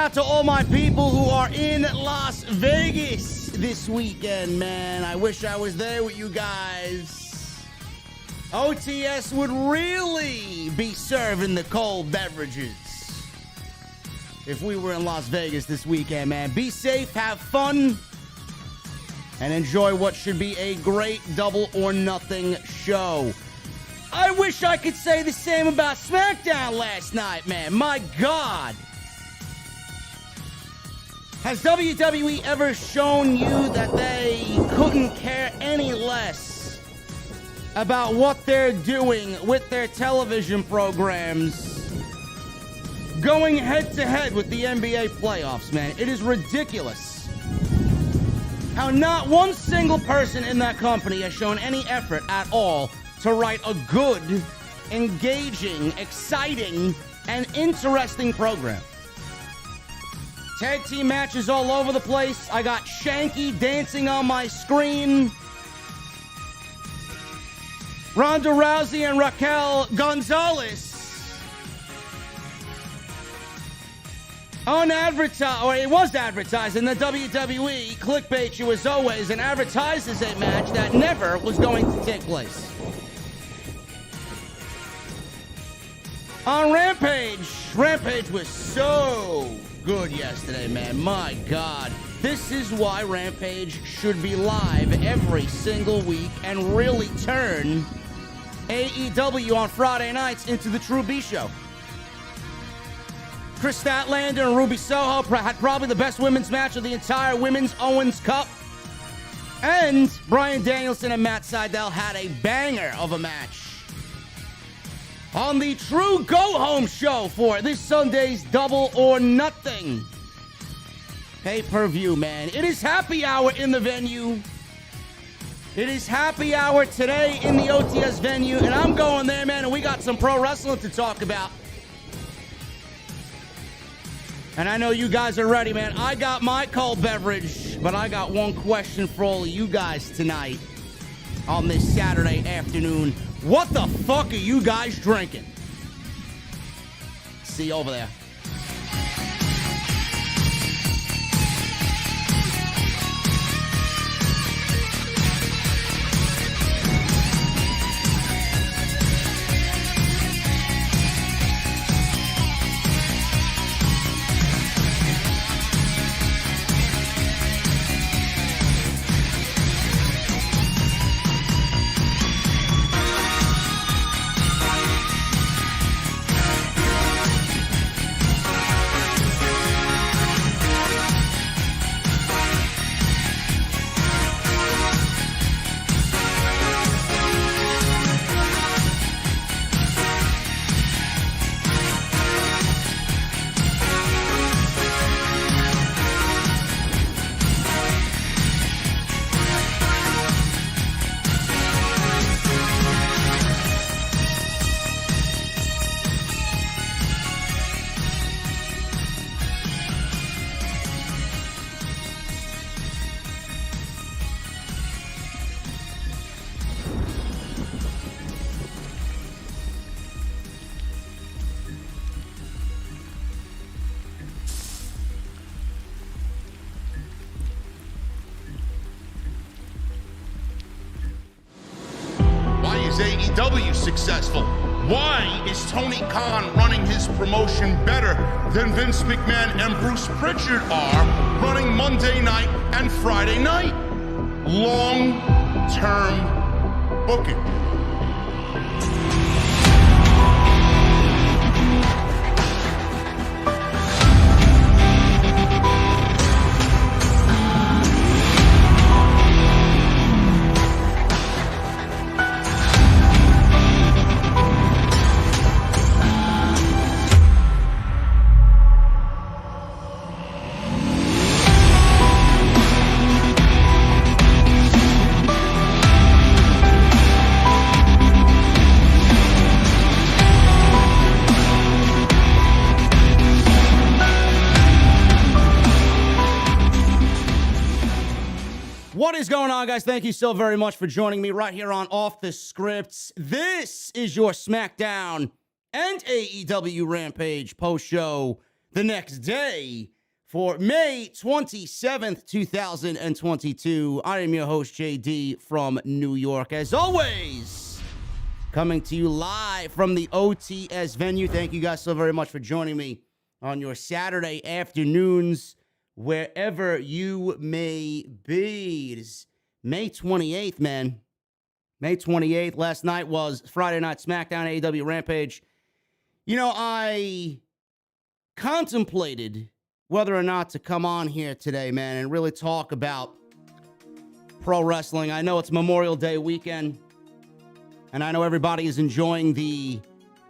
out to all my people who are in Las Vegas this weekend, man. I wish I was there with you guys. OTS would really be serving the cold beverages if we were in Las Vegas this weekend, man. Be safe, have fun, and enjoy what should be a great Double or Nothing show. I wish I could say the same about SmackDown last night, man. My God. Has WWE ever shown you that they couldn't care any less about what they're doing with their television programs going head-to-head with the NBA playoffs, man? It is ridiculous how not one single person in that company has shown any effort at all to write a good, engaging, exciting, and interesting program. Tag team matches all over the place. I got Shanky dancing on my screen. Ronda Rousey and Raquel Gonzalez. Unadvertised, or it was advertised in the WWE clickbait you as always, and advertises a match that never was going to take place. On Rampage was so good yesterday, man. My God. This is why Rampage should be live every single week and really turn AEW on Friday nights into the True B Show. Chris Statlander and Ruby Soho had probably the best women's match of the entire Women's Owens Cup. And Bryan Danielson and Matt Sydal had a banger of a match on the True Go Home show for this Sunday's Double or Nothing pay-per-view, man. It is happy hour in the venue. It is happy hour today in the OTS venue, and I'm going there, man, and we got some pro wrestling to talk about. And I know you guys are ready, man. I got my cold beverage, but I got one question for all of you guys tonight on this Saturday afternoon. What the fuck are you guys drinking? See you over there. AEW successful? Why is Tony Khan running his promotion better than Vince McMahon and Bruce Pritchard are running Monday night and Friday night? Long-term booking. What is going on, guys? Thank you so very much for joining me right here on Off the Scripts. This is your SmackDown and AEW Rampage post-show the next day. for May 27th, 2022. I am your host, JD from New York. As always, coming to you live from the OTS venue. Thank you guys so very much for joining me on your Saturday afternoons, wherever you may be. It is May 28th, man. May 28th. Last night was Friday Night SmackDown, AEW Rampage. You know, I contemplated whether or not to come on here today, man, and really talk about pro wrestling. I know it's Memorial Day weekend, and I know everybody is enjoying the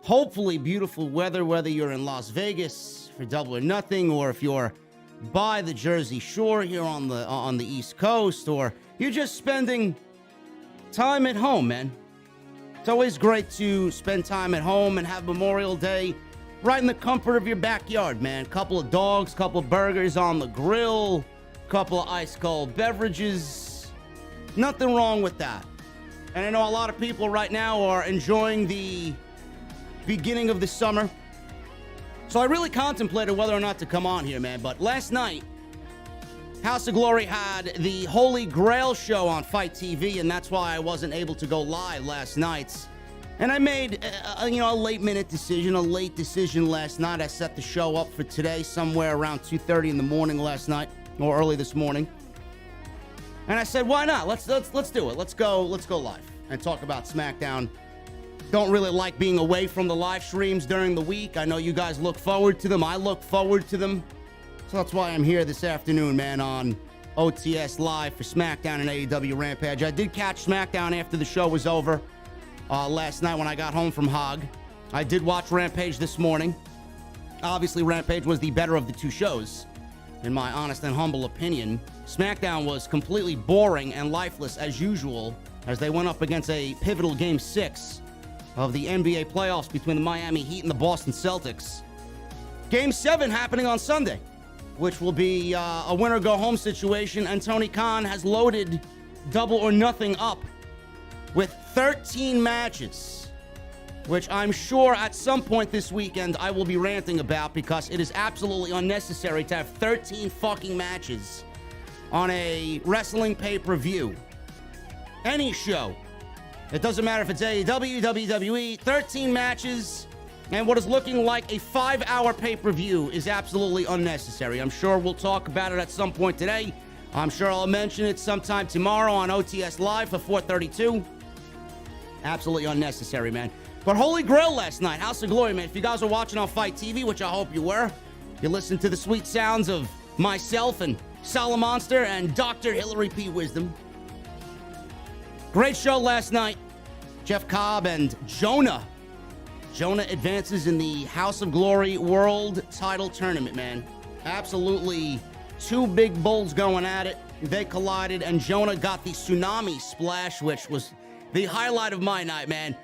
hopefully beautiful weather, whether you're in Las Vegas for Double or Nothing, or if you're by the Jersey Shore here on the East Coast, or you're just spending time at home, man. It's always great to spend time at home and have Memorial Day right in the comfort of your backyard, man. Couple of dogs, couple of burgers on the grill, couple of ice cold beverages. Nothing wrong with that. And I know a lot of people right now are enjoying the beginning of the summer. So I really contemplated whether or not to come on here, man. But last night, House of Glory had the Holy Grail show on Fight TV, and that's why I wasn't able to go live last night. And I made, a late decision last night. I set the show up for today, somewhere around 2:30 in the morning last night, or early this morning. And I said, why not? Let's do it. Let's go live and talk about SmackDown. Don't really like being away from the live streams during the week. I know you guys look forward to them. I look forward to them. So that's why I'm here this afternoon, man, on OTS Live for SmackDown and AEW Rampage. I did catch SmackDown after the show was over last night when I got home from Hog. I did watch Rampage this morning. Obviously, Rampage was the better of the two shows, in my honest and humble opinion. SmackDown was completely boring and lifeless as usual as they went up against a pivotal Game 6 of the NBA playoffs between the Miami Heat and the Boston Celtics. Game 7 happening on Sunday, which will be a winner-go-home situation, and Tony Khan has loaded Double or Nothing up with 13 matches, which I'm sure at some point this weekend I will be ranting about because it is absolutely unnecessary to have 13 fucking matches on a wrestling pay-per-view. Any show. It doesn't matter if it's AEW, WWE, 13 matches, and what is looking like a 5-hour pay-per-view is absolutely unnecessary. I'm sure we'll talk about it at some point today. I'm sure I'll mention it sometime tomorrow on OTS Live for 432. Absolutely unnecessary, man. But Holy Grail last night, House of Glory, man. If you guys were watching on Fight TV, which I hope you were, you listened to the sweet sounds of myself and Salamonster and Dr. Hillary P. Wisdom. Great show last night. Jeff Cobb and Jonah. Jonah advances in the House of Glory World Title Tournament, man. Absolutely two big bulls going at it. They collided, and Jonah got the tsunami splash, which was the highlight of my night, man.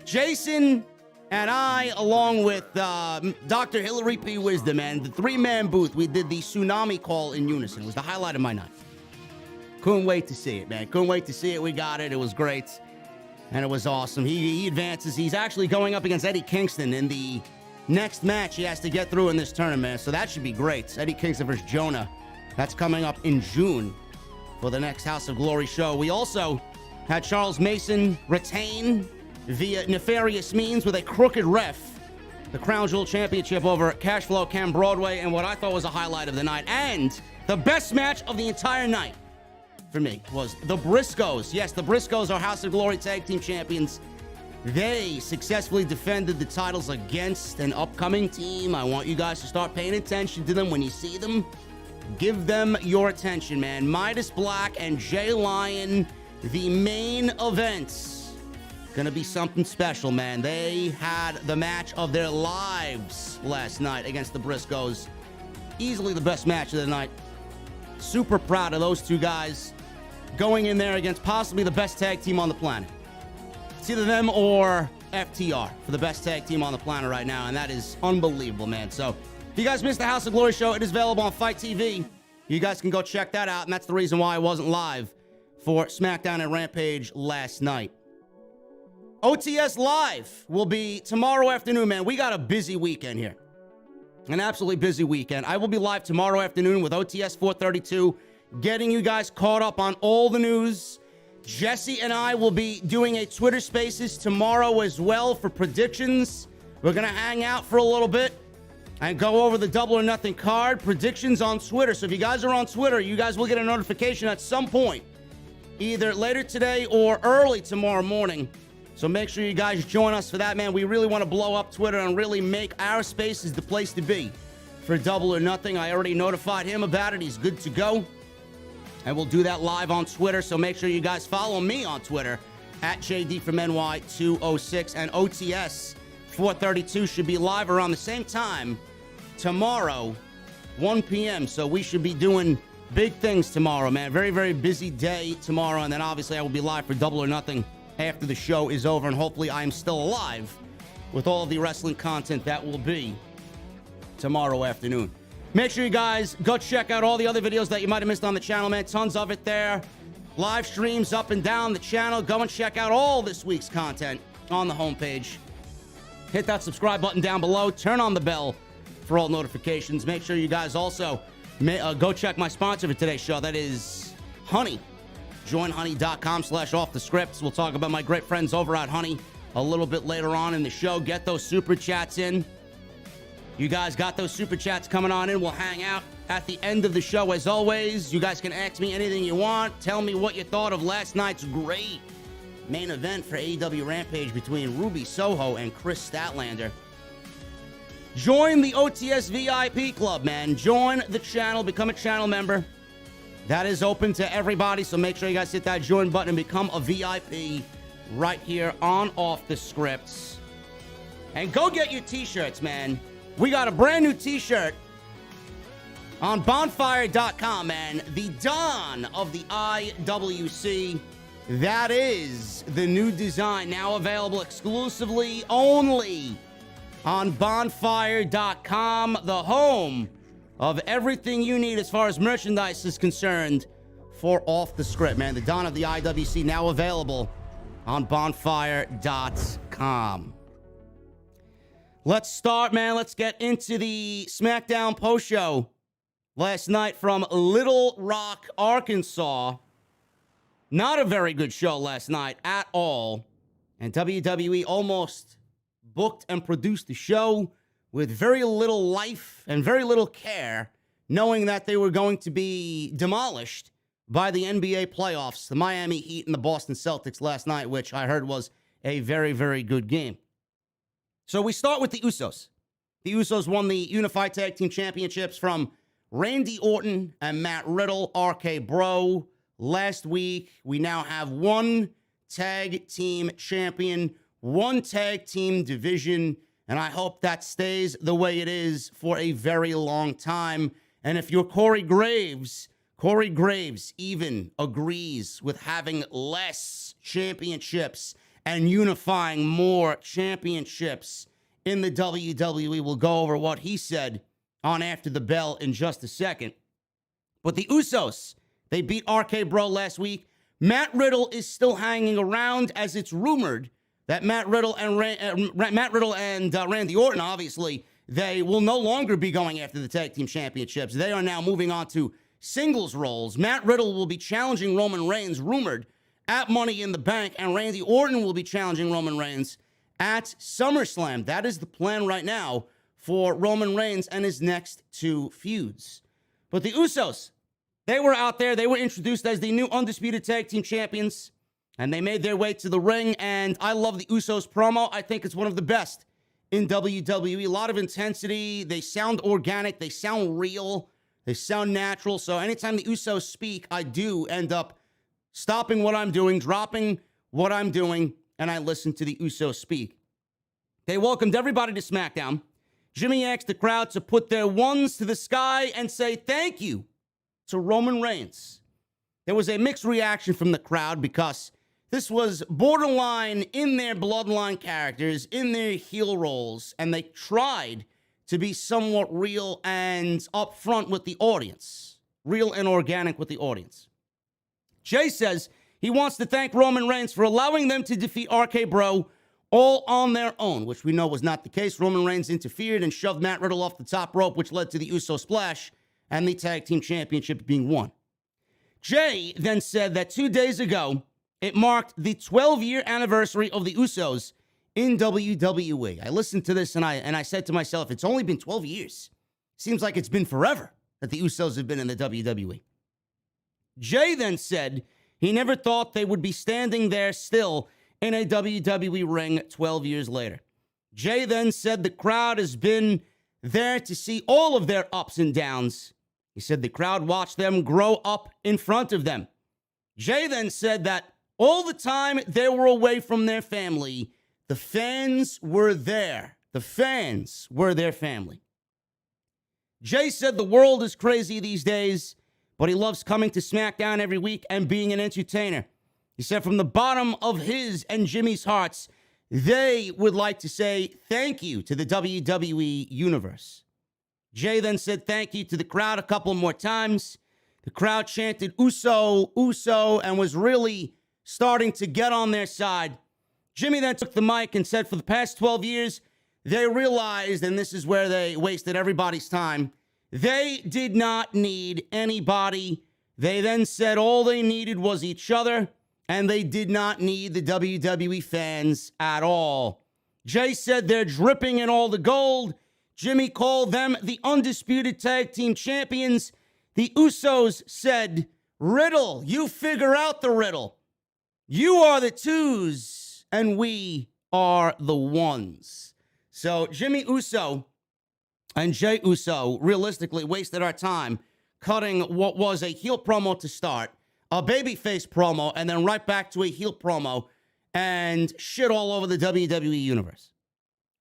Jason and I, along with Dr. Hillary P. Wisdom, man, the three-man booth, we did the tsunami call in unison. It was the highlight of my night. Couldn't wait to see it, man. Couldn't wait to see it. We got it. It was great. And it was awesome. He advances. He's actually going up against Eddie Kingston in the next match he has to get through in this tournament. So that should be great. Eddie Kingston versus Jonah. That's coming up in June for the next House of Glory show. We also had Charles Mason retain via nefarious means with a crooked ref the Crown Jewel Championship over Cashflow Cam Broadway, and what I thought was a highlight of the night. And the best match of the entire night for me was the Briscoes. Yes, the Briscoes are House of Glory Tag Team Champions. They successfully defended the titles against an upcoming team. I want you guys to start paying attention to them when you see them. Give them your attention, man. Midas Black and Jay Lyon, the main events. Gonna be something special, man. They had the match of their lives last night against the Briscoes. Easily the best match of the night. Super proud of those two guys going in there against possibly the best tag team on the planet. It's either them or FTR for the best tag team on the planet right now, and that is unbelievable, man. So if you guys missed the House of Glory show, it is available on Fight TV. You guys can go check that out, and that's the reason why I wasn't live for SmackDown and Rampage last night. OTS Live will be tomorrow afternoon, man. We got a busy weekend here. an absolutely busy weekend. I will be live tomorrow afternoon with OTS 432, getting you guys caught up on all the news. Jesse and I will be doing a Twitter Spaces tomorrow as well for predictions. We're going to hang out for a little bit and go over the Double or Nothing card predictions on Twitter. So if you guys are on Twitter, you guys will get a notification at some point, either later today or early tomorrow morning. So make sure you guys join us for that, man. We really want to blow up Twitter and really make our Spaces the place to be for Double or Nothing. I already notified him about it. He's good to go. And we'll do that live on Twitter. So make sure you guys follow me on Twitter at JDfromNY206. And OTS 432 should be live around the same time tomorrow, 1 p.m. So we should be doing big things tomorrow, man. Very, very busy day tomorrow. And then obviously I will be live for Double or Nothing after the show is over. And hopefully I am still alive with all of the wrestling content that will be tomorrow afternoon. Make sure you guys go check out all the other videos that you might have missed on the channel, man. Tons of it there. Live streams up and down the channel. Go and check out all this week's content on the homepage. Hit that subscribe button down below. Turn on the bell for all notifications. Make sure you guys also go check my sponsor for today's show. That is Honey. JoinHoney.com/offthescripts. We'll talk about my great friends over at Honey a little bit later on in the show. Get those super chats in. You guys got those super chats coming on in. We'll hang out at the end of the show as always. You guys can ask me anything you want. Tell me what you thought of last night's great main event for AEW Rampage between Ruby Soho and Chris Statlander. Join the OTS VIP Club, man. Join the channel. Become a channel member. That is open to everybody, so make sure you guys hit that join button and become a VIP right here on Off the Scripts. And go get your t-shirts, man. We got a brand new t-shirt on bonfire.com, man. The dawn of the IWC. That is the new design, now available exclusively only on bonfire.com, the home of everything you need as far as merchandise is concerned for Off the Script, man. The dawn of the IWC now available on bonfire.com. Let's start, man. Let's get into the SmackDown post-show last night from Little Rock, Arkansas. Not a very good show last night at all. And WWE almost booked and produced the show with very little life and very little care, knowing that they were going to be demolished by the NBA playoffs, the Miami Heat and the Boston Celtics last night, which I heard was a very, very good game. So we start with the Usos. The Usos won the Unified Tag Team Championships from Randy Orton and Matt Riddle, RK Bro. Last week, we now have one tag team champion, one tag team division, and I hope that stays the way it is for a very long time. And if you're Corey Graves even agrees with having less championships and unifying more championships in the WWE. We'll go over what he said on After the Bell in just a second. But the Usos, they beat RK Bro last week. Matt Riddle is still hanging around, as it's rumored that Matt Riddle and Randy Orton, obviously, they will no longer be going after the Tag Team Championships. They are now moving on to singles roles. Matt Riddle will be challenging Roman Reigns, rumored, at Money in the Bank, and Randy Orton will be challenging Roman Reigns at SummerSlam. That is the plan right now for Roman Reigns and his next two feuds. But the Usos, they were out there. They were introduced as the new Undisputed Tag Team Champions, and they made their way to the ring, and I love the Usos promo. I think it's one of the best in WWE. A lot of intensity. They sound organic. They sound real. They sound natural. So anytime the Usos speak, I do end up stopping what I'm doing, dropping what I'm doing, and I listen to the Usos speak. They welcomed everybody to SmackDown. Jimmy asked the crowd to put their ones to the sky and say thank you to Roman Reigns. There was a mixed reaction from the crowd because this was borderline in their bloodline characters, in their heel roles, and they tried to be somewhat real and upfront with the audience. Real and organic with the audience. Jay says he wants to thank Roman Reigns for allowing them to defeat RK Bro, all on their own, which we know was not the case. Roman Reigns interfered and shoved Matt Riddle off the top rope, which led to the Uso splash and the Tag Team Championship being won. Jay then said that 2 days ago, it marked the 12-year anniversary of the Usos in WWE. I listened to this and I said to myself, it's only been 12 years. Seems like it's been forever that the Usos have been in the WWE. Jay then said he never thought they would be standing there still in a WWE ring 12 years later. Jay then said the crowd has been there to see all of their ups and downs. He said the crowd watched them grow up in front of them. Jay then said that all the time they were away from their family, the fans were there. The fans were their family. Jay said the world is crazy these days, but he loves coming to SmackDown every week and being an entertainer. He said from the bottom of his and Jimmy's hearts, they would like to say thank you to the WWE Universe. Jay then said thank you to the crowd a couple more times. The crowd chanted Uso, Uso, and was really starting to get on their side. Jimmy then took the mic and said for the past 12 years, they realized, and this is where they wasted everybody's time, they did not need anybody. They then said all they needed was each other, and they did not need the WWE fans at all. Jay said they're dripping in all the gold. Jimmy called them the undisputed tag team champions. The Usos said, Riddle, you figure out the riddle. You are the twos, and we are the ones. So Jimmy Uso and Jay Uso realistically wasted our time cutting what was a heel promo to start, a babyface promo, and then right back to a heel promo and shit all over the WWE Universe.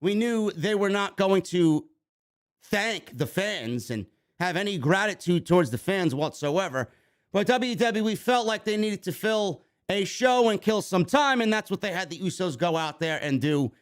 We knew they were not going to thank the fans and have any gratitude towards the fans whatsoever, but WWE felt like they needed to fill a show and kill some time, and that's what they had the Usos go out there and do.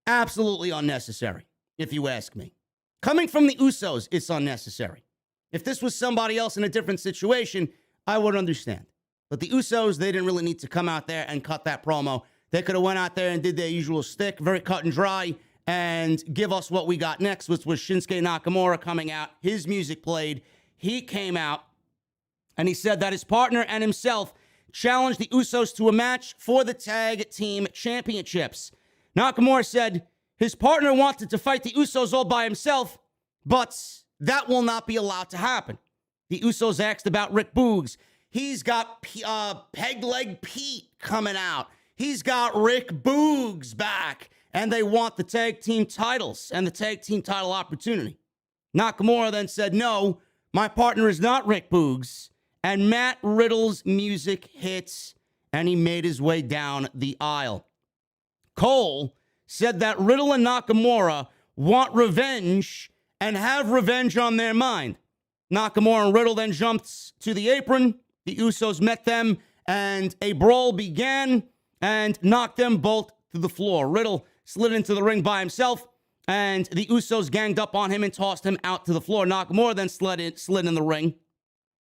Absolutely unnecessary, if you ask me. Coming from the Usos, it's unnecessary. If this was somebody else in a different situation, I would understand. But the Usos, they didn't really need to come out there and cut that promo. They could have went out there and did their usual stick, very cut and dry, and give us what we got next, which was Shinsuke Nakamura coming out. His music played. He came out, and he said that his partner and himself challenged the Usos to a match for the Tag Team Championships. Nakamura said his partner wanted to fight the Usos all by himself, but that will not be allowed to happen. The Usos asked about Rick Boogs. He's got Peg Leg Pete coming out. He's got Rick Boogs back, and they want the tag team titles and the tag team title opportunity. Nakamura then said, no, my partner is not Rick Boogs, and Matt Riddle's music hits, and he made his way down the aisle. Cole said that Riddle and Nakamura want revenge and have revenge on their mind. Nakamura and Riddle then jumped to the apron. The Usos met them, and a brawl began and knocked them both to the floor. Riddle slid into the ring by himself, and the Usos ganged up on him and tossed him out to the floor. Nakamura then slid in the ring,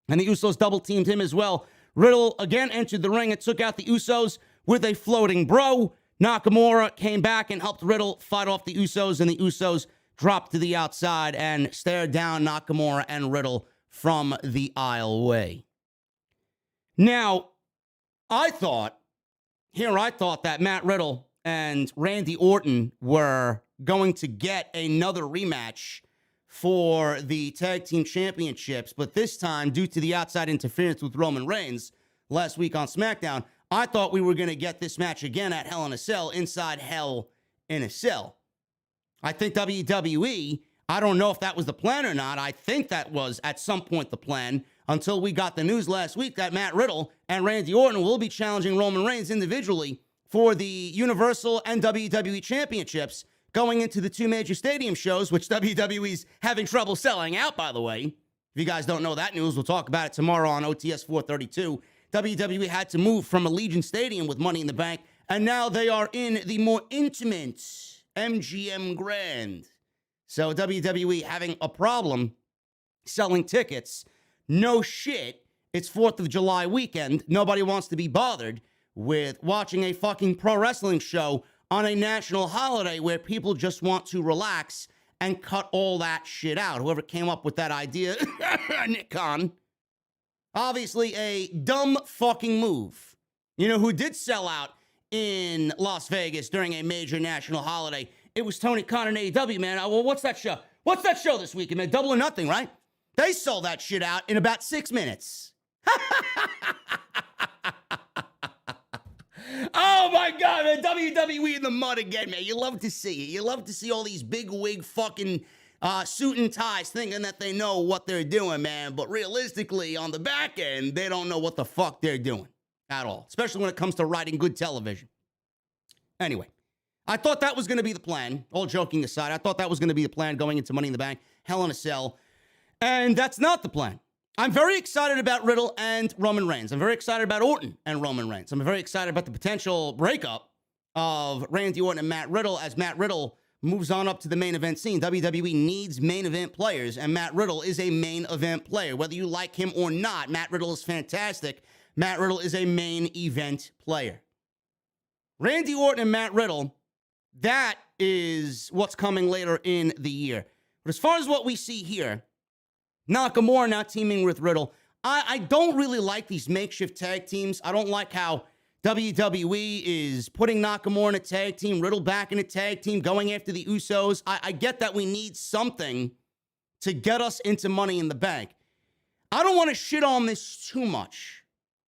and the Usos double-teamed him as well. Riddle again entered the ring and took out the Usos with a floating bro. Nakamura came back and helped Riddle fight off the Usos, and the Usos dropped to the outside and stared down Nakamura and Riddle from the aisleway. Now, I thought that Matt Riddle and Randy Orton were going to get another rematch for the Tag Team Championships, but this time, due to the outside interference with Roman Reigns last week on SmackDown, I thought we were going to get this match again at Hell in a Cell, inside Hell in a Cell. I think WWE, I don't know if that was the plan or not. I think that was at some point the plan until we got the news last week that Matt Riddle and Randy Orton will be challenging Roman Reigns individually for the Universal and WWE Championships going into the two major stadium shows, which WWE's having trouble selling out, by the way. If you guys don't know that news, we'll talk about it tomorrow on OTS 432. WWE had to move from Allegiant Stadium with Money in the Bank, and now they are in the more intimate MGM Grand. So WWE having a problem selling tickets. No shit. It's 4th of July weekend. Nobody wants to be bothered with watching a fucking pro wrestling show on a national holiday where people just want to relax and cut all that shit out. Whoever came up with that idea, Nick Khan, obviously a dumb fucking move. You know who did sell out in Las Vegas during a major national holiday? It was Tony Khan and AEW, man. Well, what's that show? What's that show this weekend, man? Double or Nothing, right? They sold that shit out in about 6 minutes. Oh my God, man. WWE in the mud again, man. You love to see it. You love to see all these big wig fucking suit and ties thinking that they know what they're doing, man. But realistically, on the back end, they don't know what the fuck they're doing at all, especially when it comes to writing good television. Anyway, I thought that was going to be the plan. All joking aside, I thought that was going to be the plan going into Money in the Bank, Hell in a Cell. And that's not the plan. I'm very excited about Riddle and Roman Reigns. I'm very excited about Orton and Roman Reigns. I'm very excited about the potential breakup of Randy Orton and Matt Riddle as Matt Riddle moves on up to the main event scene. WWE needs main event players, and Matt Riddle is a main event player. Whether you like him or not, Matt Riddle is fantastic. Matt Riddle is a main event player. Randy Orton and Matt Riddle, that is what's coming later in the year. But as far as what we see here, Nakamura now teaming with Riddle. I don't really like these makeshift tag teams. I don't like how WWE is putting Nakamura in a tag team, Riddle back in a tag team, going after the Usos. I get that we need something to get us into Money in the Bank. I don't want to shit on this too much.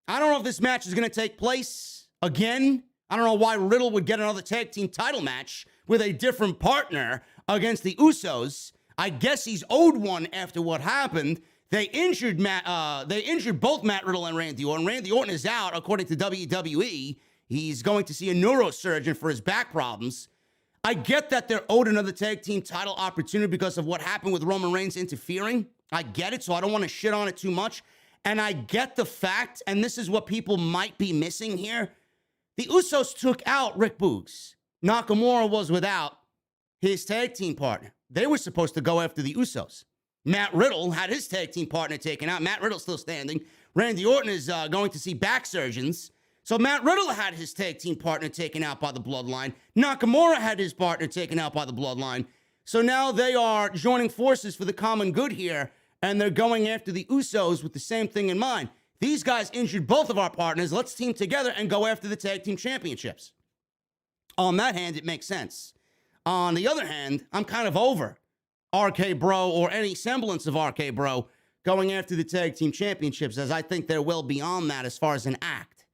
I don't know if this match is going to take place again. I don't know why Riddle would get another tag team title match with a different partner against the Usos. I guess he's owed one after what happened. They injured both Matt Riddle and Randy Orton. Randy Orton is out, according to WWE. He's going to see a neurosurgeon for his back problems. I get that they're owed another tag team title opportunity because of what happened with Roman Reigns interfering. I get it, so I don't want to shit on it too much. And I get the fact, and this is what people might be missing here, the Usos took out Rick Boogs. Nakamura was without his tag team partner. They were supposed to go after the Usos. Matt Riddle had his tag team partner taken out. Matt Riddle's still standing. Randy Orton is going to see back surgeons. So Matt Riddle had his tag team partner taken out by the Bloodline. Nakamura had his partner taken out by the Bloodline. So now they are joining forces for the common good here, and they're going after the Usos with the same thing in mind. These guys injured both of our partners. Let's team together and go after the tag team championships. On that hand, it makes sense. On the other hand, I'm kind of over RK Bro or any semblance of RK Bro going after the tag team championships, as I think they're well beyond that as far as an act.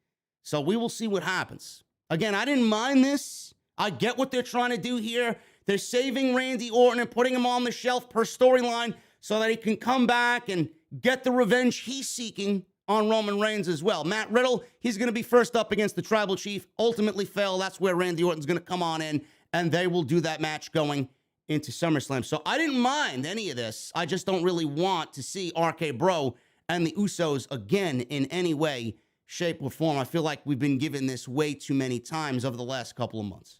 So we will see what happens. Again, I didn't mind this. I get what they're trying to do here. They're saving Randy Orton and putting him on the shelf per storyline so that he can come back and get the revenge he's seeking on Roman Reigns as well. Matt Riddle, he's going to be first up against the Tribal Chief, ultimately fail. That's where Randy Orton's going to come on in, and they will do that match going into SummerSlam. So I didn't mind any of this. I just don't really want to see RK Bro and the Usos again in any way, shape, or form. I feel like we've been given this way too many times over the last couple of months.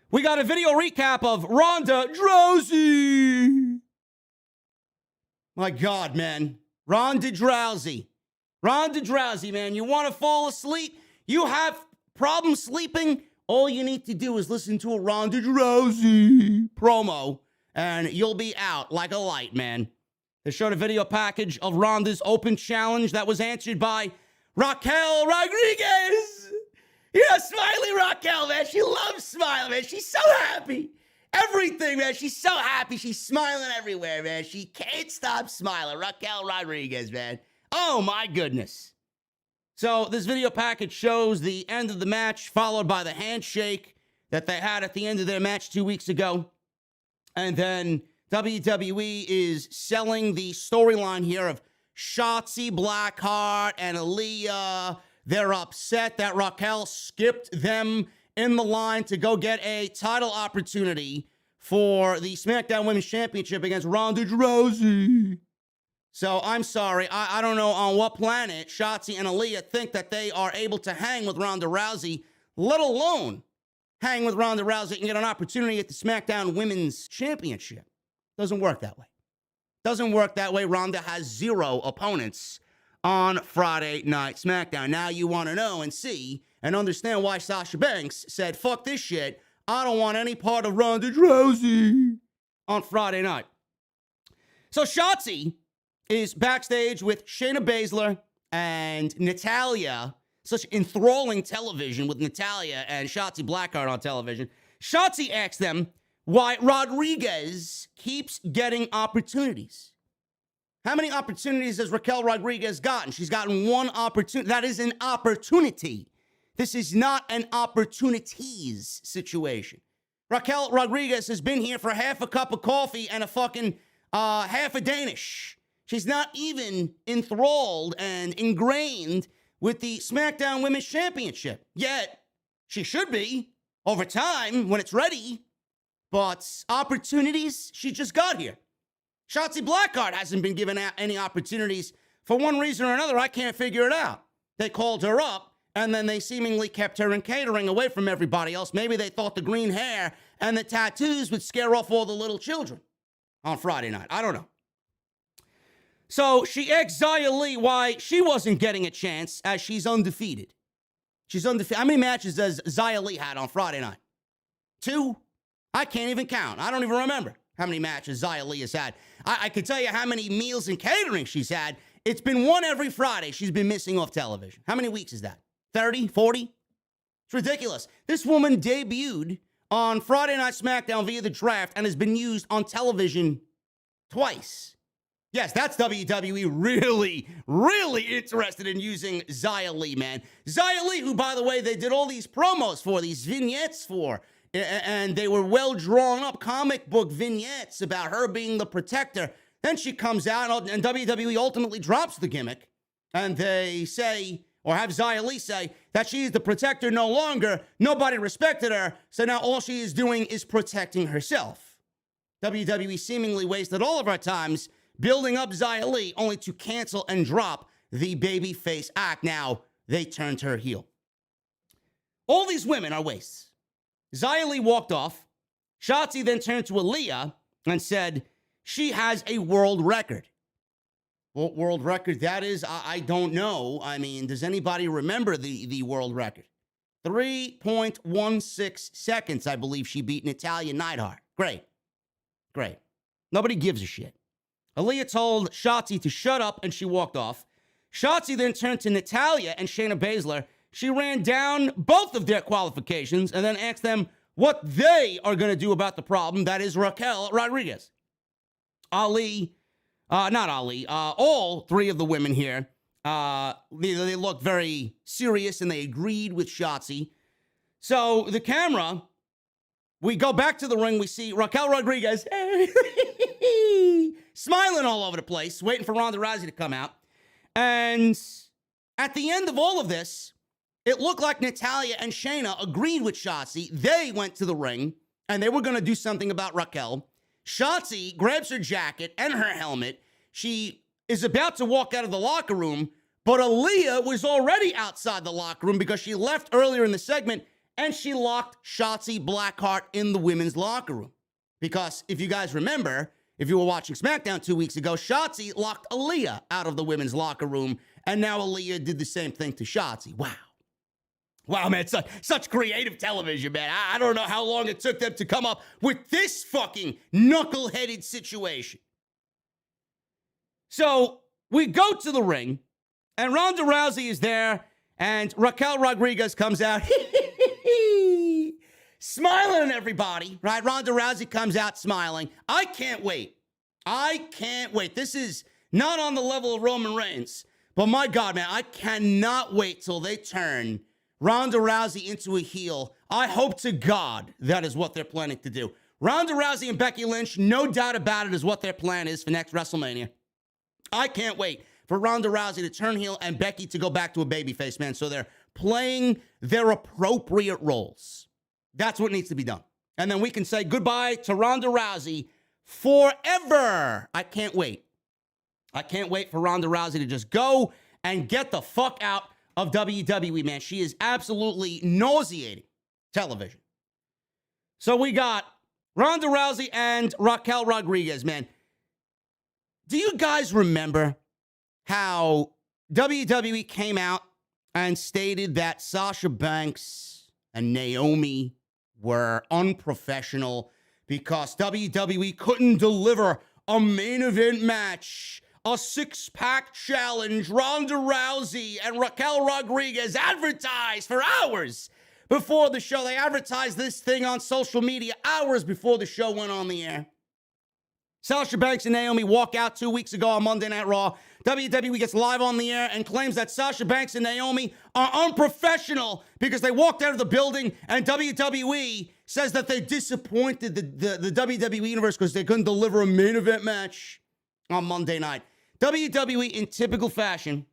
We got a video recap of Ronda Rousey. My God, man. Ronda Rousey. Ronda Rousey, man. You want to fall asleep? You have problems sleeping? All you need to do is listen to a Ronda Rousey promo, and you'll be out like a light, man. They showed a video package of Ronda's open challenge that was answered by Raquel Rodriguez. Yeah, smiley Raquel, man. She loves smiling, man. She's so happy. Everything, man. She's so happy. She's smiling everywhere, man. She can't stop smiling. Raquel Rodriguez, man. Oh, my goodness. So this video package shows the end of the match, followed by the handshake that they had at the end of their match 2 weeks ago. And then WWE is selling the storyline here of Shotzi Blackheart and Aaliyah. They're upset that Raquel skipped them in the line to go get a title opportunity for the SmackDown Women's Championship against Ronda Rousey. So I'm sorry. I don't know on what planet Shotzi and Aaliyah think that they are able to hang with Ronda Rousey, let alone hang with Ronda Rousey and get an opportunity at the SmackDown Women's Championship. Doesn't work that way. Doesn't work that way. Ronda has 0 opponents on Friday Night SmackDown. Now you want to know and see and understand why Sasha Banks said, fuck this shit. I don't want any part of Ronda Rousey on Friday night. So Shotzi is backstage with Shayna Baszler and Natalya. Such enthralling television with Natalya and Shotzi Blackheart on television. Shotzi asks them why Rodriguez keeps getting opportunities. How many opportunities has Raquel Rodriguez gotten? She's gotten one opportunity. That is an opportunity. This is not an opportunities situation. Raquel Rodriguez has been here for half a cup of coffee and a fucking half a Danish. She's not even enthralled and ingrained with the SmackDown Women's Championship. Yet, she should be over time when it's ready. But opportunities, she just got here. Shotzi Blackheart hasn't been given out any opportunities for one reason or another. I can't figure it out. They called her up, and then they seemingly kept her in catering away from everybody else. Maybe they thought the green hair and the tattoos would scare off all the little children on Friday night. I don't know. So she asked Xia Li why she wasn't getting a chance as she's undefeated. She's undefeated. How many matches has Xia Li had on Friday night? 2? I can't even count. I don't even remember how many matches Xia Li has had. I can tell you how many meals and catering she's had. It's been one every Friday she's been missing off television. How many weeks is that? 30? 40? It's ridiculous. This woman debuted on Friday Night SmackDown via the draft and has been used on television twice. Yes, that's WWE really interested in using Xia Li, man. Xia Li, who, by the way, they did all these promos for, these vignettes for, and they were well-drawn-up comic book vignettes about her being the protector. Then she comes out, and WWE ultimately drops the gimmick, and they say, or have Xia Li say, that she's the protector no longer. Nobody respected her, so now all she is doing is protecting herself. WWE seemingly wasted all of our times building up Xia Li, only to cancel and drop the babyface act. Now, they turned her heel. All these women are wastes. Xia Li walked off. Shotzi then turned to Aaliyah and said, she has a world record. What world record that is, I don't know. I mean, does anybody remember the world record? 3.16 seconds, I believe she beat Natalya Neidhart. Great. Nobody gives a shit. Aaliyah told Shotzi to shut up, and she walked off. Shotzi then turned to Natalya and Shayna Baszler. She ran down both of their qualifications and then asked them what they are going to do about the problem, that is Raquel Rodriguez. All three of the women here, they looked very serious, and they agreed with Shotzi. So the camera, we go back to the ring. We see Raquel Rodriguez smiling all over the place, waiting for Ronda Rousey to come out. And at the end of all of this, it looked like Natalya and Shayna agreed with Shotzi. They went to the ring, and they were going to do something about Raquel. Shotzi grabs her jacket and her helmet. She is about to walk out of the locker room, but Aaliyah was already outside the locker room because she left earlier in the segment, and she locked Shotzi Blackheart in the women's locker room. Because if you guys remember, if you were watching SmackDown 2 weeks ago, Shotzi locked Aaliyah out of the women's locker room, and now Aaliyah did the same thing to Shotzi. Wow, man, such creative television, man. I don't know how long it took them to come up with this fucking knuckle-headed situation. So we go to the ring, and Ronda Rousey is there, and Raquel Rodriguez comes out, smiling at everybody, right? Ronda Rousey comes out smiling. I can't wait. This is not on the level of Roman Reigns, but my God, man, I cannot wait till they turn Ronda Rousey into a heel. I hope to God that is what they're planning to do. Ronda Rousey and Becky Lynch, no doubt about it, is what their plan is for next WrestleMania. I can't wait for Ronda Rousey to turn heel and Becky to go back to a babyface, man. So they're playing their appropriate roles. That's what needs to be done. And then we can say goodbye to Ronda Rousey forever. I can't wait. I can't wait for Ronda Rousey to just go and get the fuck out of WWE, man. She is absolutely nauseating television. So we got Ronda Rousey and Raquel Rodriguez, man. Do you guys remember how WWE came out and stated that Sasha Banks and Naomi were unprofessional because WWE couldn't deliver a main event match, a six-pack challenge. Ronda Rousey and Raquel Rodriguez advertised for hours before the show. They advertised this thing on social media hours before the show went on the air. Sasha Banks and Naomi walk out 2 weeks ago on Monday Night Raw. WWE gets live on the air and claims that Sasha Banks and Naomi are unprofessional because they walked out of the building, and WWE says that they disappointed the WWE Universe because they couldn't deliver a main event match on Monday night. WWE, in typical fashion,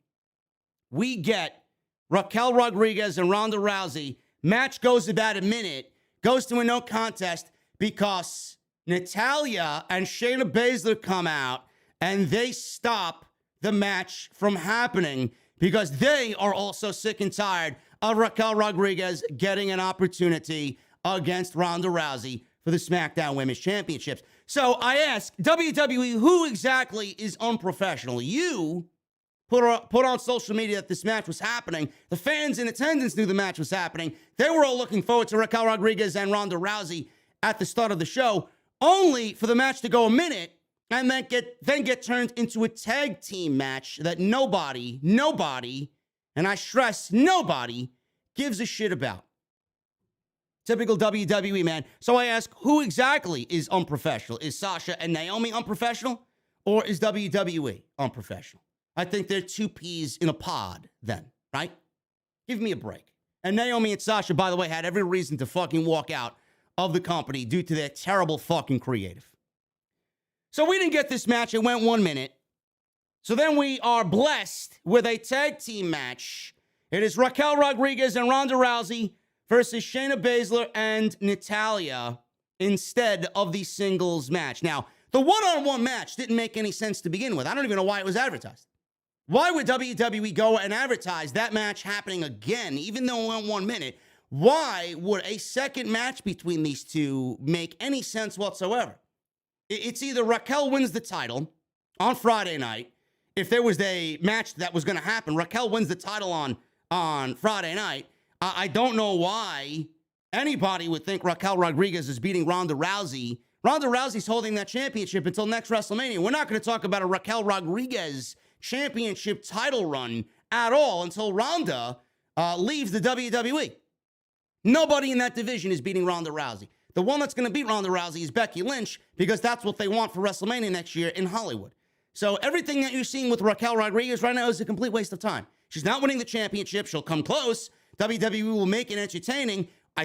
we get Raquel Rodriguez and Ronda Rousey. Match goes about a minute, goes to a no contest because Natalya and Shayna Baszler come out and they stop the match from happening because they are also sick and tired of Raquel Rodriguez getting an opportunity against Ronda Rousey for the SmackDown Women's Championships. So I ask WWE, who exactly is unprofessional? You put on social media that this match was happening. The fans in attendance knew the match was happening. They were all looking forward to Raquel Rodriguez and Ronda Rousey at the start of the show, only for the match to go a minute and then get turned into a tag team match that nobody, and I stress nobody, gives a shit about. Typical WWE, man. So I ask, who exactly is unprofessional? Is Sasha and Naomi unprofessional? Or is WWE unprofessional? I think they're two peas in a pod then, right? Give me a break. And Naomi and Sasha, by the way, had every reason to fucking walk out of the company due to their terrible fucking creative. So we didn't get this match. It went 1 minute. So then we are blessed with a tag team match. It is Raquel Rodriguez and Ronda Rousey versus Shayna Baszler and Natalya instead of the singles match. Now, the one-on-one match didn't make any sense to begin with. I don't even know why it was advertised. Why would WWE go and advertise that match happening again, even though it went 1 minute? Why would a second match between these two make any sense whatsoever? It's either Raquel wins the title on Friday night. If there was a match that was going to happen, Raquel wins the title on Friday night. I don't know why anybody would think Raquel Rodriguez is beating Ronda Rousey. Ronda Rousey's holding that championship until next WrestleMania. We're not going to talk about a Raquel Rodriguez championship title run at all until Ronda leaves the WWE. Nobody in that division is beating Ronda Rousey. The one that's going to beat Ronda Rousey is Becky Lynch because that's what they want for WrestleMania next year in Hollywood. So everything that you're seeing with Raquel Rodriguez right now is a complete waste of time. She's not winning the championship. She'll come close. WWE will make it entertaining. I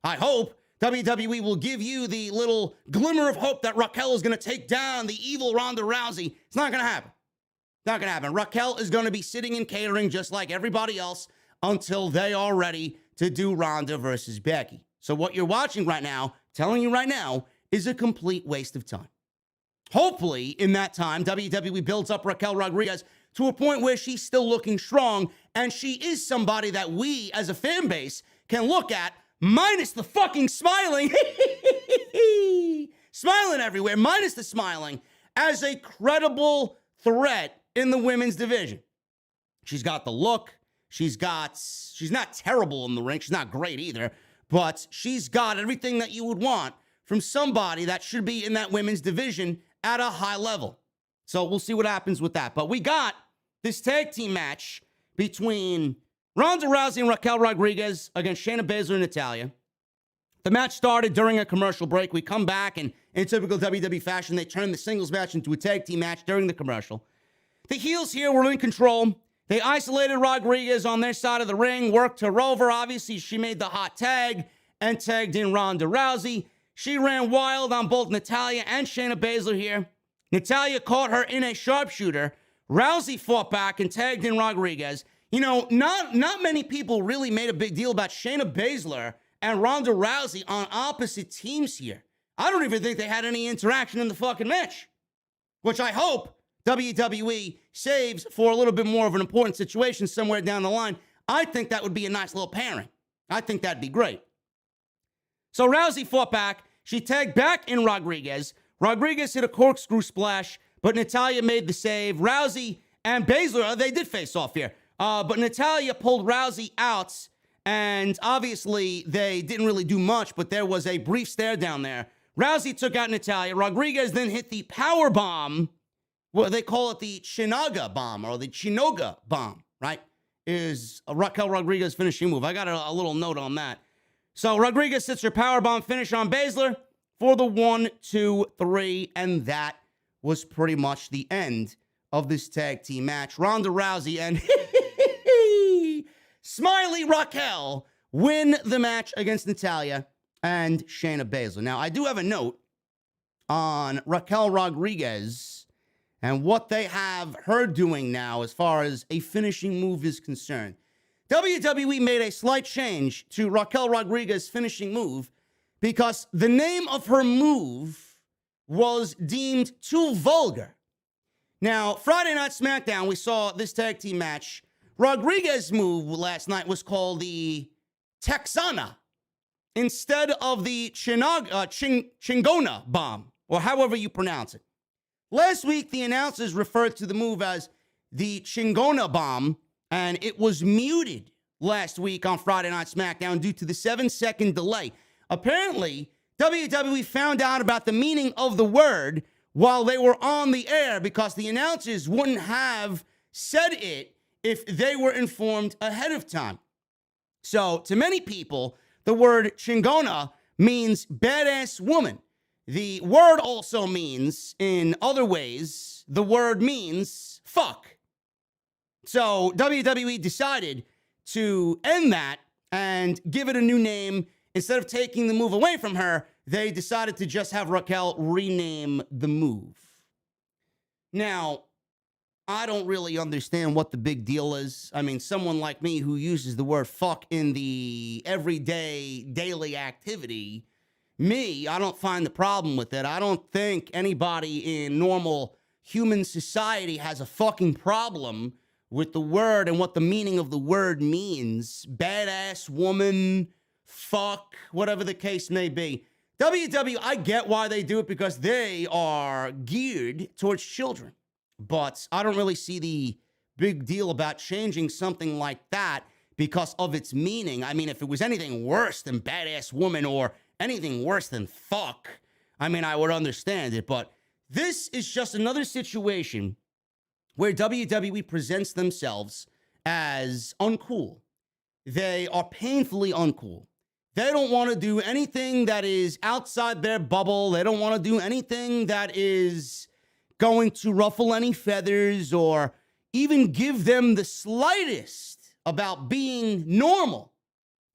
hope. WWE will give you the little glimmer of hope that Raquel is going to take down the evil Ronda Rousey. It's not going to happen. Not going to happen. Raquel is going to be sitting in catering just like everybody else until they are ready to do Ronda versus Becky. So what you're watching right now, telling you right now, is a complete waste of time. Hopefully, in that time, WWE builds up Raquel Rodriguez to a point where she's still looking strong, and she is somebody that we, as a fan base, can look at, minus the fucking smiling, smiling everywhere, minus the smiling, as a credible threat in the women's division. She's got the look. She's not terrible in the ring. She's not great either. But she's got everything that you would want from somebody that should be in that women's division at a high level. So we'll see what happens with that. But we got this tag team match between Ronda Rousey and Raquel Rodriguez against Shayna Baszler and Natalya. The match started during a commercial break. We come back, and in typical WWE fashion, they turn the singles match into a tag team match during the commercial. The heels here were in control. They isolated Rodriguez on their side of the ring, worked her over. Obviously, she made the hot tag and tagged in Ronda Rousey. She ran wild on both Natalya and Shayna Baszler here. Natalya caught her in a sharpshooter. Rousey fought back and tagged in Rodriguez. You know, not many people really made a big deal about Shayna Baszler and Ronda Rousey on opposite teams here. I don't even think they had any interaction in the fucking match, which I hope WWE saves for a little bit more of an important situation somewhere down the line. I think that would be a nice little pairing. I think that'd be great. So Rousey fought back. She tagged back in Rodriguez. Rodriguez hit a corkscrew splash, but Natalya made the save. Rousey and Baszler, they did face off here. But Natalya pulled Rousey out, and obviously they didn't really do much, but there was a brief stare down there. Rousey took out Natalya. Rodriguez then hit the power bomb. Well, they call it the Chinaga bomb or the Chinoga bomb, right? Is a Raquel Rodriguez finishing move. I got a little note on that. So Rodriguez sits her power bomb finish on Baszler for the 1, 2, 3, and that was pretty much the end of this tag team match. Ronda Rousey and Smiley Raquel win the match against Natalya and Shayna Baszler. Now, I do have a note on Raquel Rodriguez and what they have her doing now as far as a finishing move is concerned. WWE made a slight change to Raquel Rodriguez's finishing move because the name of her move was deemed too vulgar. Now, Friday Night SmackDown, we saw this tag team match. Rodriguez's move last night was called the Texana instead of the Chingona bomb, or however you pronounce it. Last week, the announcers referred to the move as the Chingona bomb, and it was muted last week on Friday Night SmackDown due to the 7-second delay. Apparently, WWE found out about the meaning of the word while they were on the air because the announcers wouldn't have said it if they were informed ahead of time. So, to many people, the word Chingona means badass woman. The word also means, in other ways, the word means fuck. So WWE decided to end that and give it a new name. Instead of taking the move away from her, they decided to just have Raquel rename the move. Now, I don't really understand what the big deal is. I mean, someone like me who uses the word fuck in the everyday, daily activity, I don't find the problem with it. I don't think anybody in normal human society has a fucking problem with the word and what the meaning of the word means. Badass woman, fuck, whatever the case may be. WWE, I get why they do it because they are geared towards children. But I don't really see the big deal about changing something like that because of its meaning. I mean, if it was anything worse than badass woman or anything worse than fuck, I mean, I would understand it. But this is just another situation where WWE presents themselves as uncool. They are painfully uncool. They don't want to do anything that is outside their bubble. They don't want to do anything that is going to ruffle any feathers or even give them the slightest about being normal.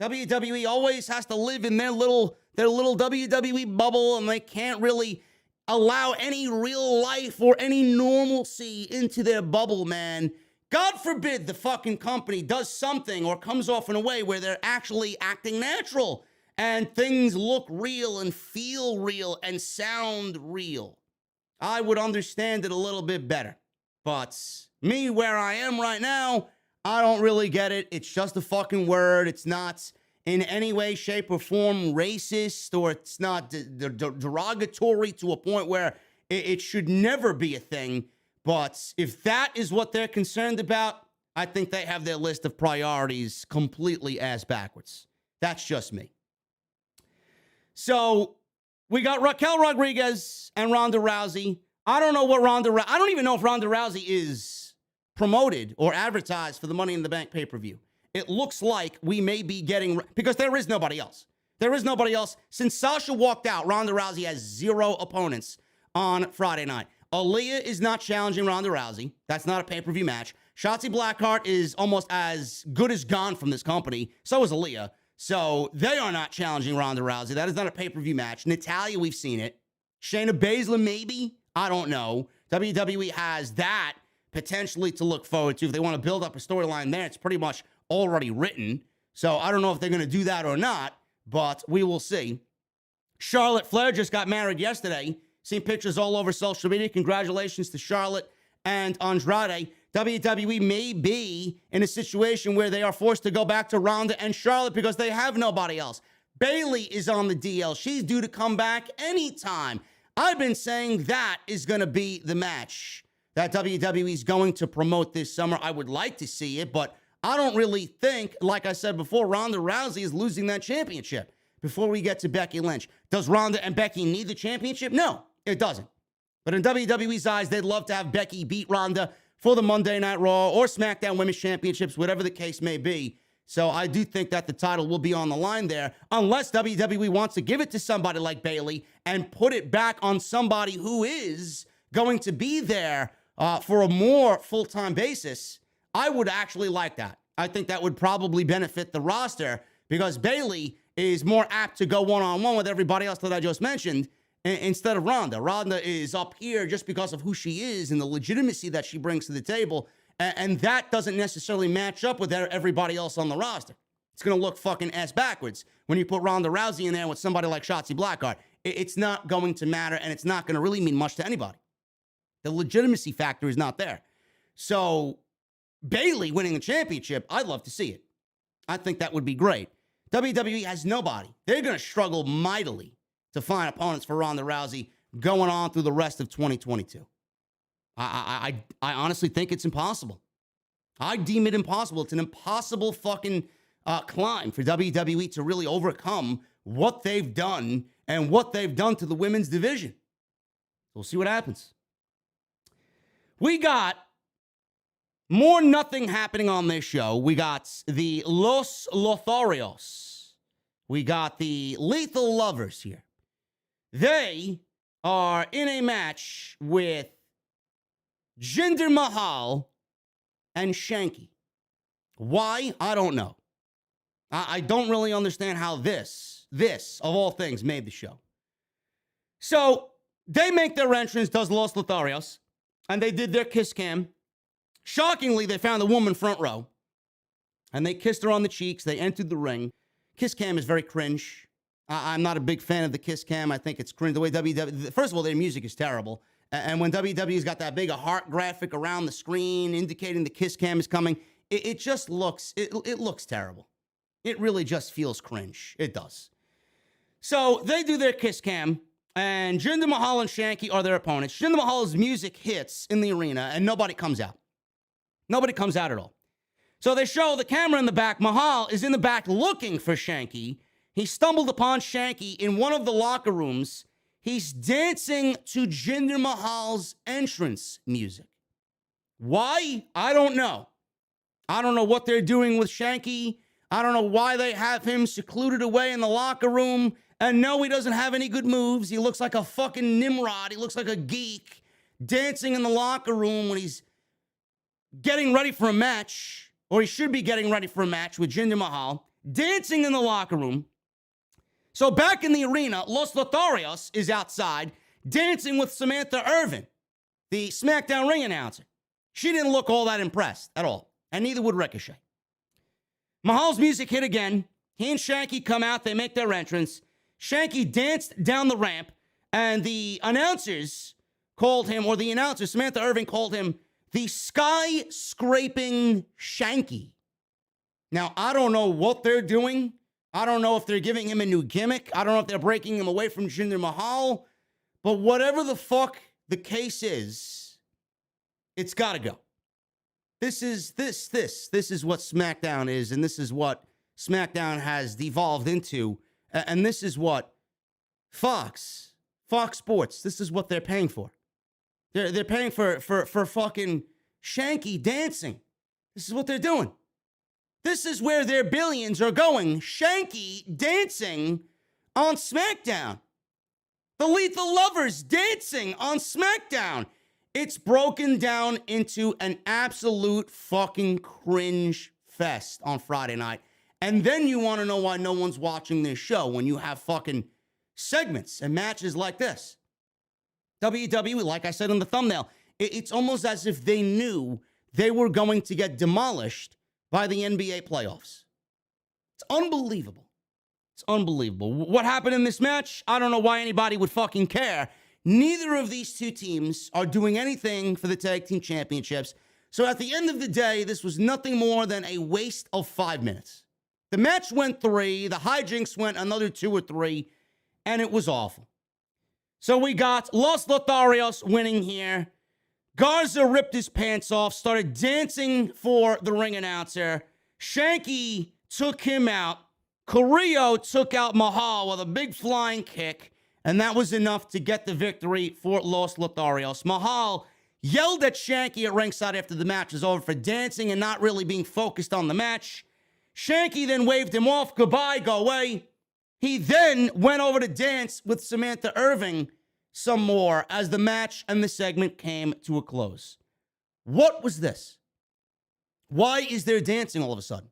WWE always has to live in their little WWE bubble, and they can't really allow any real life or any normalcy into their bubble, man. God forbid the fucking company does something or comes off in a way where they're actually acting natural and things look real and feel real and sound real. I would understand it a little bit better. But me, where I am right now, I don't really get it. It's just a fucking word. It's not in any way, shape, or form racist, or it's not derogatory to a point where it should never be a thing. But if that is what they're concerned about, I think they have their list of priorities completely ass backwards. That's just me. So we got Raquel Rodriguez and Ronda Rousey. I don't know what I don't even know if Ronda Rousey is promoted or advertised for the Money in the Bank pay-per-view. It looks like we may be getting, because there is nobody else. There is nobody else. Since Sasha walked out, Ronda Rousey has 0 opponents on Friday night. Aaliyah is not challenging Ronda Rousey. That's not a pay-per-view match. Shotzi Blackheart is almost as good as gone from this company. So is Aaliyah. So they are not challenging Ronda Rousey. That is not a pay-per-view match. Natalya, we've seen it. Shayna Baszler, maybe. I don't know. WWE has that potentially to look forward to. If they want to build up a storyline there, it's pretty much already written. So I don't know if they're going to do that or not, but we will see. Charlotte Flair just got married yesterday. Seen pictures all over social media. Congratulations to Charlotte and Andrade. WWE may be in a situation where they are forced to go back to Ronda and Charlotte because they have nobody else. Bayley is on the DL. She's due to come back anytime. I've been saying that is going to be the match. that WWE is going to promote this summer. I would like to see it, but I don't really think, like I said before, Ronda Rousey is losing that championship before we get to Becky Lynch. Does Ronda and Becky need the championship? No, it doesn't. But in WWE's eyes, they'd love to have Becky beat Ronda for the Monday Night Raw or SmackDown Women's Championships, whatever the case may be. So I do think that the title will be on the line there, unless WWE wants to give it to somebody like Bayley and put it back on somebody who is going to be there for a more full-time basis. I would actually like that. I think that would probably benefit the roster because Bayley is more apt to go one-on-one with everybody else that I just mentioned instead of Ronda. Ronda is up here just because of who she is and the legitimacy that she brings to the table. And that doesn't necessarily match up with everybody else on the roster. It's going to look fucking ass backwards when you put Ronda Rousey in there with somebody like Shotzi Blackheart. It's not going to matter, and it's not going to really mean much to anybody. The legitimacy factor is not there. So Bayley winning the championship, I'd love to see it. I think that would be great. WWE has nobody. They're going to struggle mightily to find opponents for Ronda Rousey going on through the rest of 2022. I honestly think it's impossible. I deem it impossible. It's an impossible fucking climb for WWE to really overcome what they've done and what they've done to the women's division. We'll see what happens. We got more nothing happening on this show. We got the Los Lotharios. We got the Lethal Lovers here. They are in a match with Jinder Mahal and Shanky. Why? I don't know. I don't really understand how this, of all things, made the show. So, they make their entrance, does Los Lotharios, and they did their kiss cam. Shockingly, they found a woman front row, and they kissed her on the cheeks. They entered the ring. Kiss cam is very cringe. I'm not a big fan of the kiss cam. I think it's cringe. The way WWE, first of all, their music is terrible. And when WWE's got that big a heart graphic around the screen indicating the kiss cam is coming, it just looks, it looks terrible. It really just feels cringe. It does. So they do their kiss cam, and Jinder Mahal and Shanky are their opponents. Jinder Mahal's music hits in the arena, and nobody comes out. Nobody comes out at all. So they show the camera in the back. Mahal is in the back looking for Shanky. He stumbled upon Shanky in one of the locker rooms. He's dancing to Jinder Mahal's entrance music. Why? I don't know. I don't know what they're doing with Shanky. I don't know why they have him secluded away in the locker room. And no, he doesn't have any good moves. He looks like a fucking Nimrod. He looks like a geek dancing in the locker room when he's getting ready for a match, or he should be getting ready for a match with Jinder Mahal, dancing in the locker room. So back in the arena, Los Lotharios is outside dancing with Samantha Irvin, the SmackDown ring announcer. She didn't look all that impressed at all, and neither would Ricochet. Mahal's music hit again. He and Shanky come out. They make their entrance. Shanky danced down the ramp, and the announcers called him, or the announcer, Samantha Irvin, called him the sky-scraping Shanky. Now, I don't know what they're doing. I don't know if they're giving him a new gimmick. I don't know if they're breaking him away from Jinder Mahal. But whatever the fuck the case is, it's got to go. This is what SmackDown is, and this is what SmackDown has devolved into. And this is what Fox Sports, this is what they're paying for. They're paying for fucking Shanky dancing. This is what they're doing. This is where their billions are going. Shanky dancing on SmackDown. The Lethal Lovers dancing on SmackDown. It's broken down into an absolute fucking cringe fest on Friday night. And then you want to know why no one's watching this show when you have fucking segments and matches like this. WWE, like I said in the thumbnail, it's almost as if they knew they were going to get demolished by the NBA playoffs. It's unbelievable. It's unbelievable. What happened in this match? I don't know why anybody would fucking care. Neither of these two teams are doing anything for the Tag Team Championships. So at the end of the day, this was nothing more than a waste of 5 minutes. The match went 3. The hijinks went another 2 or 3. And it was awful. So we got Los Lotharios winning here. Garza ripped his pants off, started dancing for the ring announcer. Shanky took him out. Carrillo took out Mahal with a big flying kick, and that was enough to get the victory for Los Lotharios. Mahal yelled at Shanky at ringside after the match was over for dancing and not really being focused on the match. Shanky then waved him off. Goodbye, go away. He then went over to dance with Samantha Irving some more as the match and the segment came to a close. What was this? Why is there dancing all of a sudden?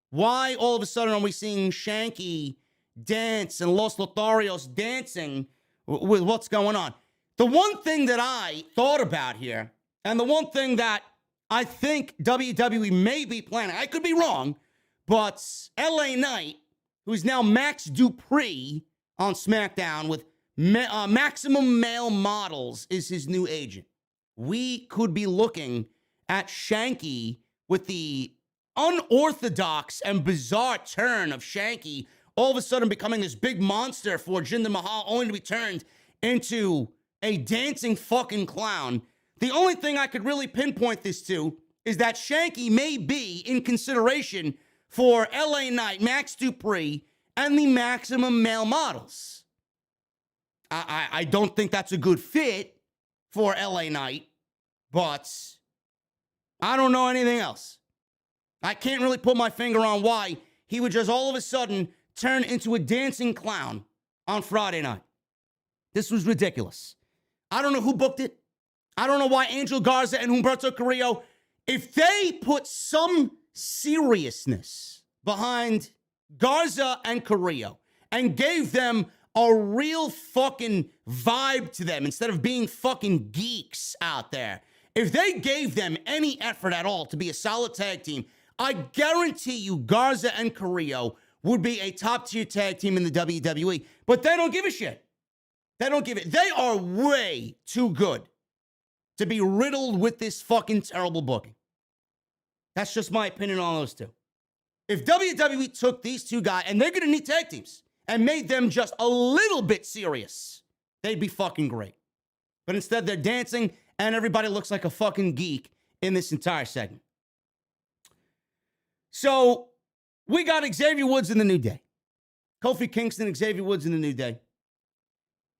Why all of a sudden are we seeing Shanky dance and Los Lotharios dancing with what's going on? The one thing that I thought about here, and the one thing that I think WWE may be planning, I could be wrong, but LA Knight, who's now Max Dupree on SmackDown with Maximum Male Models, is his new agent. We could be looking at Shanky with the unorthodox and bizarre turn of Shanky all of a sudden becoming this big monster for Jinder Mahal, only to be turned into a dancing fucking clown. The only thing I could really pinpoint this to is that Shanky may be in consideration for LA Knight, Max Dupree, and the Maximum Male Models. I don't think that's a good fit for LA Knight, but I don't know anything else. I can't really put my finger on why he would just all of a sudden turn into a dancing clown on Friday night. This was ridiculous. I don't know who booked it. I don't know why Angel Garza and Humberto Carrillo, if they put some seriousness behind Garza and Carrillo and gave them a real fucking vibe to them instead of being fucking geeks out there, if they gave them any effort at all to be a solid tag team, I guarantee you Garza and Carrillo would be a top-tier tag team in the WWE. But they don't give a shit. They don't give it. They are way too good to be riddled with this fucking terrible booking. That's just my opinion on those two. If WWE took these two guys, and they're going to need tag teams, and made them just a little bit serious, they'd be fucking great. But instead, they're dancing, and everybody looks like a fucking geek in this entire segment. So, we got Xavier Woods in the New Day. Kofi Kingston, Xavier Woods in the New Day.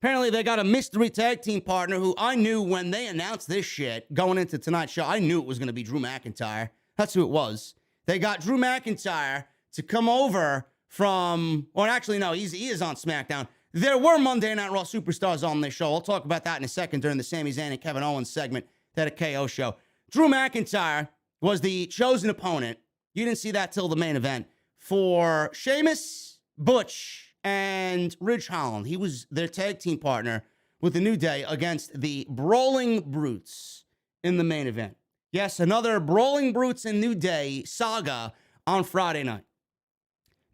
Apparently, they got a mystery tag team partner who I knew when they announced this shit going into tonight's show, I knew it was going to be Drew McIntyre. That's who it was. They got Drew McIntyre to come over from, or actually, no, he is on SmackDown. There were Monday Night Raw superstars on this show. I'll talk about that in a second during the Sami Zayn and Kevin Owens segment, that KO show. Drew McIntyre was the chosen opponent. You didn't see that till the main event for Sheamus, Butch, and Ridge Holland. He was their tag team partner with the New Day against the Brawling Brutes in the main event. Yes, another Brawling Brutes and New Day saga on Friday night.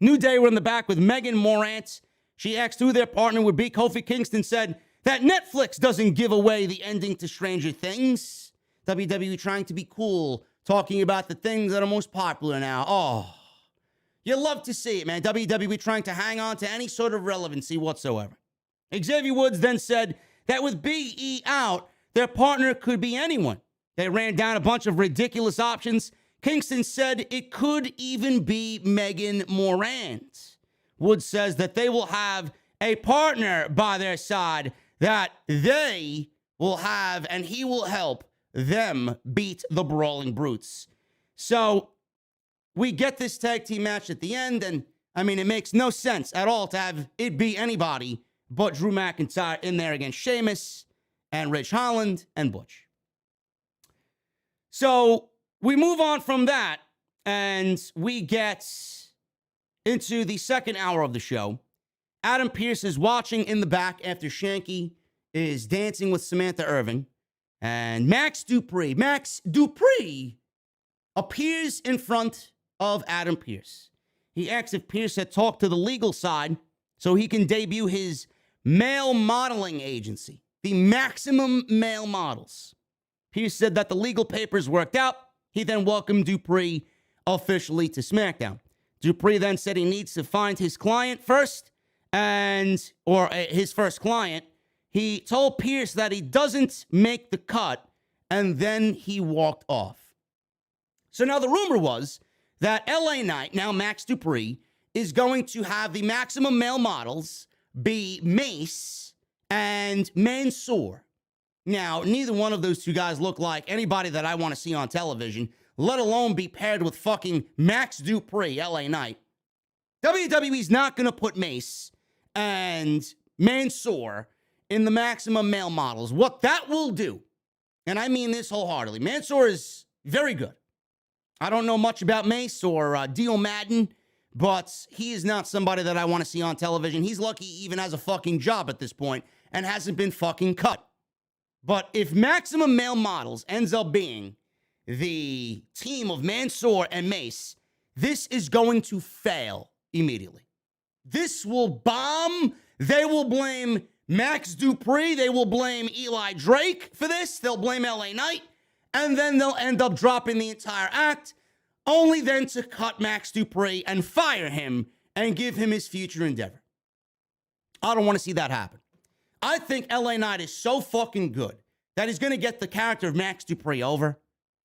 New Day were in the back with Megan Morant. She asked who their partner would be. Kofi Kingston said that Netflix doesn't give away the ending to Stranger Things. WWE trying to be cool, talking about the things that are most popular now. Oh, you love to see it, man. WWE trying to hang on to any sort of relevancy whatsoever. Xavier Woods then said that with BE out, their partner could be anyone. They ran down a bunch of ridiculous options. Kingston said it could even be Megan Morant. Woods says that they will have a partner by their side that they will have, and he will help them beat the Brawling Brutes. So we get this tag team match at the end, and I mean, it makes no sense at all to have it be anybody but Drew McIntyre in there against Sheamus and Ridge Holland and Butch. So we move on from that, and we get into the second hour of the show. Adam Pearce is watching in the back after Shanky is dancing with Samantha Irving. And Max Dupree appears in front of Adam Pearce. He asks if Pearce had talked to the legal side so he can debut his male modeling agency, the Maximum Male Models. Pearce said that the legal papers worked out. He then welcomed Dupree officially to SmackDown. Dupree then said he needs to find his client first, or his first client. He told Pearce that he doesn't make the cut and then he walked off. So now the rumor was that LA Knight, now Max Dupree, is going to have the maximum male models be Mace and Mansoor. Now, neither one of those two guys look like anybody that I want to see on television, let alone be paired with fucking Max Dupree, LA Knight. WWE's not going to put Mace and Mansoor in the maximum male models. What that will do, and I mean this wholeheartedly, Mansoor is very good. I don't know much about Mace or Dio Madden, but he is not somebody that I want to see on television. He's lucky he even has a fucking job at this point and hasn't been fucking cut. But if maximum male models ends up being the team of Mansoor and Mace, this is going to fail immediately. This will bomb. They will blame Max Dupree. They will blame Eli Drake for this. They'll blame LA Knight. And then they'll end up dropping the entire act, only then to cut Max Dupree and fire him and give him his future endeavor. I don't want to see that happen. I think LA Knight is so fucking good that he's going to get the character of Max Dupree over.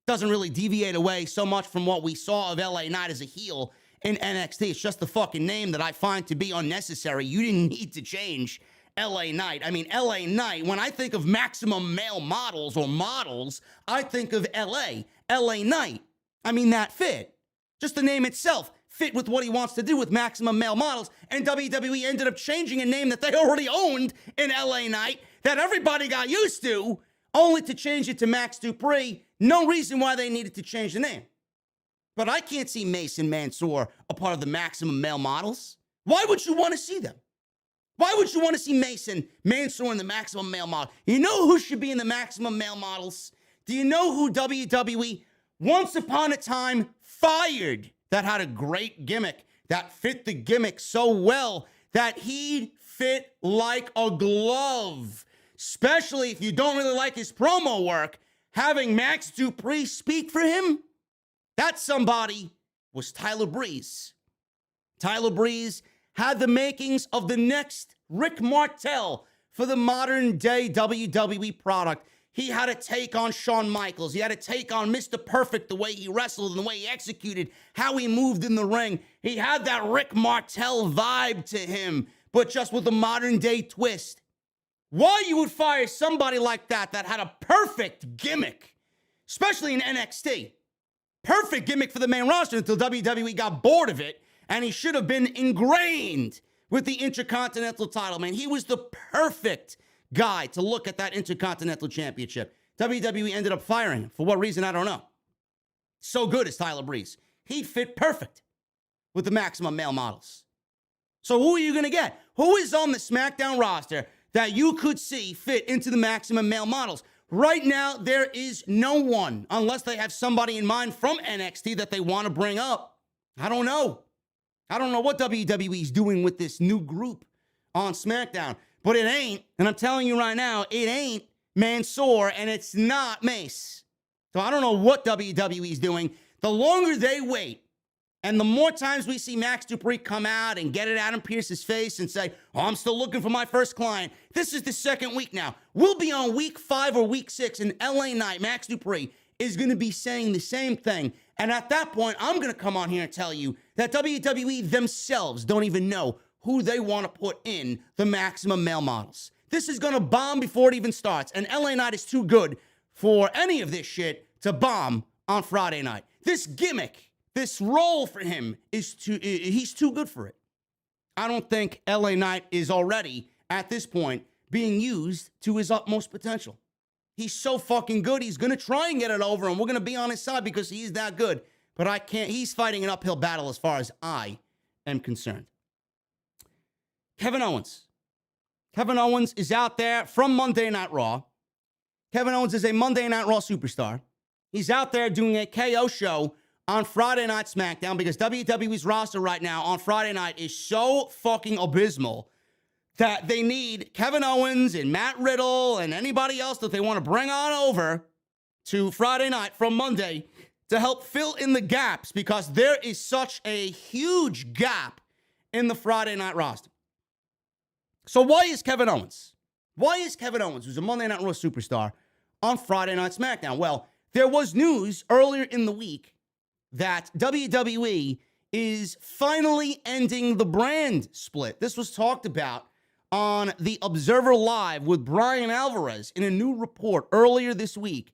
Doesn't really deviate away so much from what we saw of LA Knight as a heel in NXT. It's just the fucking name that I find to be unnecessary. You didn't need to change LA Knight. I mean, LA Knight, when I think of maximum male models or models, I think of LA Knight. I mean, that fit. Just the name itself fit with what he wants to do with maximum male models. And WWE ended up changing a name that they already owned in LA Knight that everybody got used to, only to change it to Max Dupree. No reason why they needed to change the name. But I can't see Mace and Mansoor a part of the maximum male models. Why would you want to see them? Why would you want to see Mace and Mansoor in the maximum male model? You know who should be in the maximum male models? Do you know who WWE once upon a time fired that had a great gimmick, that fit the gimmick so well that he'd fit like a glove? Especially if you don't really like his promo work, having Max Dupree speak for him, that somebody was Tyler Breeze. Tyler Breeze had the makings of the next Rick Martel for the modern day WWE product. He had a take on Shawn Michaels. He had a take on Mr. Perfect, the way he wrestled and the way he executed, how he moved in the ring. He had that Rick Martel vibe to him, but just with a modern day twist. Why you would fire somebody like that had a perfect gimmick, especially in NXT. Perfect gimmick for the main roster until WWE got bored of it, and he should have been ingrained with the Intercontinental title, man. He was the perfect guy to look at that Intercontinental Championship. WWE ended up firing him. For what reason, I don't know. So good is Tyler Breeze. He fit perfect with the maximum male models. So who are you going to get? Who is on the SmackDown roster that you could see fit into the maximum male models? Right now, there is no one, unless they have somebody in mind from NXT that they want to bring up. I don't know. I don't know what WWE is doing with this new group on SmackDown, but it ain't, and I'm telling you right now, it ain't Mansoor, and it's not Mace. So I don't know what WWE is doing. The longer they wait, and the more times we see Max Dupree come out and get it Adam Pearce's face and say, oh, I'm still looking for my first client. This is the second week now. We'll be on week 5 or week 6, and LA Knight, Max Dupree, is going to be saying the same thing. And at that point, I'm going to come on here and tell you that WWE themselves don't even know who they want to put in the maximum male models. This is going to bomb before it even starts. And LA Knight is too good for any of this shit to bomb on Friday night. This gimmick, this role for him, he's too good for it. I don't think LA Knight is already, at this point, being used to his utmost potential. He's so fucking good, he's going to try and get it over, and we're going to be on his side because he's that good. But I can't, he's fighting an uphill battle as far as I am concerned. Kevin Owens. Kevin Owens is out there from Monday Night Raw. Kevin Owens is a Monday Night Raw superstar. He's out there doing a KO show on Friday Night SmackDown because WWE's roster right now on Friday night is so fucking abysmal that they need Kevin Owens and Matt Riddle and anybody else that they want to bring on over to Friday night from Monday to help fill in the gaps because there is such a huge gap in the Friday night roster. So why is Kevin Owens, who's a Monday Night Raw superstar, on Friday Night SmackDown. Well, there was news earlier in the week that WWE is finally ending the brand split. This was talked about on The Observer Live with Brian Alvarez in a new report earlier this week.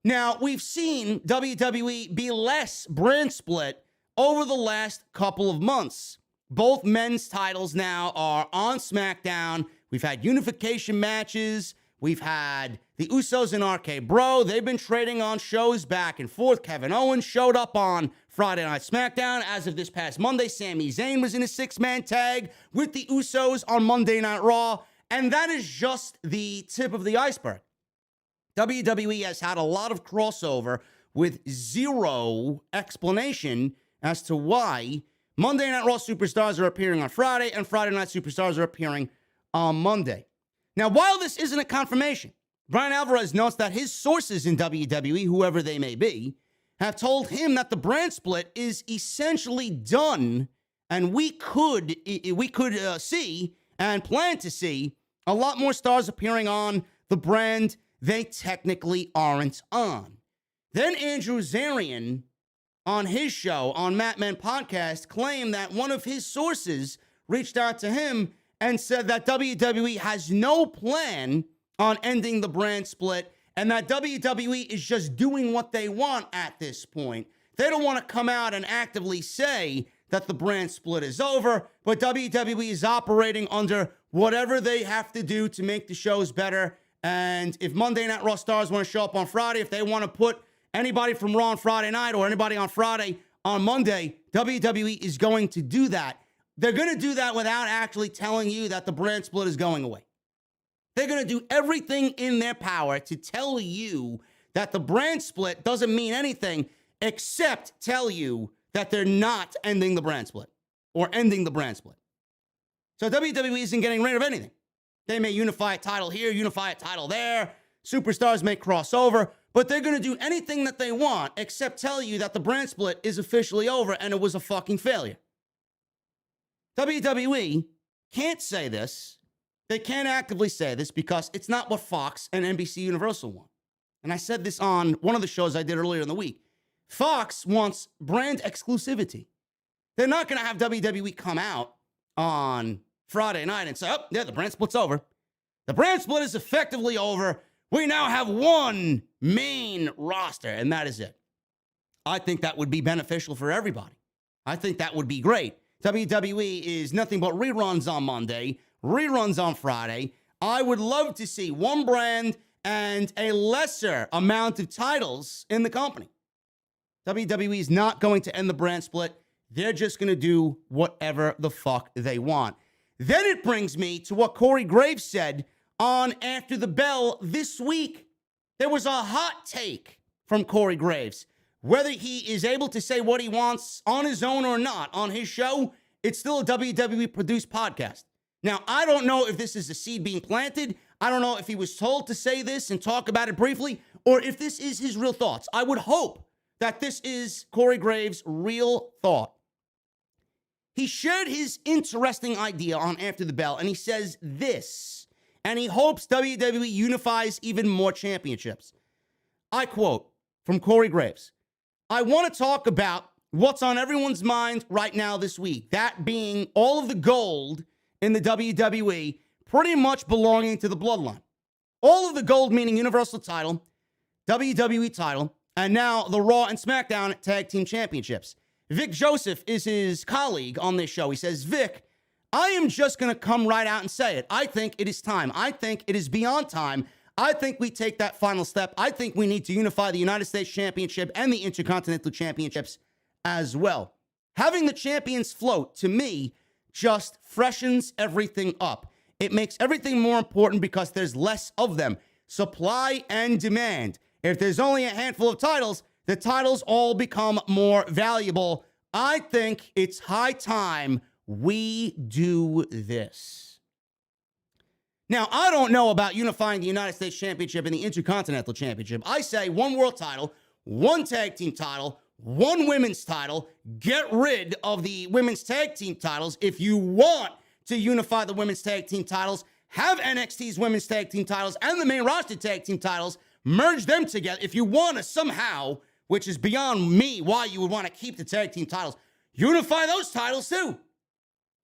Now, we've seen WWE be less brand split over the last couple of months. Both men's titles now are on SmackDown. We've had unification matches. We've had the Usos and RK Bro. They've been trading on shows back and forth. Kevin Owens showed up on Friday Night SmackDown. As of this past Monday, Sami Zayn was in a six-man tag with the Usos on Monday Night Raw. And that is just the tip of the iceberg. WWE has had a lot of crossover with zero explanation as to why Monday Night Raw superstars are appearing on Friday and Friday Night superstars are appearing on Monday. Now, while this isn't a confirmation, Brian Alvarez notes that his sources in WWE, whoever they may be, have told him that the brand split is essentially done, and we could see and plan to see a lot more stars appearing on the brand they technically aren't on. Then Andrew Zarian, on his show, on Matt Men Podcast, claimed that one of his sources reached out to him and said that WWE has no plan on ending the brand split and that WWE is just doing what they want at this point. They don't want to come out and actively say that the brand split is over, but WWE is operating under whatever they have to do to make the shows better. And if Monday Night Raw stars want to show up on Friday, if they want to put anybody from Raw on Friday night or anybody on Friday on Monday, WWE is going to do that. They're going to do that without actually telling you that the brand split is going away. They're going to do everything in their power to tell you that the brand split doesn't mean anything except tell you that they're not ending the brand split or ending the brand split. So WWE isn't getting rid of anything. They may unify a title here, unify a title there. Superstars may cross over, but they're going to do anything that they want except tell you that the brand split is officially over and it was a fucking failure. WWE can't say this. They can't actively say this because it's not what Fox and NBC Universal want. And I said this on one of the shows I did earlier in the week. Fox wants brand exclusivity. They're not going to have WWE come out on Friday night and say, oh, yeah, the brand split's over. The brand split is effectively over. We now have one main roster, and that is it. I think that would be beneficial for everybody. I think that would be great. WWE is nothing but reruns on Monday, reruns on Friday. I would love to see one brand and a lesser amount of titles in the company. WWE is not going to end the brand split. They're just going to do whatever the fuck they want. Then it brings me to what Corey Graves said on After the Bell this week. There was a hot take from Corey Graves. Whether he is able to say what he wants on his own or not on his show, it's still a WWE-produced podcast. Now, I don't know if this is a seed being planted. I don't know if he was told to say this and talk about it briefly, or if this is his real thoughts. I would hope that this is Corey Graves' real thought. He shared his interesting idea on After the Bell, and he says this, and he hopes WWE unifies even more championships. I quote from Corey Graves, I want to talk about what's on everyone's mind right now this week, that being all of the gold in the WWE pretty much belonging to the Bloodline. All of the gold meaning Universal title, WWE title, and now the Raw and SmackDown Tag Team Championships. Vic Joseph is his colleague on this show. He says, Vic, I am just going to come right out and say it. I think it is time. I think it is beyond time. I think we take that final step. I think we need to unify the United States Championship and the Intercontinental Championships as well. Having the champions float, to me, just freshens everything up. It makes everything more important because there's less of them. Supply and demand. If there's only a handful of titles, the titles all become more valuable. I think it's high time we do this. Now, I don't know about unifying the United States Championship and the Intercontinental Championship. I say one world title, one tag team title, one women's title. Get rid of the women's tag team titles. If you want to unify the women's tag team titles, have NXT's women's tag team titles and the main roster tag team titles merge them together. If you want to somehow, which is beyond me, why you would want to keep the tag team titles, unify those titles too.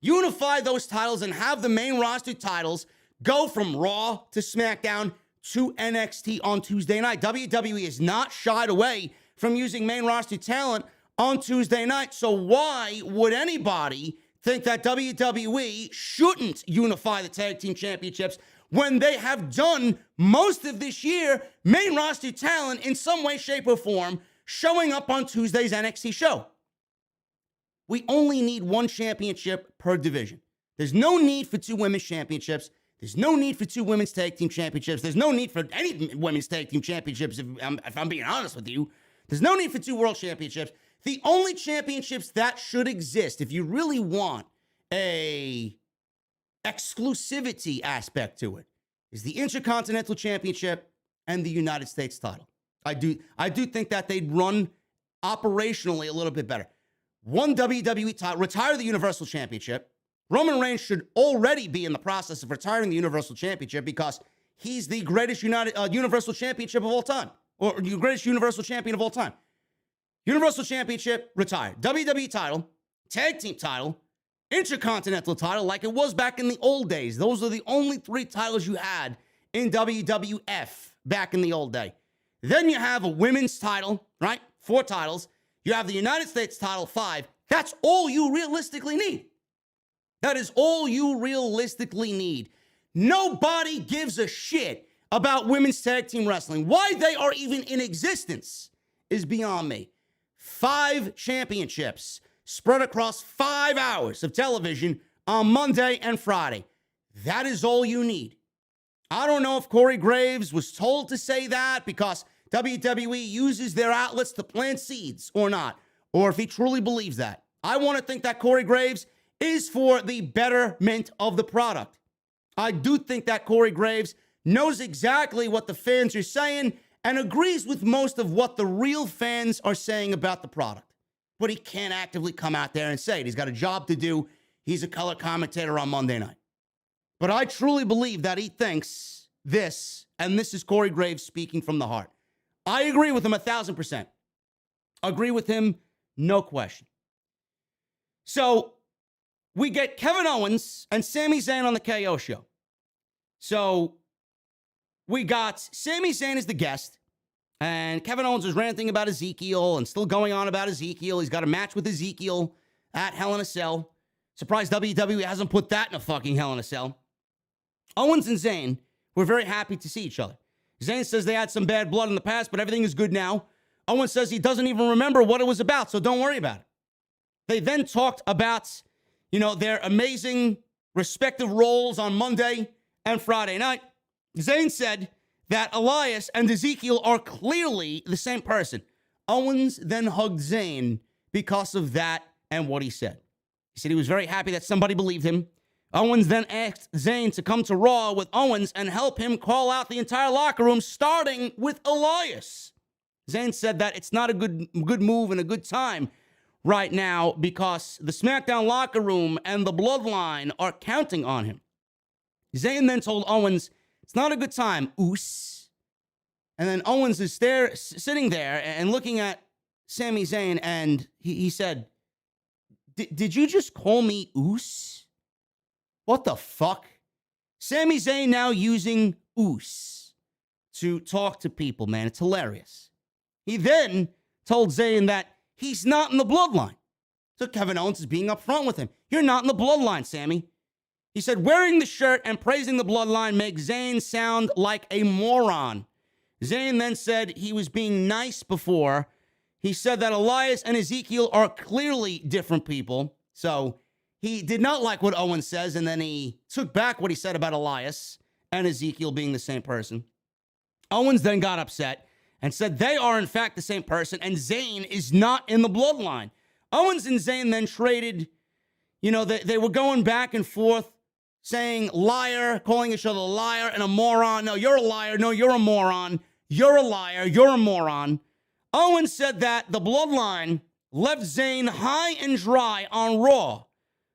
Unify those titles and have the main roster titles go from Raw to SmackDown to NXT on Tuesday night. WWE is not shied away from using main roster talent on Tuesday night. So why would anybody think that WWE shouldn't unify the tag team championships when they have done most of this year main roster talent in some way, shape, or form showing up on Tuesday's NXT show? We only need one championship per division. There's no need for two women's championships. There's no need for two women's tag team championships. There's no need for any women's tag team championships, if I'm being honest with you. There's no need for two world championships. The only championships that should exist, if you really want a exclusivity aspect to it, is the Intercontinental Championship and the United States title. I do think that they'd run operationally a little bit better. One WWE title, retire the Universal Championship. Roman Reigns should already be in the process of retiring the Universal Championship because he's the greatest Universal Championship of all time, or the greatest Universal Champion of all time. Universal Championship, retired. WWE title, Tag Team title, Intercontinental title, like it was back in the old days. Those are the only three titles you had in WWF back in the old day. Then you have a women's title, right? 4 titles. You have the United States title, 5. That's all you realistically need. That is all you realistically need. Nobody gives a shit about women's tag team wrestling. Why they are even in existence is beyond me. 5 championships spread across 5 hours of television on Monday and Friday. That is all you need. I don't know if Corey Graves was told to say that because WWE uses their outlets to plant seeds or not, or if he truly believes that. I want to think that Corey Graves is for the betterment of the product. I do think that Corey Graves knows exactly what the fans are saying and agrees with most of what the real fans are saying about the product. But he can't actively come out there and say it. He's got a job to do. He's a color commentator on Monday night. But I truly believe that he thinks this, and this is Corey Graves speaking from the heart. I agree with him 1,000%. Agree with him, no question. So we get Kevin Owens and Sami Zayn on the KO show. So we got Sami Zayn as the guest, and Kevin Owens was ranting about Ezekiel and still going on about Ezekiel. He's got a match with Ezekiel at Hell in a Cell. Surprised WWE hasn't put that in a fucking Hell in a Cell. Owens and Zayn were very happy to see each other. Zayn says they had some bad blood in the past, but everything is good now. Owens says he doesn't even remember what it was about, so don't worry about it. They then talked about, their amazing respective roles on Monday and Friday night. Zayn said that Elias and Ezekiel are clearly the same person. Owens then hugged Zayn because of that and what he said. He said he was very happy that somebody believed him. Owens then asked Zayn to come to Raw with Owens and help him call out the entire locker room, starting with Elias. Zayn said that it's not a good move and a good time right now because the SmackDown locker room and the bloodline are counting on him. Zayn then told Owens, it's not a good time, oos. And then Owens is sitting there and looking at Sami Zayn, and he said, did you just call me oos? What the fuck? Sami Zayn now using oos to talk to people, man. It's hilarious. He then told Zayn that he's not in the bloodline. So Kevin Owens is being upfront with him. You're not in the bloodline, Sami. He said, wearing the shirt and praising the bloodline makes Zayn sound like a moron. Zayn then said he was being nice before. He said that Elias and Ezekiel are clearly different people. So he did not like what Owens says, and then he took back what he said about Elias and Ezekiel being the same person. Owens then got upset and said they are, in fact, the same person, and Zayn is not in the bloodline. Owens and Zayn then traded, they were going back and forth, saying liar, calling each other a liar and a moron. No, you're a liar. No, you're a moron. You're a liar. You're a moron. Owens said that the bloodline left Zayn high and dry on Raw.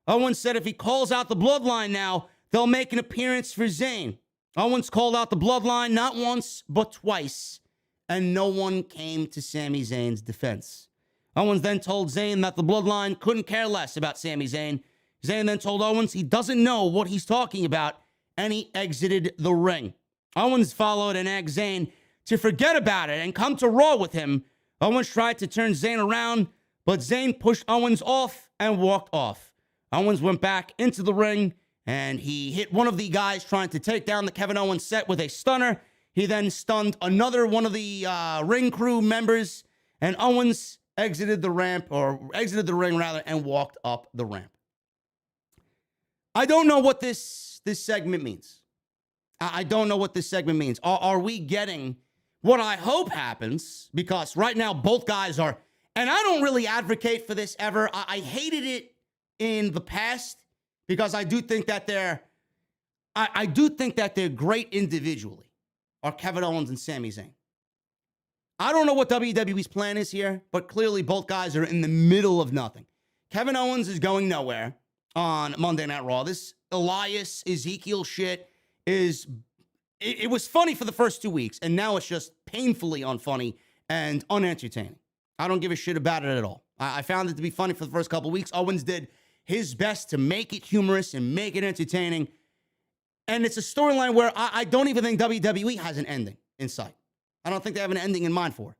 Owens said if he calls out the bloodline now, they'll make an appearance for Zayn. Owens called out the bloodline not once, but twice, and no one came to Sami Zayn's defense. Owens then told Zayn that the bloodline couldn't care less about Sami Zayn. Zayn then told Owens he doesn't know what he's talking about, and he exited the ring. Owens followed and asked Zayn to forget about it and come to Raw with him. Owens tried to turn Zayn around, but Zayn pushed Owens off and walked off. Owens went back into the ring, and he hit one of the guys trying to take down the Kevin Owens set with a stunner. He then stunned another one of the ring crew members, and Owens exited the ring, and walked up the ramp. I don't know what this segment means. I don't know what this segment means. Are we getting what I hope happens? Because right now both guys are, and I don't really advocate for this ever. I hated it in the past because I do think that they're great individually, are Kevin Owens and Sami Zayn. I don't know what WWE's plan is here, but clearly both guys are in the middle of nothing. Kevin Owens is going nowhere on Monday Night Raw. This Elias, Ezekiel shit it was funny for the first 2 weeks, and now it's just painfully unfunny and unentertaining. I don't give a shit about it at all. I found it to be funny for the first couple weeks. Owens did his best to make it humorous and make it entertaining. And it's a storyline where I don't even think WWE has an ending in sight. I don't think they have an ending in mind for it.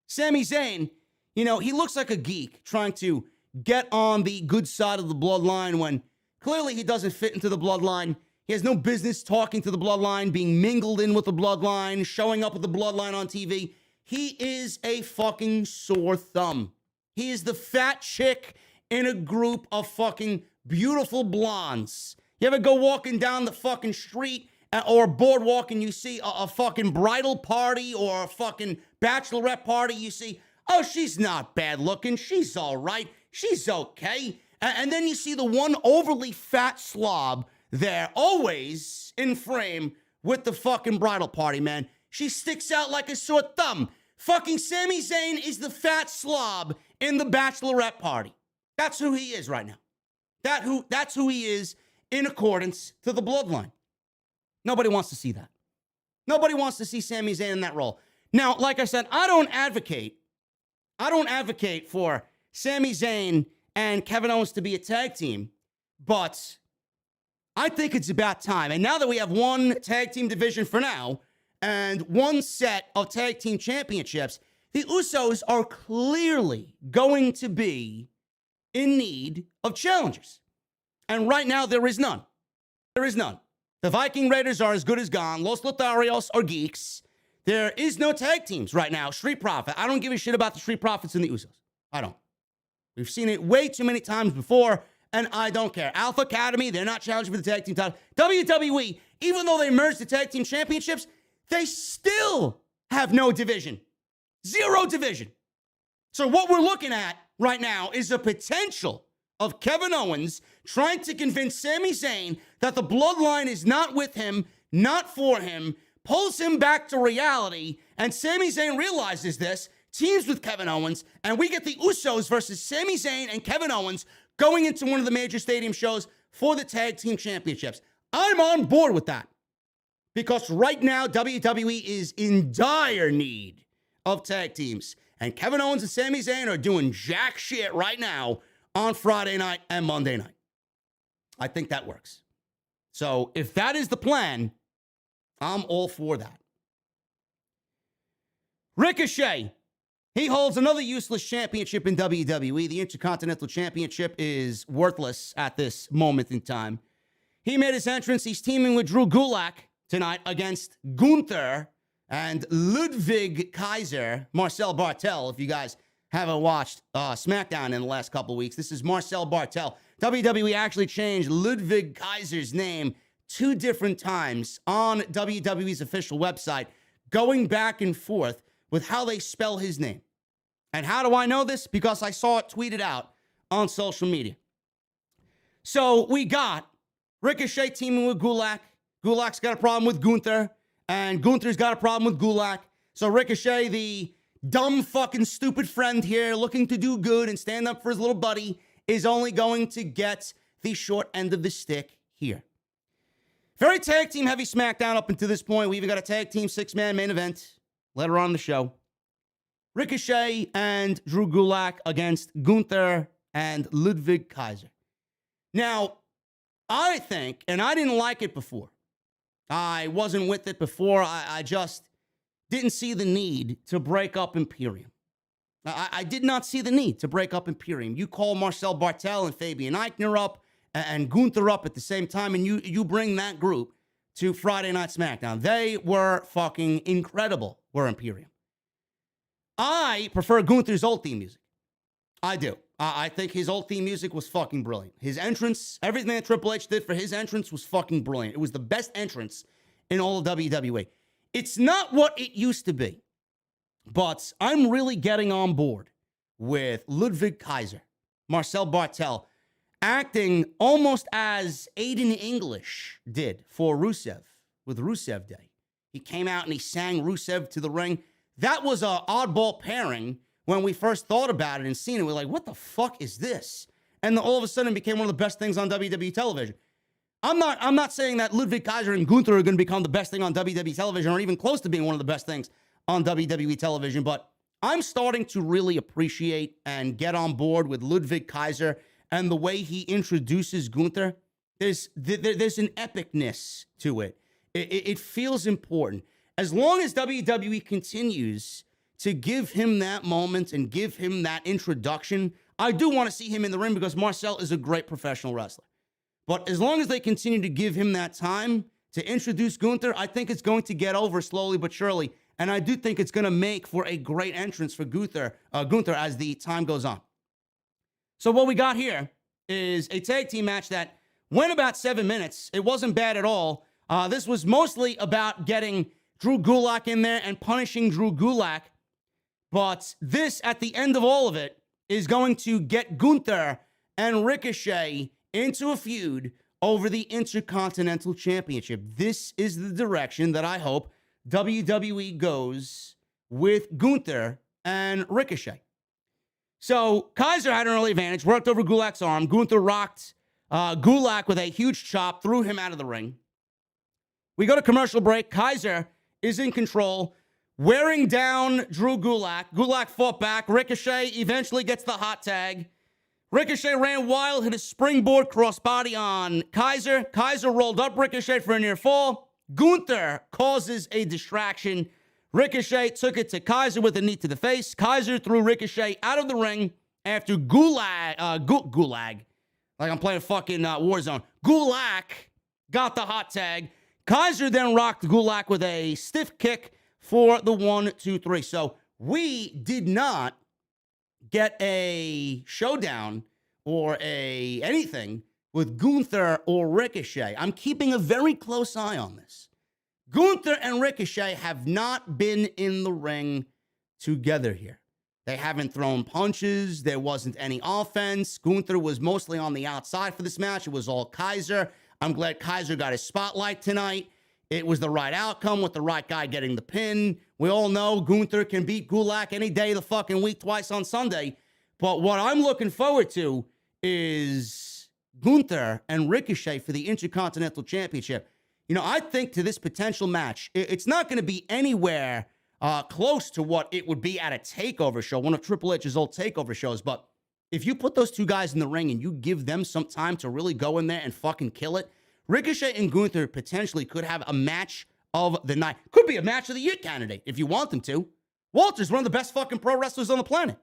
Sami Zayn, he looks like a geek trying to get on the good side of the bloodline when clearly he doesn't fit into the bloodline. He has no business talking to the bloodline, being mingled in with the bloodline, showing up with the bloodline on TV. He is a fucking sore thumb. He is the fat chick in a group of fucking beautiful blondes. You ever go walking down the fucking street or a boardwalk and you see a fucking bridal party or a fucking bachelorette party? You see, oh, she's not bad looking. She's all right. She's okay. And then you see the one overly fat slob there, always in frame with the fucking bridal party, man. She sticks out like a sore thumb. Fucking Sami Zayn is the fat slob in the bachelorette party. That's who he is right now. That's who he is in accordance to the bloodline. Nobody wants to see that. Nobody wants to see Sami Zayn in that role. Now, like I said, I don't advocate for Sami Zayn and Kevin Owens to be a tag team, but I think it's about time. And now that we have one tag team division for now and one set of tag team championships, the Usos are clearly going to be in need of challengers. And right now, there is none. There is none. The Viking Raiders are as good as gone. Los Lotharios are geeks. There is no tag teams right now. Street Profit. I don't give a shit about the Street Profits and the Usos. I don't. We've seen it way too many times before, and I don't care. Alpha Academy, they're not challenging for the tag team title. WWE, even though they merged the tag team championships, they still have no division. Zero division. So what we're looking at right now is a potential of Kevin Owens trying to convince Sami Zayn that the bloodline is not with him, not for him, pulls him back to reality, and Sami Zayn realizes this, teams with Kevin Owens, and we get the Usos versus Sami Zayn and Kevin Owens going into one of the major stadium shows for the tag team championships. I'm on board with that because right now WWE is in dire need of tag teams, and Kevin Owens and Sami Zayn are doing jack shit right now on Friday night and Monday night. I think that works. So if that is the plan, I'm all for that. Ricochet, he holds another useless championship in WWE. The Intercontinental Championship is worthless at this moment in time. He made his entrance. He's teaming with Drew Gulak tonight against Gunther and Ludwig Kaiser, Marcel Bartel, if you guys haven't watched SmackDown in the last couple of weeks. This is Marcel Bartel. WWE actually changed Ludwig Kaiser's name 2 different times on WWE's official website, going back and forth with how they spell his name. And how do I know this? Because I saw it tweeted out on social media. So we got Ricochet teaming with Gulak. Gulak's got a problem with Gunther, and Gunther's got a problem with Gulak. So Ricochet, the dumb fucking stupid friend here, looking to do good and stand up for his little buddy, is only going to get the short end of the stick here. Very tag team heavy SmackDown up until this point. We even got a tag team 6-man main event later on in the show. Ricochet and Drew Gulak against Gunther and Ludwig Kaiser. Now, I think, and I didn't like it before. I wasn't with it before. I just didn't see the need to break up Imperium. I did not see the need to break up Imperium. You call Marcel Bartel and Fabian Eichner up and Gunther up at the same time, and you bring that group to Friday Night SmackDown. They were fucking incredible, were Imperium. I prefer Gunther's old theme music. I do. I think his old theme music was fucking brilliant. His entrance, everything that Triple H did for his entrance was fucking brilliant. It was the best entrance in all of WWE. It's not what it used to be, but I'm really getting on board with Ludwig Kaiser, Marcel Bartel, acting almost as Aiden English did for Rusev with Rusev Day. He came out and he sang Rusev to the ring. That was an oddball pairing when we first thought about it and seen it. We're like, what the fuck is this? And then all of a sudden it became one of the best things on WWE television. I'm not saying that Ludwig Kaiser and Gunther are going to become the best thing on WWE television or even close to being one of the best things on WWE television, but I'm starting to really appreciate and get on board with Ludwig Kaiser and the way he introduces Gunther. There's an epicness to it. It feels important. As long as WWE continues to give him that moment and give him that introduction, I do want to see him in the ring because Marcel is a great professional wrestler. But as long as they continue to give him that time to introduce Gunther, I think it's going to get over slowly but surely. And I do think it's going to make for a great entrance for Gunther as the time goes on. So what we got here is a tag team match that went about 7 minutes. It wasn't bad at all. This was mostly about getting Drew Gulak in there and punishing Drew Gulak. But this, at the end of all of it, is going to get Gunther and Ricochet into a feud over the Intercontinental Championship. This is the direction that I hope WWE goes with Gunther and Ricochet. So Kaiser had an early advantage, worked over Gulak's arm. Gunther rocked Gulak with a huge chop, threw him out of the ring. We go to commercial break. Kaiser is in control, wearing down Drew Gulak. Gulak fought back. Ricochet eventually gets the hot tag. Ricochet ran wild, hit a springboard crossbody on Kaiser. Kaiser rolled up Ricochet for a near fall. Gunther causes a distraction. Ricochet took it to Kaiser with a knee to the face. Kaiser threw Ricochet out of the ring after Gulag, like I'm playing fucking Warzone. Gulak got the hot tag. Kaiser then rocked Gulak with a stiff kick for the 1, 2, 3. So we did not get a showdown or anything with Gunther or Ricochet. I'm keeping a very close eye on this. Gunther and Ricochet have not been in the ring together here. They haven't thrown punches. There wasn't any offense. Gunther was mostly on the outside for this match. It was all Kaiser. I'm glad Kaiser got his spotlight tonight. It was the right outcome with the right guy getting the pin. We all know Gunther can beat Gulak any day of the fucking week, twice on Sunday. But what I'm looking forward to is Gunther and Ricochet for the Intercontinental Championship. You know, I think to this potential match, it's not going to be anywhere close to what it would be at a TakeOver show, one of Triple H's old TakeOver shows. But if you put those two guys in the ring and you give them some time to really go in there and fucking kill it, Ricochet and Gunther potentially could have a match of the night. Could be a match of the year candidate if you want them to. Walter's one of the best fucking pro wrestlers on the planet.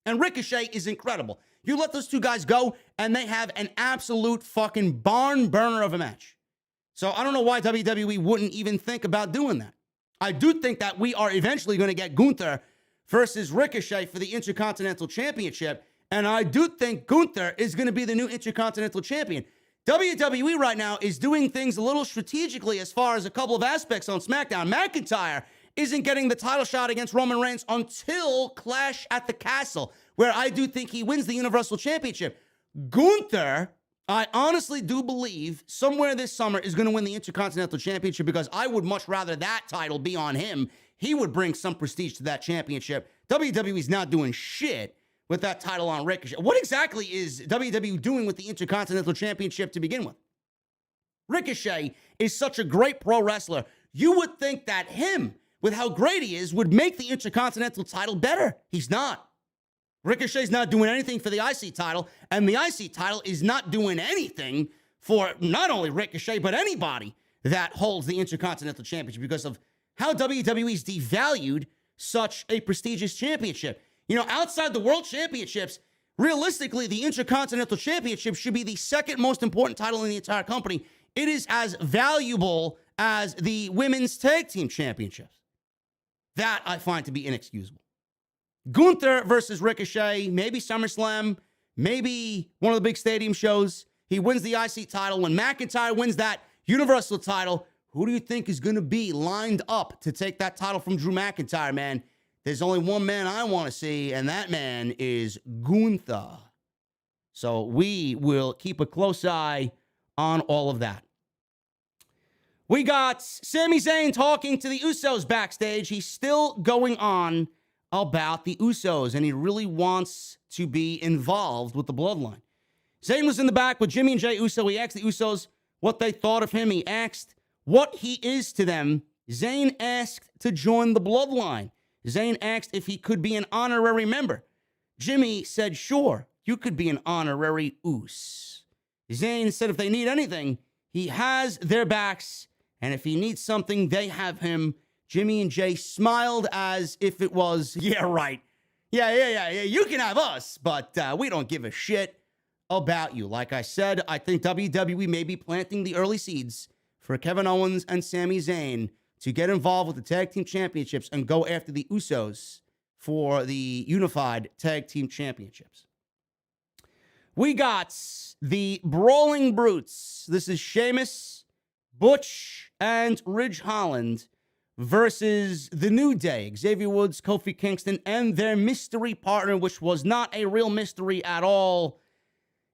And Ricochet is incredible. You let those two guys go and they have an absolute fucking barn burner of a match. So I don't know why WWE wouldn't even think about doing that. I do think that we are eventually going to get Gunther versus Ricochet for the Intercontinental Championship. And I do think Gunther is going to be the new Intercontinental Champion. WWE right now is doing things a little strategically as far as a couple of aspects on SmackDown. McIntyre isn't getting the title shot against Roman Reigns until Clash at the Castle, where I do think he wins the Universal Championship. Gunther, I honestly do believe somewhere this summer is going to win the Intercontinental Championship because I would much rather that title be on him. He would bring some prestige to that championship. WWE's not doing shit with that title on Ricochet. What exactly is WWE doing with the Intercontinental Championship to begin with? Ricochet is such a great pro wrestler. You would think that him, with how great he is, would make the Intercontinental title better. He's not. Ricochet's not doing anything for the IC title, and the IC title is not doing anything for not only Ricochet, but anybody that holds the Intercontinental Championship because of how WWE's devalued such a prestigious championship. You know, outside the World Championships, realistically, the Intercontinental Championship should be the second most important title in the entire company. It is as valuable as the Women's Tag Team Championships. That I find to be inexcusable. Gunther versus Ricochet, maybe SummerSlam, maybe one of the big stadium shows. He wins the IC title. When McIntyre wins that Universal title, who do you think is going to be lined up to take that title from Drew McIntyre, man? There's only one man I want to see, and that man is Gunther. So we will keep a close eye on all of that. We got Sami Zayn talking to the Usos backstage. He's still going on about the Usos, and he really wants to be involved with the bloodline. Zayn was in the back with Jimmy and Jey Uso. He asked the Usos what they thought of him. He asked what he is to them. Zayn asked to join the bloodline. Zayn asked if he could be an honorary member. Jimmy said, sure, you could be an honorary Us. Zayn said if they need anything, he has their backs, and if he needs something, they have him. Jimmy and Jey smiled as if it was, yeah, right. Yeah, you can have us, but we don't give a shit about you. Like I said, I think WWE may be planting the early seeds for Kevin Owens and Sami Zayn to get involved with the Tag Team Championships and go after the Usos for the Unified Tag Team Championships. We got the Brawling Brutes. This is Sheamus, Butch, and Ridge Holland versus The New Day, Xavier Woods, Kofi Kingston, and their mystery partner, which was not a real mystery at all.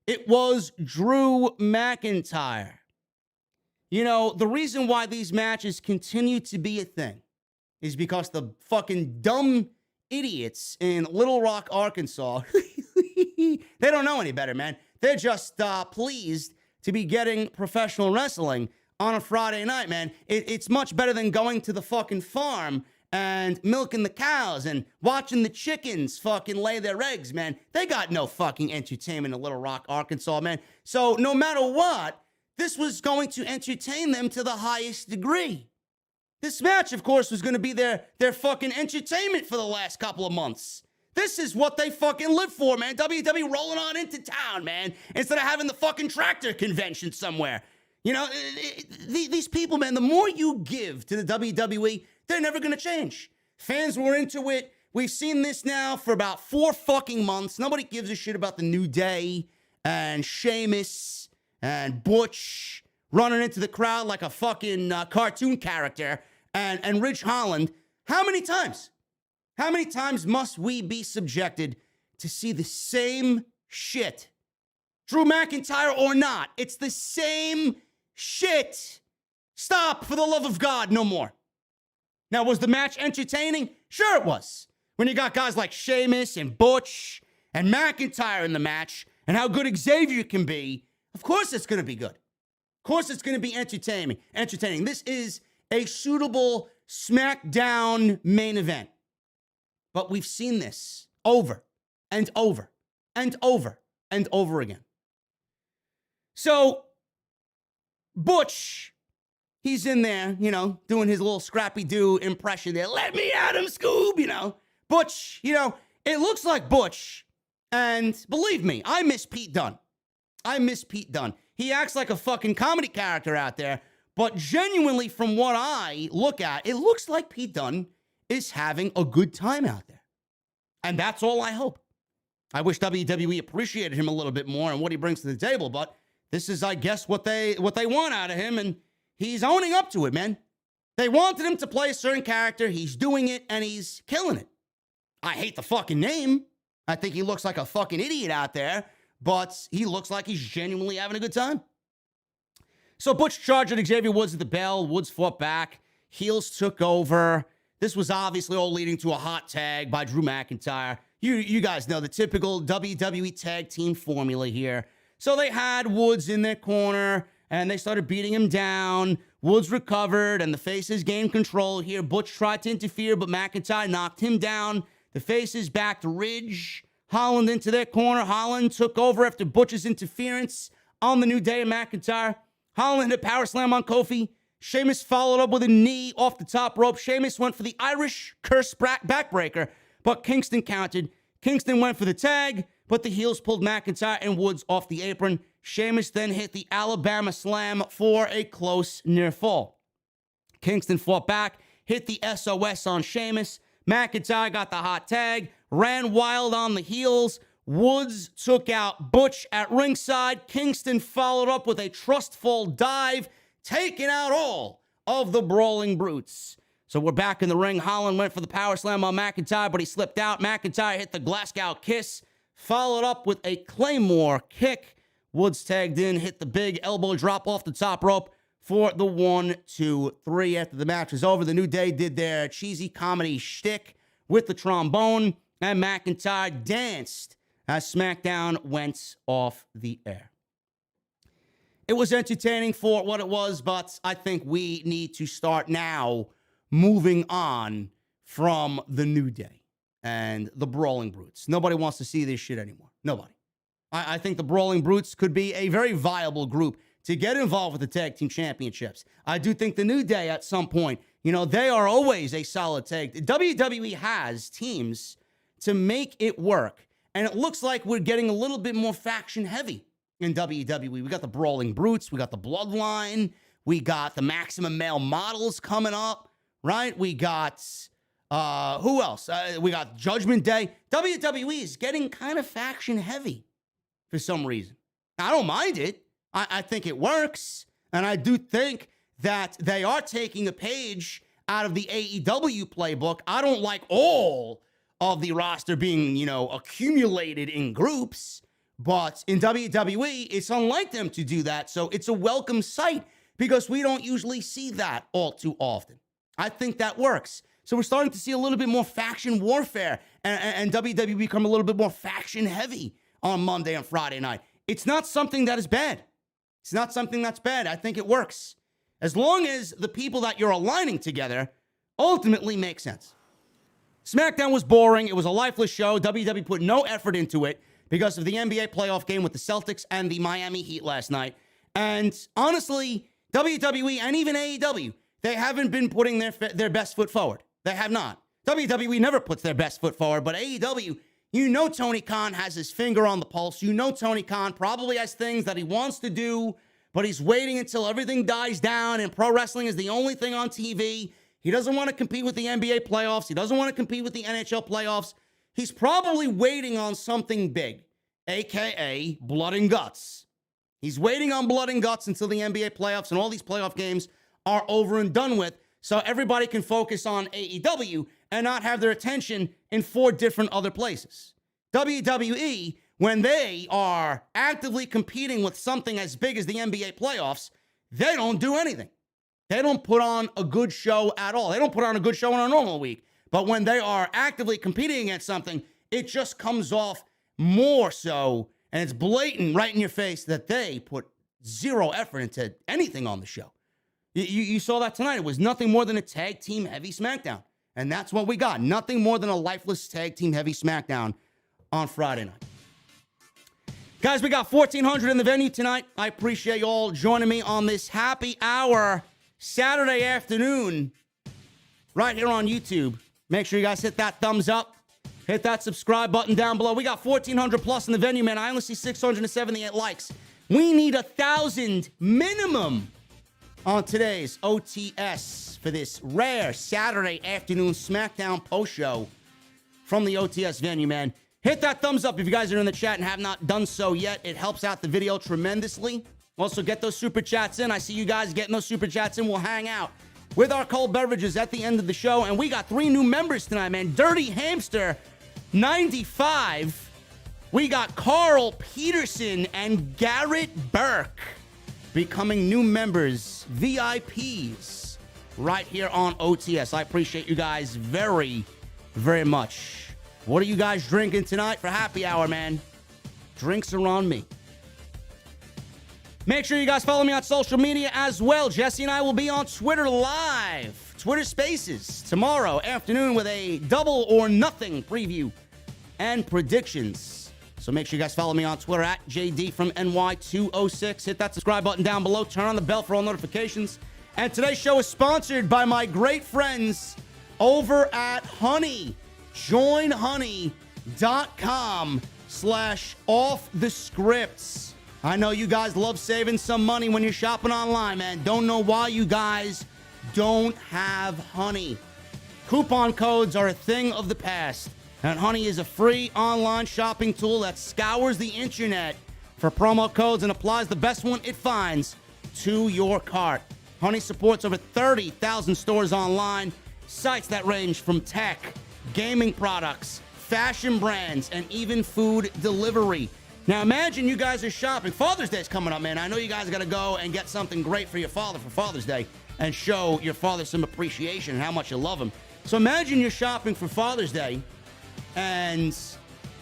It was Drew McIntyre. You know, the reason why these matches continue to be a thing is because the fucking dumb idiots in Little Rock, Arkansas, they don't know any better, man. They're just pleased to be getting professional wrestling on a Friday night, man. It's much better than going to the fucking farm and milking the cows and watching the chickens fucking lay their eggs, man. They got no fucking entertainment in Little Rock, Arkansas, man. So no matter what, this was going to entertain them to the highest degree. This match, of course, was going to be their fucking entertainment for the last couple of months. This is what they fucking live for, man. WWE rolling on into town, man, instead of having the fucking tractor convention somewhere. You know, these people, man, the more you give to the WWE, they're never going to change. Fans were into it. We've seen this now for about 4 fucking months. Nobody gives a shit about the New Day and Sheamus and Butch running into the crowd like a fucking cartoon character and Ridge Holland. How many times? How many times must we be subjected to see the same shit? Drew McIntyre or not, it's the same shit. Stop, for the love of God, no more. Now, was the match entertaining? Sure it was. When you got guys like Sheamus and Butch and McIntyre in the match and how good Xavier can be, of course it's going to be good. Of course it's going to be entertaining. This is a suitable SmackDown main event. But we've seen this over and over and over and over again. So, Butch, he's in there, you know, doing his little Scrappy-Doo impression there. Let me at him, Scoob, you know. Butch, you know, it looks like Butch. And believe me, I miss Pete Dunne. He acts like a fucking comedy character out there. But genuinely, from what I look at, it looks like Pete Dunne is having a good time out there. And that's all I hope. I wish WWE appreciated him a little bit more and what he brings to the table, but this is, I guess, what they want out of him, and he's owning up to it, man. They wanted him to play a certain character. He's doing it, and he's killing it. I hate the fucking name. I think he looks like a fucking idiot out there, but he looks like he's genuinely having a good time. So Butch charged at Xavier Woods at the bell. Woods fought back. Heels took over. This was obviously all leading to a hot tag by Drew McIntyre. You guys know the typical WWE tag team formula here. So they had Woods in their corner, and they started beating him down. Woods recovered, and the faces gained control here. Butch tried to interfere, but McIntyre knocked him down. The faces backed Ridge, Holland into their corner. Holland took over after Butch's interference on the New Day and McIntyre. Holland hit a power slam on Kofi. Sheamus followed up with a knee off the top rope. Sheamus went for the Irish curse backbreaker, but Kingston countered. Kingston went for the tag, but the heels pulled McIntyre and Woods off the apron. Sheamus then hit the Alabama slam for a close near fall. Kingston fought back, hit the SOS on Sheamus. McIntyre got the hot tag, ran wild on the heels. Woods took out Butch at ringside. Kingston followed up with a trustful dive, taking out all of the Brawling Brutes. So we're back in the ring. Holland went for the power slam on McIntyre, but he slipped out. McIntyre hit the Glasgow kiss, followed up with a Claymore kick. Woods tagged in, hit the big elbow drop off the top rope for the 1, 2, 3. After the match was over, the New Day did their cheesy comedy shtick with the trombone, and McIntyre danced as SmackDown went off the air. It was entertaining for what it was, but I think we need to start now moving on from the New Day and the Brawling Brutes. Nobody wants to see this shit anymore. Nobody. I think the Brawling Brutes could be a very viable group to get involved with the Tag Team Championships. I do think the New Day at some point, they are always a solid tag. WWE has teams to make it work, and it looks like we're getting a little bit more faction heavy in WWE. We got the Brawling Brutes, we got the Bloodline, we got the Maximum Male Models coming up, right? We got, who else? We got Judgment Day. WWE is getting kind of faction heavy for some reason. I don't mind it. I think it works. And I do think that they are taking a page out of the AEW playbook. I don't like all of the roster being, accumulated in groups. But in WWE, it's unlike them to do that. So it's a welcome sight because we don't usually see that all too often. I think that works. So we're starting to see a little bit more faction warfare and WWE become a little bit more faction heavy on Monday and Friday night. It's not something that is bad. It's not something that's bad. I think it works. As long as the people that you're aligning together ultimately make sense. SmackDown was boring. It was a lifeless show. WWE put no effort into it because of the NBA playoff game with the Celtics and the Miami Heat last night. And honestly, WWE and even AEW, they haven't been putting their best foot forward. They have not. WWE never puts their best foot forward, but AEW, Tony Khan has his finger on the pulse. Tony Khan probably has things that he wants to do, but he's waiting until everything dies down and pro wrestling is the only thing on TV. He doesn't want to compete with the NBA playoffs. He doesn't want to compete with the NHL playoffs. He's probably waiting on something big, a.k.a. blood and guts. He's waiting on blood and guts until the NBA playoffs and all these playoff games are over and done with, so everybody can focus on AEW and not have their attention in 4 different other places. WWE, when they are actively competing with something as big as the NBA playoffs, they don't do anything. They don't put on a good show at all. They don't put on a good show in a normal week. But when they are actively competing against something, it just comes off more so, and it's blatant right in your face that they put zero effort into anything on the show. You saw that tonight. It was nothing more than a tag team heavy SmackDown. And that's what we got. Nothing more than a lifeless tag team heavy SmackDown on Friday night. Guys, we got 1,400 in the venue tonight. I appreciate you all joining me on this happy hour Saturday afternoon right here on YouTube. Make sure you guys hit that thumbs up. Hit that subscribe button down below. We got 1,400 plus in the venue, man. I only see 678 likes. We need 1,000 minimum on today's OTS for this rare Saturday afternoon SmackDown post show from the OTS venue, man. Hit that thumbs up if you guys are in the chat and have not done so yet. It helps out the video tremendously. Also, get those super chats in. I see you guys getting those super chats in. We'll hang out with our cold beverages at the end of the show. And we got 3 new members tonight, man. Dirty Hamster 95. We got Carl Peterson and Garrett Burke becoming new members, VIPs, right here on OTS. I appreciate you guys very, very much. What are you guys drinking tonight for happy hour, man? Drinks are on me. Make sure you guys follow me on social media as well. Jesse and I will be on Twitter Live, Twitter Spaces, tomorrow afternoon with a double or nothing preview and predictions. So make sure you guys follow me on Twitter at JDfromNY206. Hit that subscribe button down below. Turn on the bell for all notifications. And today's show is sponsored by my great friends over at Honey. Join honey.com/offthescripts. I know you guys love saving some money when you're shopping online, man. Don't know why you guys don't have Honey. Coupon codes are a thing of the past, and Honey is a free online shopping tool that scours the internet for promo codes and applies the best one it finds to your cart. Honey supports over 30,000 stores online, sites that range from tech, gaming products, fashion brands, and even food delivery. Now, imagine you guys are shopping. Father's Day is coming up, man. I know you guys got to go and get something great for your father for Father's Day and show your father some appreciation and how much you love him. So imagine you're shopping for Father's Day and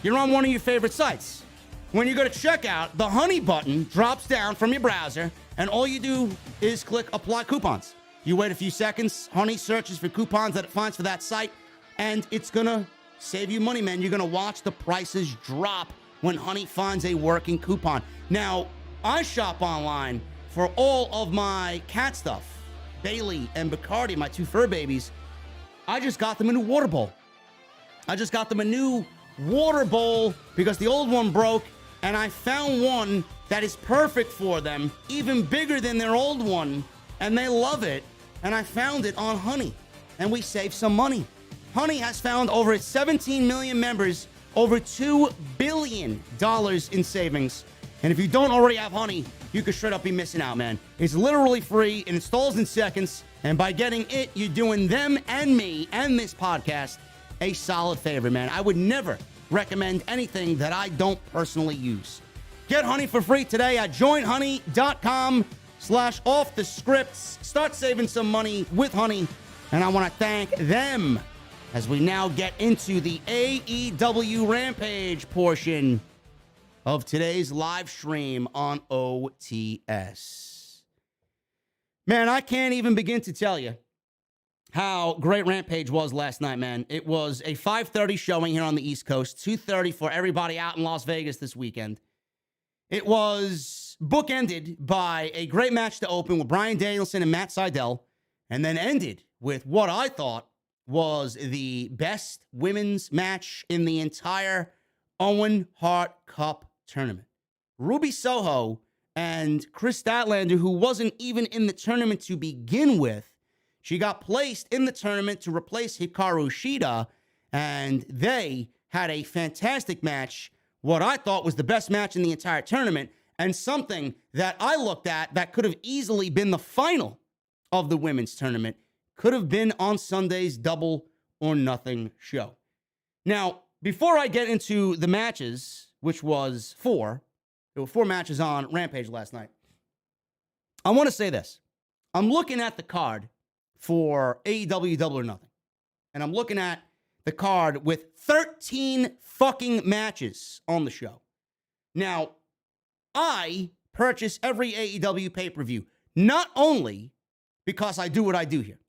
you're on one of your favorite sites. When you go to checkout, the Honey button drops down from your browser, and all you do is click Apply Coupons. You wait a few seconds. Honey searches for coupons that it finds for that site, and it's going to save you money, man. You're going to watch the prices drop when Honey finds a working coupon. Now, I shop online for all of my cat stuff. Bailey and Bacardi, my two fur babies. I just got them a new water bowl. because the old one broke, and I found one that is perfect for them, even bigger than their old one, and they love it. And I found it on Honey, and we saved some money. Honey has found over 17 million members, over $2 billion in savings. And if you don't already have Honey, you could straight up be missing out, man. It's literally free. It installs in seconds. And by getting it, you're doing them and me and this podcast a solid favor, man. I would never recommend anything that I don't personally use. Get Honey for free today at joinhoney.com/offthescripts. Start saving some money with Honey. And I want to thank them as we now get into the AEW Rampage portion of today's live stream on OTS. Man, I can't even begin to tell you how great Rampage was last night, man. It was a 5:30 showing here on the East Coast, 2:30 for everybody out in Las Vegas this weekend. It was bookended by a great match to open with Bryan Danielson and Matt Sydal, and then ended with what I thought was the best women's match in the entire Owen Hart Cup tournament. Ruby Soho and Chris Statlander, who wasn't even in the tournament to begin with, she got placed in the tournament to replace Hikaru Shida, and they had a fantastic match, what I thought was the best match in the entire tournament, and something that I looked at that could have easily been the final of the women's tournament, could have been on Sunday's Double or Nothing show. Now, before I get into the matches, which was there were 4 matches on Rampage last night, I want to say this. I'm looking at the card for AEW Double or Nothing, and I'm looking at the card with 13 fucking matches on the show. Now, I purchase every AEW pay-per-view, not only because I do what I do here,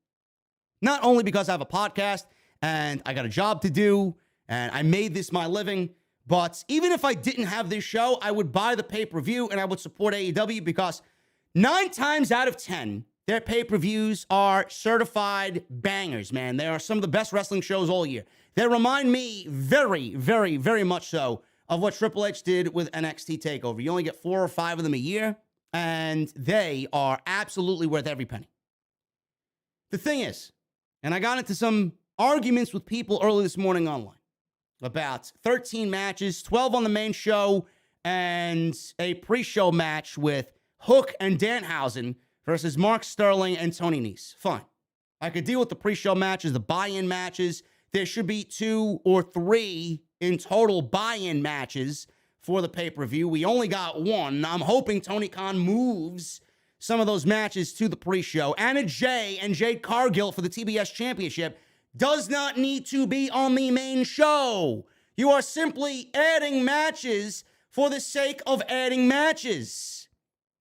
not only because I have a podcast and I got a job to do and I made this my living, but even if I didn't have this show, I would buy the pay-per-view and I would support AEW because 9 times out of 10, their pay-per-views are certified bangers, man. They are some of the best wrestling shows all year. They remind me very, very, very much so of what Triple H did with NXT TakeOver. You only get 4 or 5 of them a year, and they are absolutely worth every penny. The thing is, and I got into some arguments with people early this morning online about 13 matches, 12 on the main show, and a pre-show match with Hook and Danhausen versus Mark Sterling and Tony Nese. Fine. I could deal with the pre-show matches, the buy-in matches. There should be 2 or 3 in total buy-in matches for the pay-per-view. We only got 1. I'm hoping Tony Khan moves some of those matches to the pre-show. Anna Jay and Jade Cargill for the TBS Championship does not need to be on the main show. You are simply adding matches for the sake of adding matches.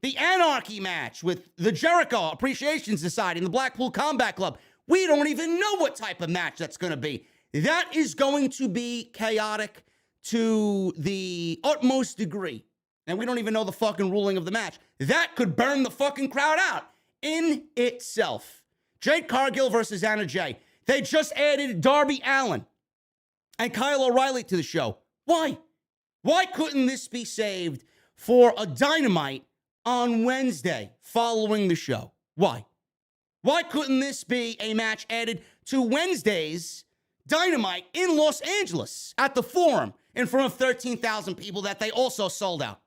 The Anarchy match with the Jericho Appreciation Society and the Blackpool Combat Club. We don't even know what type of match that's going to be. That is going to be chaotic to the utmost degree. And we don't even know the fucking ruling of the match. That could burn the fucking crowd out in itself. Jade Cargill versus Anna Jay. They just added Darby Allin and Kyle O'Reilly to the show. Why? Why couldn't this be saved for a Dynamite on Wednesday following the show? Why? Why couldn't this be a match added to Wednesday's Dynamite in Los Angeles at the Forum in front of 13,000 people that they also sold out?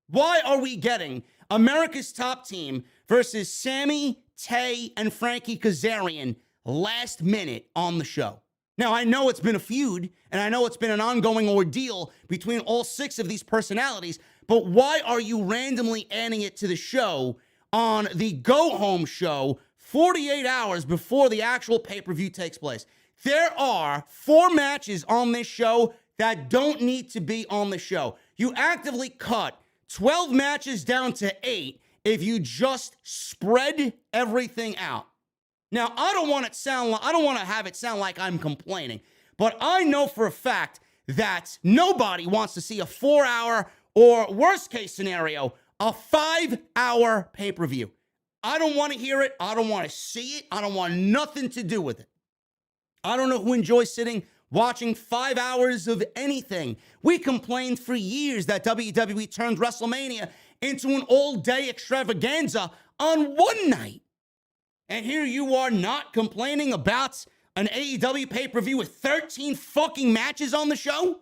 Why are we getting America's Top Team versus Sammy, Tay, and Frankie Kazarian last minute on the show? Now, I know it's been a feud, and I know it's been an ongoing ordeal between all 6 of these personalities, but why are you randomly adding it to the show on the go-home show 48 hours before the actual pay-per-view takes place? There are 4 matches on this show that don't need to be on the show. You actively cut 12 matches down to 8 if you just spread everything out. Now, I don't want to have it sound like I'm complaining, but I know for a fact that nobody wants to see a 4-hour or worst case scenario, a 5-hour pay-per-view. I don't want to hear it. I don't want to see it. I don't want nothing to do with it. I don't know who enjoys sitting watching 5 hours of anything. We complained for years that WWE turned WrestleMania into an all-day extravaganza on one night. And here you are not complaining about an AEW pay-per-view with 13 fucking matches on the show?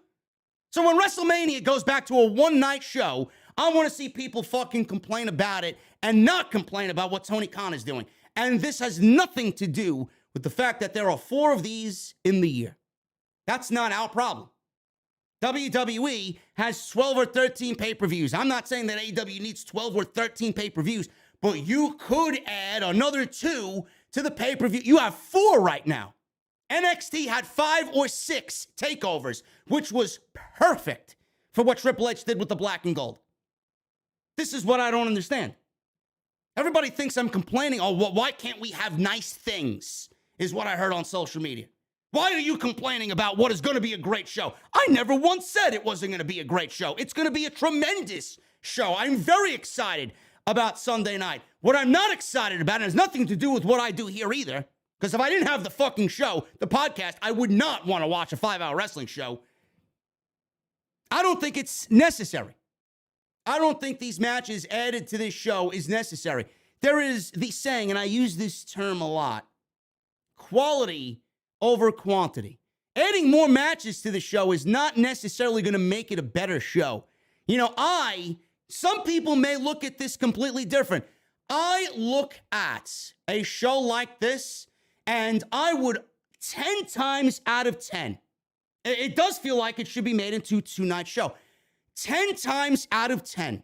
So when WrestleMania goes back to a one-night show, I want to see people fucking complain about it and not complain about what Tony Khan is doing. And this has nothing to do with the fact that there are 4 of these in the year. That's not our problem. WWE has 12 or 13 pay-per-views. I'm not saying that AEW needs 12 or 13 pay-per-views, but you could add another 2 to the pay-per-view. You have 4 right now. NXT had 5 or 6 takeovers, which was perfect for what Triple H did with the black and gold. This is what I don't understand. Everybody thinks I'm complaining. Oh, well, why can't we have nice things, is what I heard on social media. Why are you complaining about what is going to be a great show? I never once said it wasn't going to be a great show. It's going to be a tremendous show. I'm very excited about Sunday night. What I'm not excited about has nothing to do with what I do here either, because if I didn't have the fucking show, the podcast, I would not want to watch a 5-hour wrestling show. I don't think it's necessary. I don't think these matches added to this show is necessary. There is the saying, and I use this term a lot, quality over quantity. Adding more matches to the show is not necessarily going to make it a better show. You know, some people may look at this completely different. I look at a show like this, and I would 10 times out of 10, it does feel like it should be made into a 2-night show. 10 times out of 10,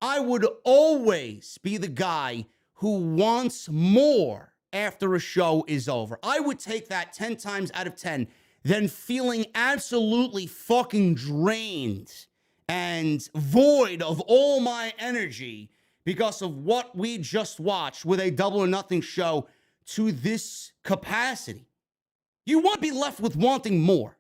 I would always be the guy who wants more after a show is over. I would take that 10 times out of 10 than feeling absolutely fucking drained and void of all my energy because of what we just watched with a Double or Nothing show to this capacity. You want to be left with wanting more.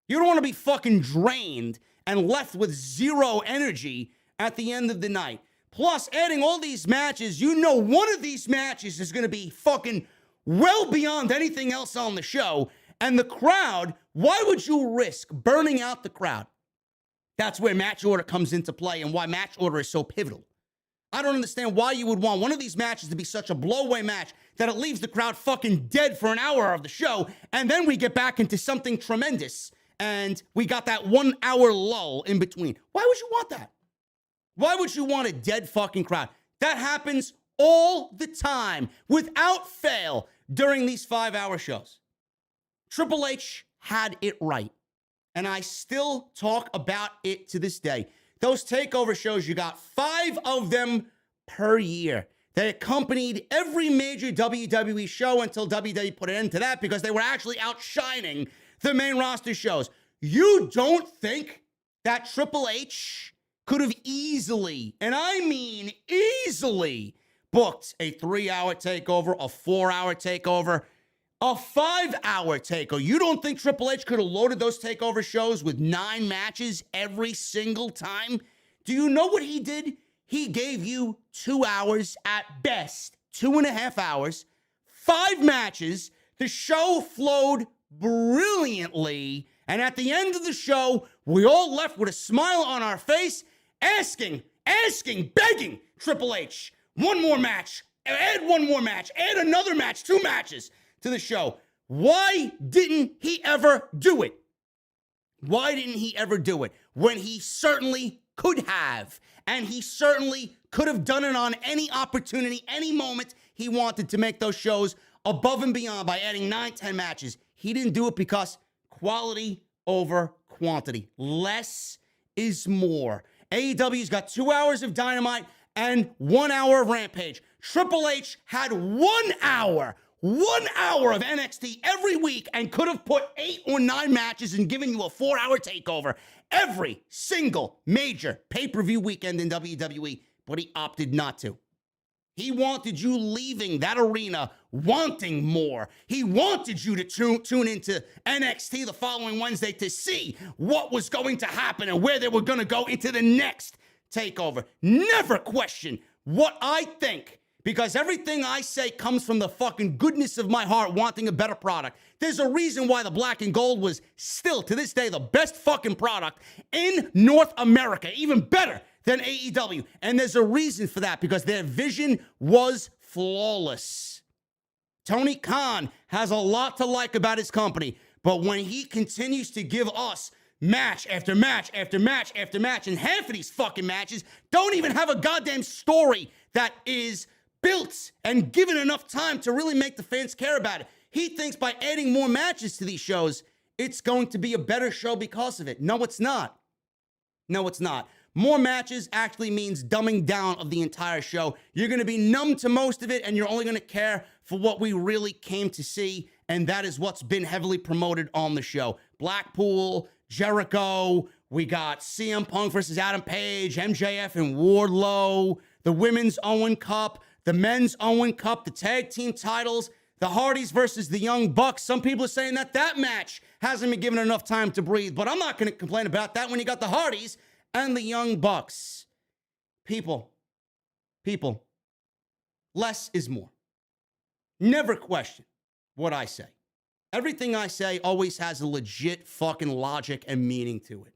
You don't want to be fucking drained and left with zero energy at the end of the night. Plus, adding all these matches, you know one of these matches is going to be fucking well beyond anything else on the show. And the crowd, why would you risk burning out the crowd? That's where match order comes into play and why match order is so pivotal. I don't understand why you would want one of these matches to be such a blowaway match that it leaves the crowd fucking dead for an hour of the show, and then we get back into something tremendous, and we got that 1 hour lull in between. Why would you want that? Why would you want a dead fucking crowd? That happens all the time, without fail, during these 5-hour shows. Triple H had it right, and I still talk about it to this day. Those takeover shows, you got 5 of them per year. They accompanied every major WWE show until WWE put an end to that because they were actually outshining the main roster shows. You don't think that Triple H could have easily, and I mean easily, booked a 3-hour takeover, a 4-hour takeover, a 5-hour takeover. You don't think Triple H could have loaded those takeover shows with 9 matches every single time? Do you know what he did? He gave you 2 hours at best, 2.5 hours, 5 matches. The show flowed brilliantly. And at the end of the show, we all left with a smile on our face, asking, begging Triple H, one more match, add one more match, add another match, 2 matches to the show. Why didn't he ever do it? Why didn't he ever do it when he certainly could have? And he certainly could have done it on any opportunity, any moment he wanted to make those shows above and beyond by adding 9, 10 matches. He didn't do it because quality over quantity. Less is more. AEW's got 2 hours of Dynamite and 1 hour of Rampage. Triple H had 1 hour of NXT every week and could have put 8 or 9 matches and given you a 4-hour takeover every single major pay-per-view weekend in WWE, but he opted not to. He wanted you leaving that arena wanting more. He wanted you to tune into NXT the following Wednesday to see what was going to happen and where they were going to go into the next takeover. Never question what I think, because everything I say comes from the fucking goodness of my heart wanting a better product. There's a reason why the black and gold was still, to this day, the best fucking product in North America. Even better than AEW. And there's a reason for that, because their vision was flawless. Tony Khan has a lot to like about his company, but when he continues to give us match after match after match after match, and half of these fucking matches don't even have a goddamn story that is built and given enough time to really make the fans care about it. He thinks by adding more matches to these shows, it's going to be a better show because of it. No, it's not. No, it's not. More matches actually means dumbing down of the entire show. You're going to be numb to most of it, and you're only going to care for what we really came to see, and that is what's been heavily promoted on the show. Blackpool, Jericho, we got CM Punk versus Adam Page, MJF and Wardlow, the Women's Owen Cup, the Men's Owen Cup, the Tag Team titles, the Hardys versus the Young Bucks. Some people are saying that match hasn't been given enough time to breathe, but I'm not going to complain about that when you got the Hardys and the Young Bucks. People, less is more. Never question what I say. Everything I say always has a legit fucking logic and meaning to it.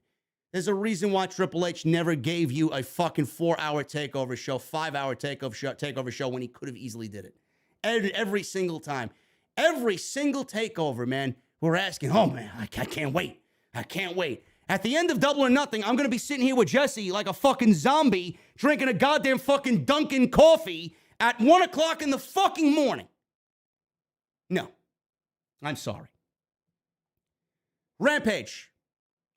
There's a reason why Triple H never gave you a fucking 4-hour takeover show, 5-hour takeover show when he could have easily did it. Every single time. Every single takeover, man, we're asking, oh man, I can't wait. I can't wait. At the end of Double or Nothing, I'm going to be sitting here with Jesse like a fucking zombie, drinking a goddamn fucking Dunkin' coffee at 1 o'clock in the fucking morning. No, I'm sorry. Rampage.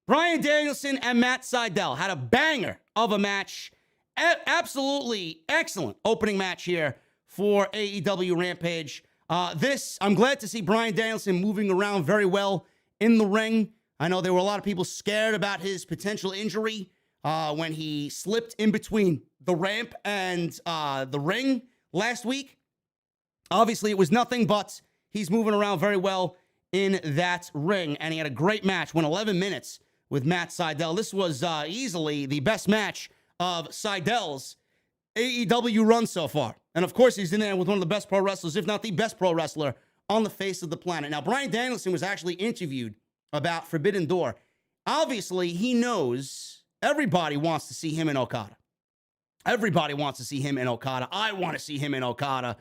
Bryan Danielson and Matt Sydal had a banger of a match. Absolutely excellent opening match here for AEW Rampage. I'm glad to see Bryan Danielson moving around very well in the ring. I know there were a lot of people scared about his potential injury when he slipped in between the ramp and the ring last week. Obviously, it was nothing, but he's moving around very well in that ring, and he had a great match, went 11 minutes with Matt Sydal. This was easily the best match of Sydal's AEW run so far. And of course, he's in there with one of the best pro wrestlers, if not the best pro wrestler on the face of the planet. Now, Bryan Danielson was actually interviewed about Forbidden Door. Obviously, he knows everybody wants to see him in Okada. Everybody wants to see him in Okada. I want to see him in Okada.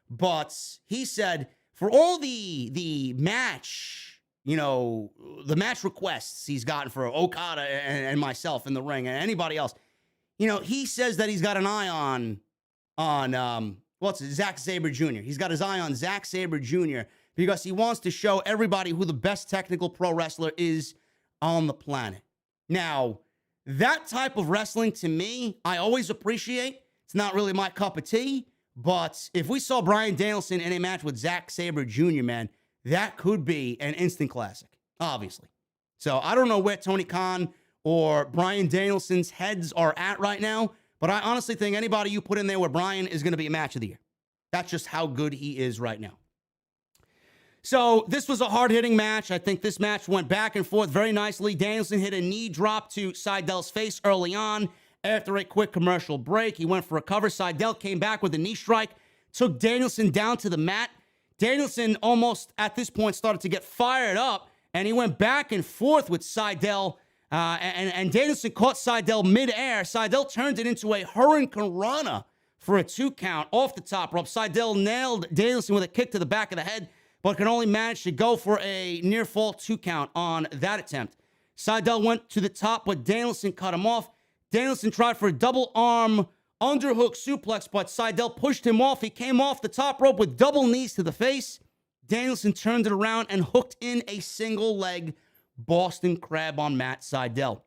But he said, for all the match, the match requests he's gotten for Okada and myself in the ring and anybody else, he says that he's got an eye on Zack Sabre Jr. He's got his eye on Zack Sabre Jr. because he wants to show everybody who the best technical pro wrestler is on the planet. Now, that type of wrestling, to me, I always appreciate. It's not really my cup of tea, but if we saw Bryan Danielson in a match with Zack Sabre Jr., man, that could be an instant classic, obviously. So I don't know where Tony Khan or Bryan Danielson's heads are at right now. But I honestly think anybody you put in there where Bryan is going to be a match of the year. That's just how good he is right now. So this was a hard-hitting match. I think this match went back and forth very nicely. Danielson hit a knee drop to Seidel's face early on. After a quick commercial break, he went for a cover. Seidel came back with a knee strike, took Danielson down to the mat. Danielson almost, at this point, started to get fired up, and he went back and forth with Seidel, and Danielson caught Seidel midair. Seidel turned it into a Hurricane Rana for a 2 count off the top rope. Seidel nailed Danielson with a kick to the back of the head, but could only manage to go for a near fall 2 count on that attempt. Seidel went to the top, but Danielson cut him off. Danielson tried for a double arm underhook suplex, but Seidel pushed him off. He came off the top rope with double knees to the face. Danielson turned it around and hooked in a single leg Boston Crab on Matt Seidel.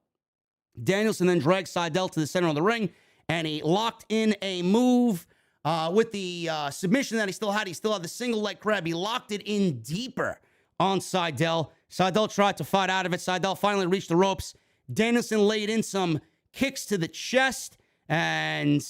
Danielson then dragged Seidel to the center of the ring, and he locked in a move with the submission that he still had. He still had the single leg crab. He locked it in deeper on Seidel. Seidel tried to fight out of it. Seidel finally reached the ropes. Danielson laid in some kicks to the chest, and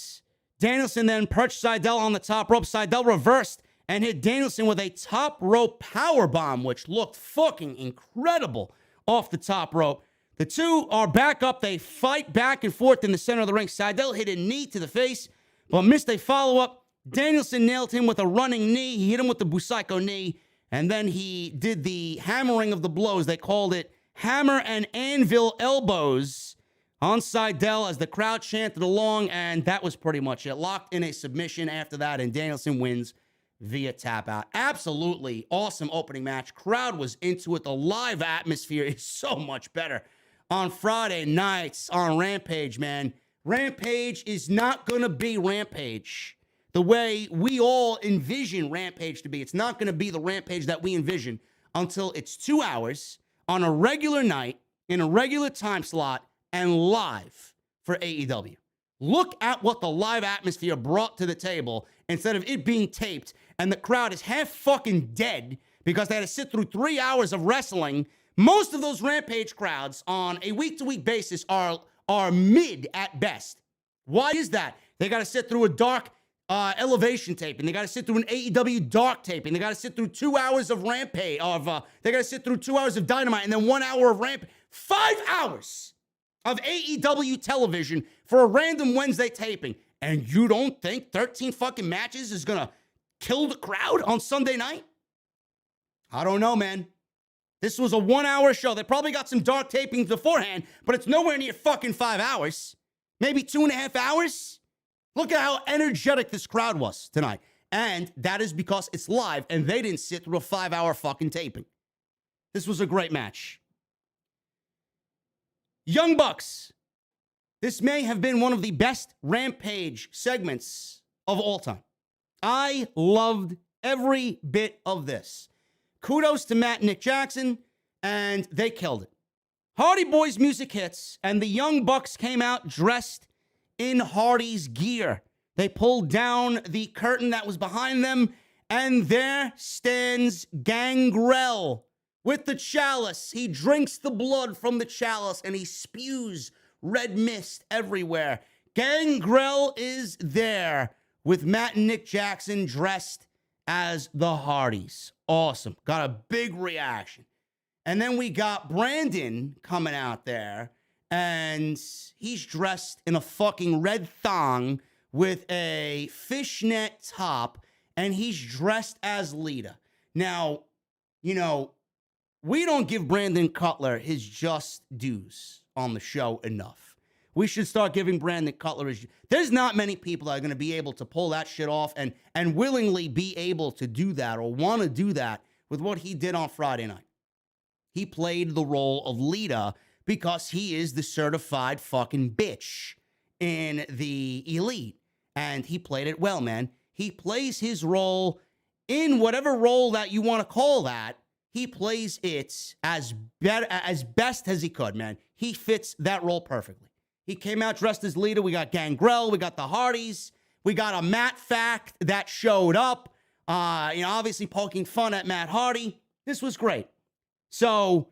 Danielson then perched Seidel on the top rope. Seidel reversed and hit Danielson with a top rope power bomb, which looked fucking incredible off the top rope. The two are back up. They fight back and forth in the center of the ring. Seidel hit a knee to the face, but missed a follow-up. Danielson nailed him with a running knee. He hit him with the Busaiku knee, and then he did the hammering of the blows. They called it hammer and anvil elbows on Seidel as the crowd chanted along, and that was pretty much it. Locked in a submission after that, and Danielson wins via tap out. Absolutely awesome opening match. Crowd was into it. The live atmosphere is so much better on Friday nights on Rampage, man. Rampage is not going to be Rampage the way we all envision Rampage to be. It's not going to be the Rampage that we envision until it's 2 hours on a regular night in a regular time slot and live for AEW. Look at what the live atmosphere brought to the table instead of it being taped and the crowd is half fucking dead because they had to sit through 3 hours of wrestling. Most of those Rampage crowds on a week-to-week basis are mid at best. Why is that? They got to sit through a dark elevation taping. They got to sit through an AEW dark taping. They got to sit through 2 hours of Rampage. They got to sit through 2 hours of Dynamite and then 1 hour of Rampage. 5 hours of AEW television for a random Wednesday taping. And you don't think 13 fucking matches is going to kill the crowd on Sunday night? I don't know, man. This was a 1 hour show. They probably got some dark tapings beforehand, but it's nowhere near fucking 5 hours. Maybe 2.5 hours. Look at how energetic this crowd was tonight. And that is because it's live and they didn't sit through a 5 hour fucking taping. This was a great match. Young Bucks. This may have been one of the best Rampage segments of all time. I loved every bit of this. Kudos to Matt and Nick Jackson, and they killed it. Hardy Boys music hits, and the Young Bucks came out dressed in Hardy's gear. They pulled down the curtain that was behind them, and there stands Gangrel with the chalice. He drinks the blood from the chalice, and he spews red mist everywhere. Gangrel is there with Matt and Nick Jackson dressed as the Hardys. Awesome. Got a big reaction. And then we got Brandon coming out there, and he's dressed in a fucking red thong with a fishnet top, and he's dressed as Lita. Now, you know, we don't give Brandon Cutler his just dues on the show enough. We should start giving Brandon Cutler his... There's not many people that are going to be able to pull that shit off and willingly be able to do that or want to do that with what he did on Friday night. He played the role of Lita because he is the certified fucking bitch in the Elite. And he played it well, man. He plays his role in whatever role that you want to call that. He plays it as best as he could, man. He fits that role perfectly. He came out dressed as Lita. We got Gangrel. We got the Hardys. We got a Matt Fact that showed up. Obviously poking fun at Matt Hardy. This was great. So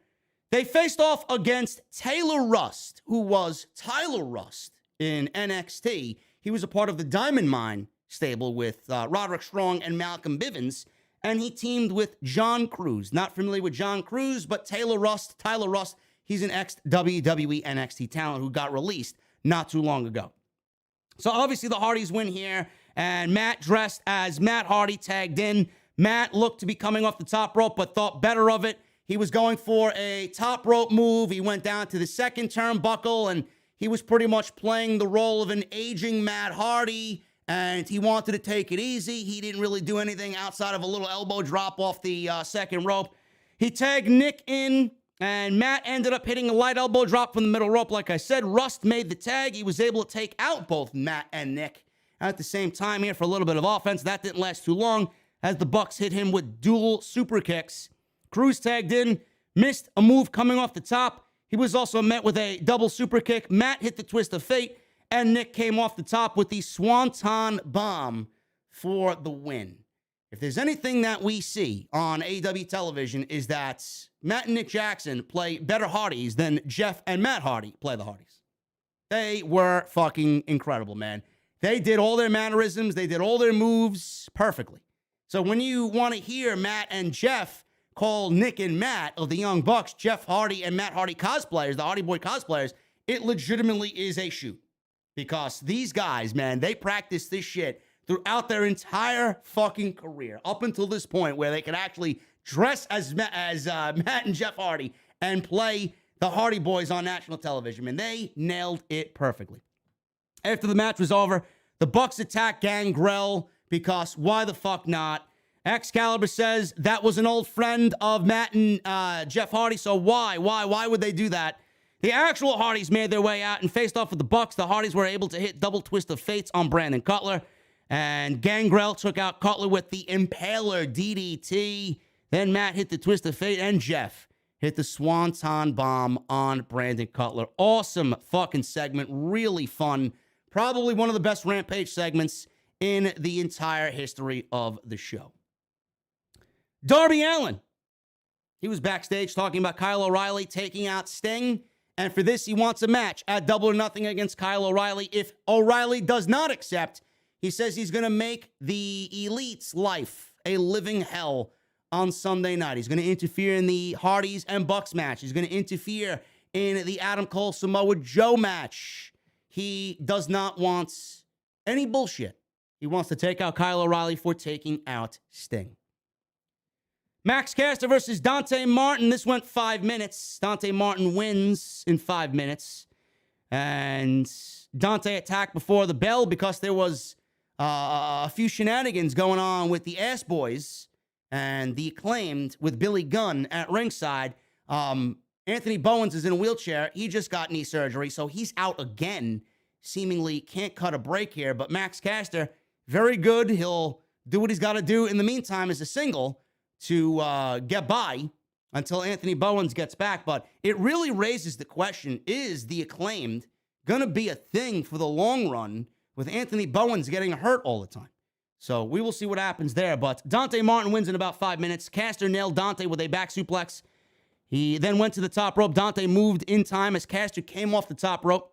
They faced off against Taylor Rust, who was Tyler Rust in NXT. He was a part of the Diamond Mine stable with Roderick Strong and Malcolm Bivens, and he teamed with John Cruz. Not familiar with John Cruz, but Tyler Rust, he's an ex-WWE NXT talent who got released not too long ago. So obviously the Hardys win here, and Matt, dressed as Matt Hardy, tagged in. Matt looked to be coming off the top rope, but thought better of it. He was going for a top rope move. He went down to the second turnbuckle, and he was pretty much playing the role of an aging Matt Hardy, and he wanted to take it easy. He didn't really do anything outside of a little elbow drop off the second rope. He tagged Nick in, and Matt ended up hitting a light elbow drop from the middle rope. Like I said, Rust made the tag. He was able to take out both Matt and Nick at the same time here for a little bit of offense. That didn't last too long as the Bucks hit him with dual super kicks. Cruz tagged in, missed a move coming off the top. He was also met with a double super kick. Matt hit the twist of fate, and Nick came off the top with the Swanton Bomb for the win. If there's anything that we see on AEW television is that Matt and Nick Jackson play better Hardys than Jeff and Matt Hardy play the Hardys. They were fucking incredible, man. They did all their mannerisms. They did all their moves perfectly. So when you want to hear Matt and Jeff call Nick and Matt of the Young Bucks Jeff Hardy and Matt Hardy cosplayers, the Hardy Boy cosplayers, it legitimately is a shoot. Because these guys, man, they practice this shit throughout their entire fucking career, up until this point where they can actually dress as Matt and Jeff Hardy and play the Hardy Boys on national television. And they nailed it perfectly. After the match was over, the Bucks attacked Gangrel because why the fuck not? Excalibur says that was an old friend of Matt and Jeff Hardy, so why would they do that? The actual Hardys made their way out and faced off with the Bucks. The Hardys were able to hit double twist of fates on Brandon Cutler, and Gangrel took out Cutler with the Impaler DDT. Then Matt hit the twist of fate, and Jeff hit the Swanton Bomb on Brandon Cutler. Awesome fucking segment, really fun. Probably one of the best Rampage segments in the entire history of the show. Darby Allin, he was backstage talking about Kyle O'Reilly taking out Sting, and for this, he wants a match at Double or Nothing against Kyle O'Reilly. If O'Reilly does not accept, he says he's going to make the Elite's life a living hell on Sunday night. He's going to interfere in the Hardys and Bucks match. He's going to interfere in the Adam Cole Samoa Joe match. He does not want any bullshit. He wants to take out Kyle O'Reilly for taking out Sting. Max Caster versus Dante Martin. This went 5 minutes. Dante Martin wins in 5 minutes. And Dante attacked before the bell because there was a few shenanigans going on with the Ass Boys and the Acclaimed with Billy Gunn at ringside. Anthony Bowens is in a wheelchair. He just got knee surgery, so he's out again. Seemingly can't cut a break here. But Max Caster, very good. He'll do what he's got to do in the meantime as a single to get by until Anthony Bowens gets back. But it really raises the question, is the Acclaimed going to be a thing for the long run with Anthony Bowens getting hurt all the time? So we will see what happens there. But Dante Martin wins in about 5 minutes. Caster nailed Dante with a back suplex. He then went to the top rope. Dante moved in time as Caster came off the top rope.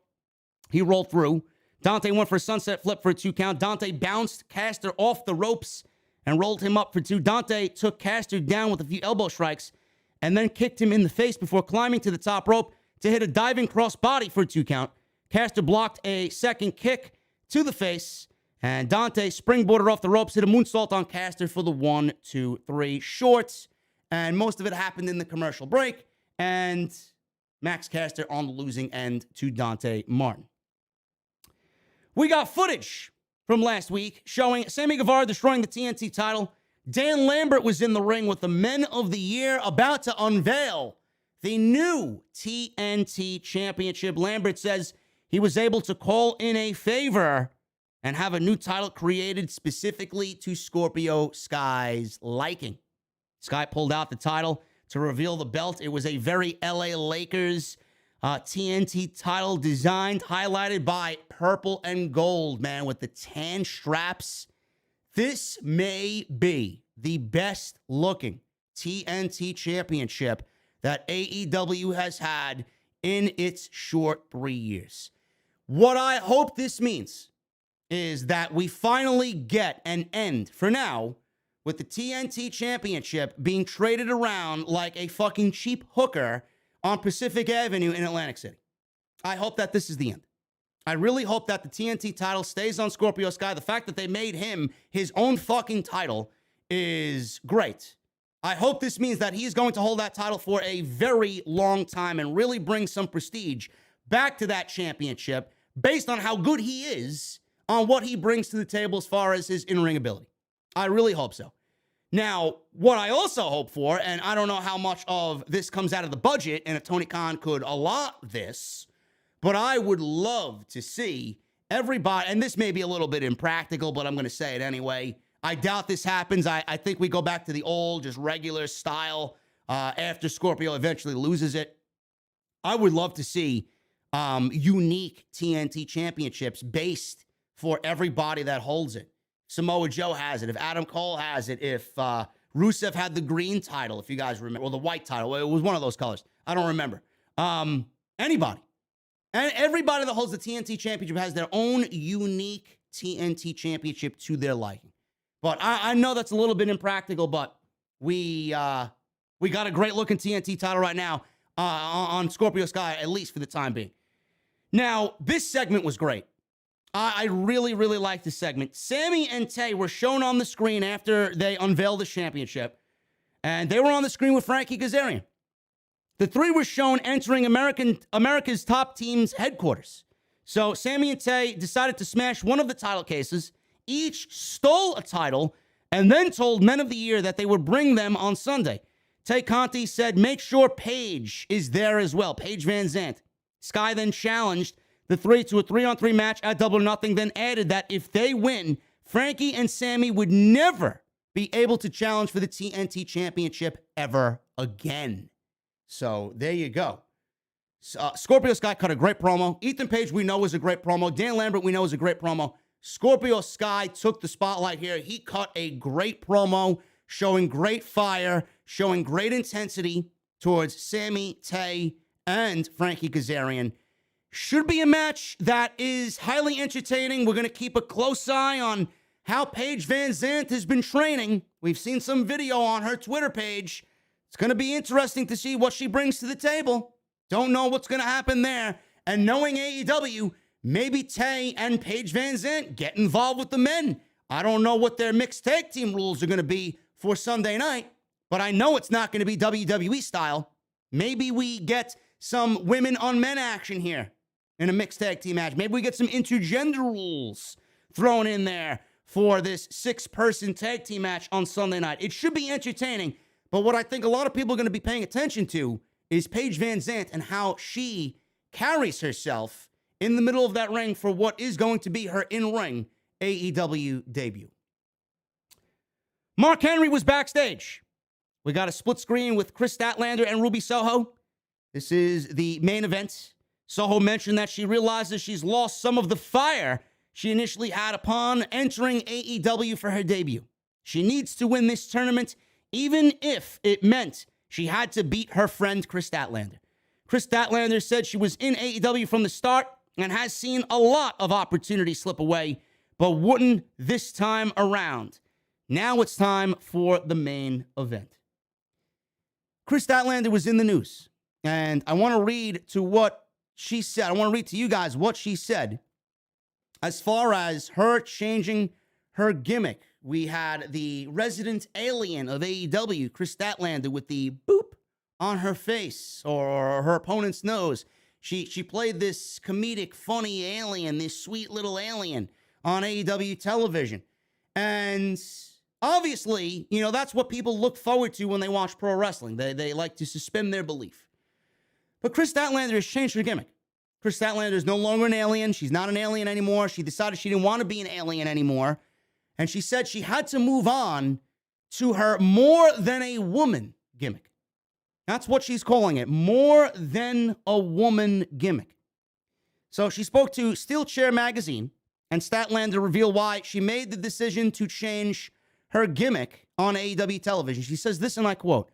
He rolled through. Dante went for a sunset flip for a 2 count. Dante bounced Caster off the ropes and rolled him up for 2. Dante took Caster down with a few elbow strikes and then kicked him in the face before climbing to the top rope to hit a diving crossbody for a 2 count. Caster blocked a second kick to the face, and Dante springboarded off the ropes, hit a moonsault on Caster for the 1, 2, 3 shorts, and most of it happened in the commercial break, and Max Caster on the losing end to Dante Martin. We got footage from last week showing Sammy Guevara destroying the TNT title. Dan Lambert was in the ring with the Men of the Year about to unveil the new TNT Championship. Lambert says he was able to call in a favor and have a new title created specifically to Scorpio Sky's liking. Sky pulled out the title to reveal the belt. It was a very LA Lakers TNT title designed, highlighted by purple and gold, man, with the tan straps. This may be the best looking TNT championship that AEW has had in its short 3 years. What I hope this means is that we finally get an end, for now, with the TNT Championship being traded around like a fucking cheap hooker on Pacific Avenue in Atlantic City. I hope that this is the end. I really hope that the TNT title stays on Scorpio Sky. The fact that they made him his own fucking title is great. I hope this means that he's going to hold that title for a very long time and really bring some prestige back to that championship based on how good he is on what he brings to the table as far as his in-ring ability. I really hope so. Now, what I also hope for, and I don't know how much of this comes out of the budget and if Tony Khan could allot this, but I would love to see everybody, and this may be a little bit impractical, but I'm going to say it anyway. I doubt this happens. I think we go back to the old, just regular style after Scorpio eventually loses it. I would love to see unique TNT championships based for everybody that holds it. Samoa Joe has it. If Adam Cole has it. If Rusev had the green title, if you guys remember, or the white title. It was one of those colors. I don't remember. Anybody. And everybody that holds the TNT championship has their own unique TNT championship to their liking. But I know that's a little bit impractical, but we got a great looking TNT title right now on Scorpio Sky, at least for the time being. Now, this segment was great. I really, really liked this segment. Sammy and Tay were shown on the screen after they unveiled the championship, and they were on the screen with Frankie Kazarian. The three were shown entering America's top team's headquarters. So Sammy and Tay decided to smash one of the title cases. Each stole a title and then told Men of the Year that they would bring them on Sunday. Tay Conti said, make sure Paige is there as well, Paige Van Zandt. Sky then challenged the three to a 3-on-3 match at Double or Nothing, then added that if they win, Frankie and Sammy would never be able to challenge for the TNT Championship ever again. So there you go. Scorpio Sky cut a great promo. Ethan Page, we know, was a great promo. Dan Lambert, we know, is a great promo. Scorpio Sky took the spotlight here. He cut a great promo, showing great fire, showing great intensity towards Sammy, Tay, and Frankie Kazarian. Should be a match that is highly entertaining. We're going to keep a close eye on how Paige Van Zandt has been training. We've seen some video on her Twitter page. It's going to be interesting to see what she brings to the table. Don't know what's going to happen there. And knowing AEW, maybe Tay and Paige Van Zandt get involved with the men. I don't know what their mixed tag team rules are going to be for Sunday night, but I know it's not going to be WWE style. Maybe we get some women on men action here in a mixed tag team match. Maybe we get some intergender rules thrown in there for this 6-person tag team match on Sunday night. It should be entertaining, but what I think a lot of people are going to be paying attention to is Paige Van Zandt and how she carries herself in the middle of that ring for what is going to be her in-ring AEW debut. Mark Henry was backstage. We got a split screen with Chris Statlander and Ruby Soho. This is the main event. Soho mentioned that she realizes she's lost some of the fire she initially had upon entering AEW for her debut. She needs to win this tournament, even if it meant she had to beat her friend Chris Statlander. Chris Statlander said she was in AEW from the start and has seen a lot of opportunities slip away, but wouldn't this time around. Now it's time for the main event. Chris Statlander was in the news, and I want to read to what she said. I want to read to you guys what she said. As far as her changing her gimmick, we had the resident alien of AEW, Chris Statlander, with the boop on her face or her opponent's nose. She played this comedic, funny alien, this sweet little alien on AEW television. And obviously, you know, that's what people look forward to when they watch pro wrestling. They like to suspend their belief. But Chris Statlander has changed her gimmick. Chris Statlander is no longer an alien. She's not an alien anymore. She decided she didn't want to be an alien anymore. And she said she had to move on to her more than a woman gimmick. That's what she's calling it, more than a woman gimmick. So she spoke to Steel Chair magazine, and Statlander revealed why she made the decision to change her gimmick on AEW television. She says this, and I quote,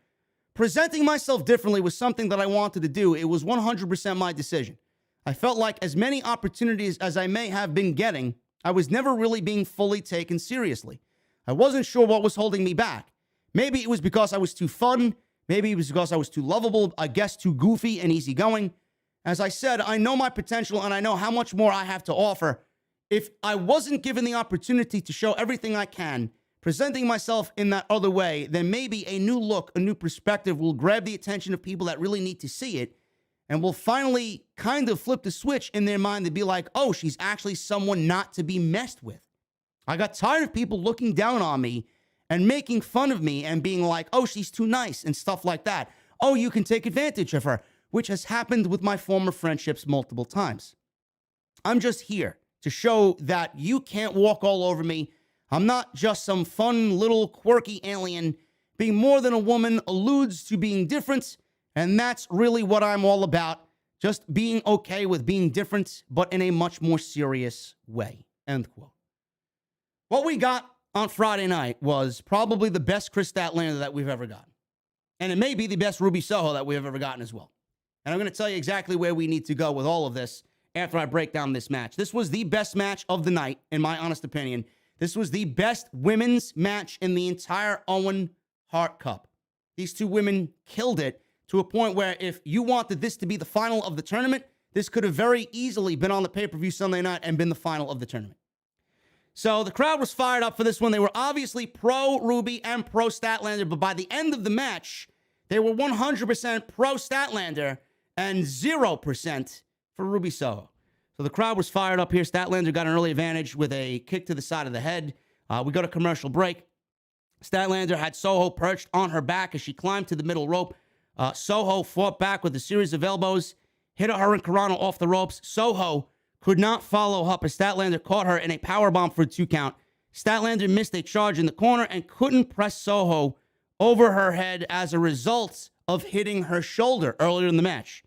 presenting myself differently was something that I wanted to do. It was 100% my decision. I felt like as many opportunities as I may have been getting, I was never really being fully taken seriously. I wasn't sure what was holding me back. Maybe it was because I was too fun. Maybe it was because I was too lovable, I guess too goofy and easygoing. As I said, I know my potential and I know how much more I have to offer. If I wasn't given the opportunity to show everything I can, presenting myself in that other way, then maybe a new look, a new perspective will grab the attention of people that really need to see it and will finally kind of flip the switch in their mind to be like, oh, she's actually someone not to be messed with. I got tired of people looking down on me and making fun of me and being like, oh, she's too nice and stuff like that. Oh, you can take advantage of her, which has happened with my former friendships multiple times. I'm just here to show that you can't walk all over me. I'm not just some fun little quirky alien. Being more than a woman alludes to being different, and that's really what I'm all about. Just being okay with being different, but in a much more serious way. End quote. What we got on Friday night was probably the best Chris Statlander that we've ever gotten. And it may be the best Ruby Soho that we've ever gotten as well. And I'm going to tell you exactly where we need to go with all of this after I break down this match. This was the best match of the night, in my honest opinion. This was the best women's match in the entire Owen Hart Cup. These two women killed it to a point where if you wanted this to be the final of the tournament, this could have very easily been on the pay-per-view Sunday night and been the final of the tournament. So the crowd was fired up for this one. They were obviously pro Ruby and pro Statlander, but by the end of the match, they were 100% pro Statlander and 0% for Ruby Soho. So the crowd was fired up here. Statlander got an early advantage with a kick to the side of the head. We go to commercial break. Statlander had Soho perched on her back as she climbed to the middle rope. Soho fought back with a series of elbows, hit a hurricanrana off the ropes. Soho could not follow up as Statlander caught her in a powerbomb for a 2 count. Statlander missed a charge in the corner and couldn't press Soho over her head as a result of hitting her shoulder earlier in the match.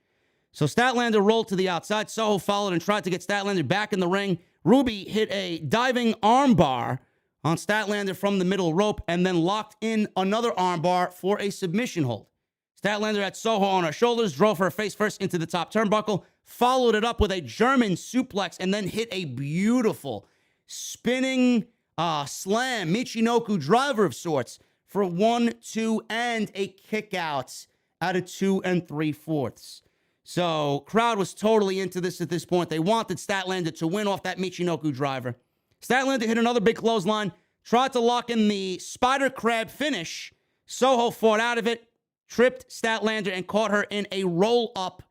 So Statlander rolled to the outside. Soho followed and tried to get Statlander back in the ring. Ruby hit a diving armbar on Statlander from the middle rope and then locked in another armbar for a submission hold. Statlander had Soho on her shoulders, drove her face first into the top turnbuckle, followed it up with a German suplex, and then hit a beautiful spinning slam, Michinoku driver of sorts, for 1, 2, and a kick out of 2 3/4. So crowd was totally into this at this point. They wanted Statlander to win off that Michinoku driver. Statlander hit another big clothesline, tried to lock in the spider crab finish. Soho fought out of it, tripped Statlander, and caught her in a roll-up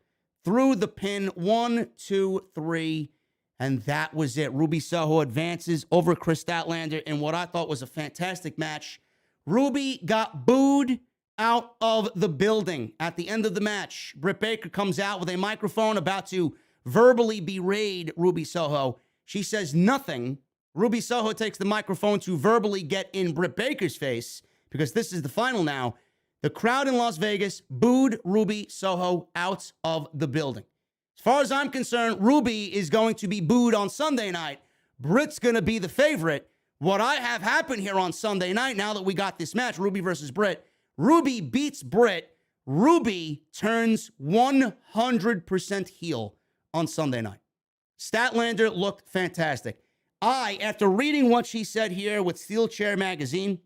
through the pin. 1, 2, 3, and that was it. Ruby Soho advances over Chris Statlander in what I thought was a fantastic match. Ruby got booed out of the building at the end of the match. Britt Baker comes out with a microphone about to verbally berate Ruby Soho. She says nothing. Ruby Soho takes the microphone to verbally get in Britt Baker's face because this is the final now. The crowd in Las Vegas booed Ruby Soho out of the building. As far as I'm concerned, Ruby is going to be booed on Sunday night. Britt's going to be the favorite. What I have happen here on Sunday night, now that we got this match, Ruby versus Britt, Ruby beats Britt. Ruby turns 100% heel on Sunday night. Statlander looked fantastic. After reading what she said here with Steel Chair Magazine,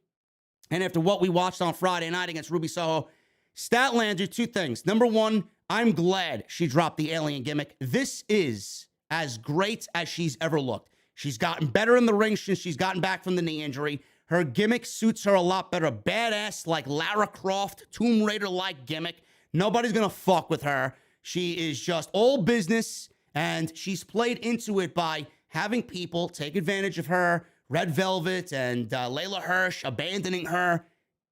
and after what we watched on Friday night against Ruby Soho, Statlander, 2 things. Number 1, I'm glad she dropped the alien gimmick. This is as great as she's ever looked. She's gotten better in the ring since she's gotten back from the knee injury. Her gimmick suits her a lot better. Badass, like Lara Croft, Tomb Raider-like gimmick. Nobody's going to fuck with her. She is just all business, and she's played into it by having people take advantage of her. Red Velvet and Layla Hirsch abandoning her.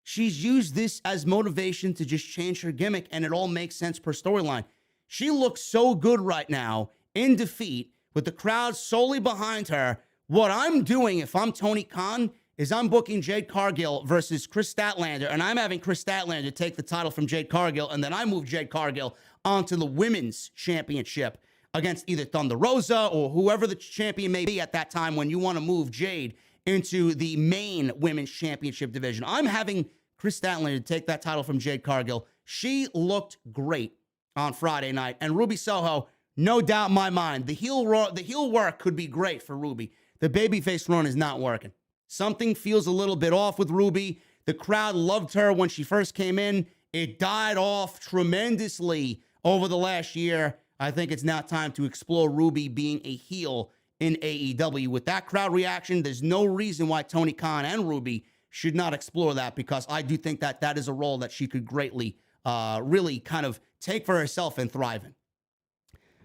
She's used this as motivation to just change her gimmick, and it all makes sense per storyline. She looks so good right now in defeat with the crowd solely behind her. What I'm doing if I'm Tony Khan is I'm booking Jade Cargill versus Chris Statlander, and I'm having Chris Statlander take the title from Jade Cargill, and then I move Jade Cargill onto the women's championship against either Thunder Rosa or whoever the champion may be at that time when you want to move Jade into the main women's championship division. I'm having Chris Statlander to take that title from Jade Cargill. She looked great on Friday night. And Ruby Soho, no doubt in my mind, the heel work could be great for Ruby. The babyface run is not working. Something feels a little bit off with Ruby. The crowd loved her when she first came in. It died off tremendously over the last year. I think it's now time to explore Ruby being a heel in AEW. With that crowd reaction, there's no reason why Tony Khan and Ruby should not explore that, because I do think that that is a role that she could greatly, really kind of take for herself and thrive in.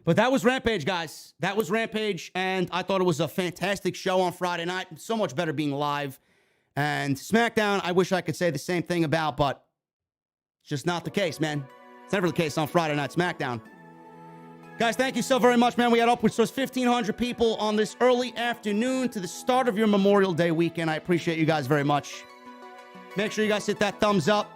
But that was Rampage, guys. That was Rampage, and I thought it was a fantastic show on Friday night. So much better being live. And SmackDown, I wish I could say the same thing about, but it's just not the case, man. It's never the case on Friday Night SmackDown. Guys, thank you so very much, man. We had upwards of 1,500 people on this early afternoon to the start of your Memorial Day weekend. I appreciate you guys very much. Make sure you guys hit that thumbs up.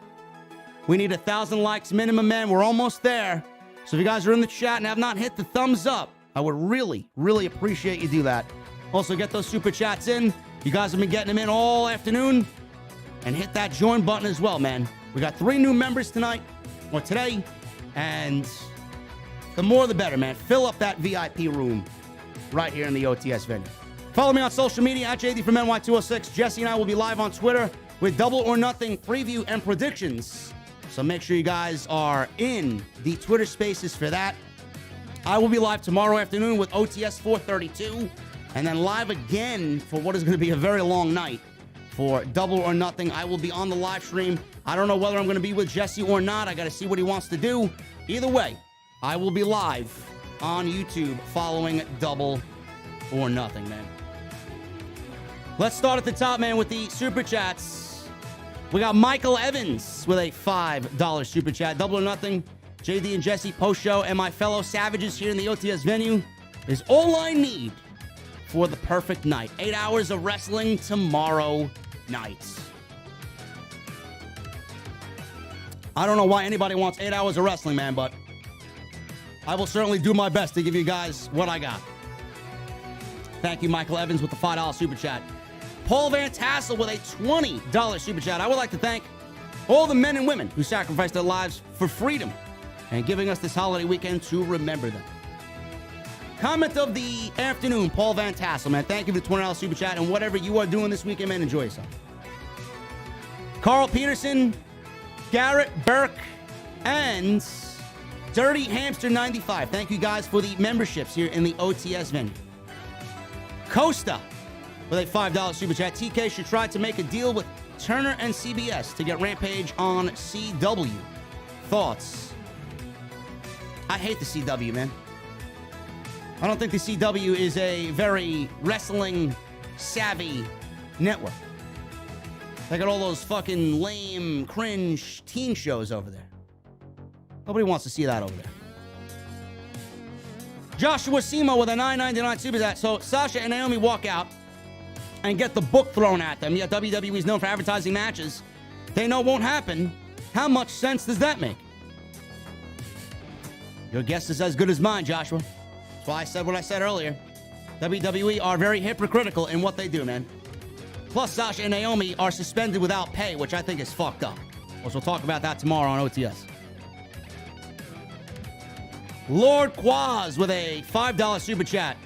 We need 1,000 likes minimum, man. We're almost there. So if you guys are in the chat and have not hit the thumbs up, I would really, really appreciate you do that. Also, get those super chats in. You guys have been getting them in all afternoon. And hit that join button as well, man. We got 3 new members tonight, or today, and the more the better, man. Fill up that VIP room right here in the OTS venue. Follow me on social media at JDfromNY206. Jesse and I will be live on Twitter with Double or Nothing preview and predictions. So make sure you guys are in the Twitter spaces for that. I will be live tomorrow afternoon with OTS 432, and then live again for what is going to be a very long night for Double or Nothing. I will be on the live stream. I don't know whether I'm going to be with Jesse or not. I got to see what he wants to do. Either way, I will be live on YouTube following Double or Nothing, man. Let's start at the top, man, with the super chats. We got Michael Evans with a $5 super chat. Double or Nothing, JD and Jesse post-show, and my fellow savages here in the OTS venue is all I need for the perfect night. 8 hours of wrestling tomorrow night. I don't know why anybody wants 8 hours of wrestling, man, but I will certainly do my best to give you guys what I got. Thank you, Michael Evans, with the $5 super chat. Paul Van Tassel with a $20 super chat. I would like to thank all the men and women who sacrificed their lives for freedom and giving us this holiday weekend to remember them. Comment of the afternoon, Paul Van Tassel, man. Thank you for the $20 super chat, and whatever you are doing this weekend, man, enjoy yourself. Carl Peterson, Garrett Burke, and Dirty Hamster 95. Thank you guys for the memberships here in the OTS venue. Costa with a $5 super chat. TK should try to make a deal with Turner and CBS to get Rampage on CW. Thoughts? I hate the CW, man. I don't think the CW is a very wrestling savvy network. They got all those fucking lame, cringe teen shows over there. Nobody wants to see that over there. Joshua Simo with a $9.99 super chat. So Sasha and Naomi walk out and get the book thrown at them. Yet WWE is known for advertising matches they know won't happen. How much sense does that make? Your guess is as good as mine, Joshua. That's why I said what I said earlier. WWE are very hypocritical in what they do, man. Plus, Sasha and Naomi are suspended without pay, which I think is fucked up. We'll talk about that tomorrow on OTS. Lord Quaz with a $5 super chat.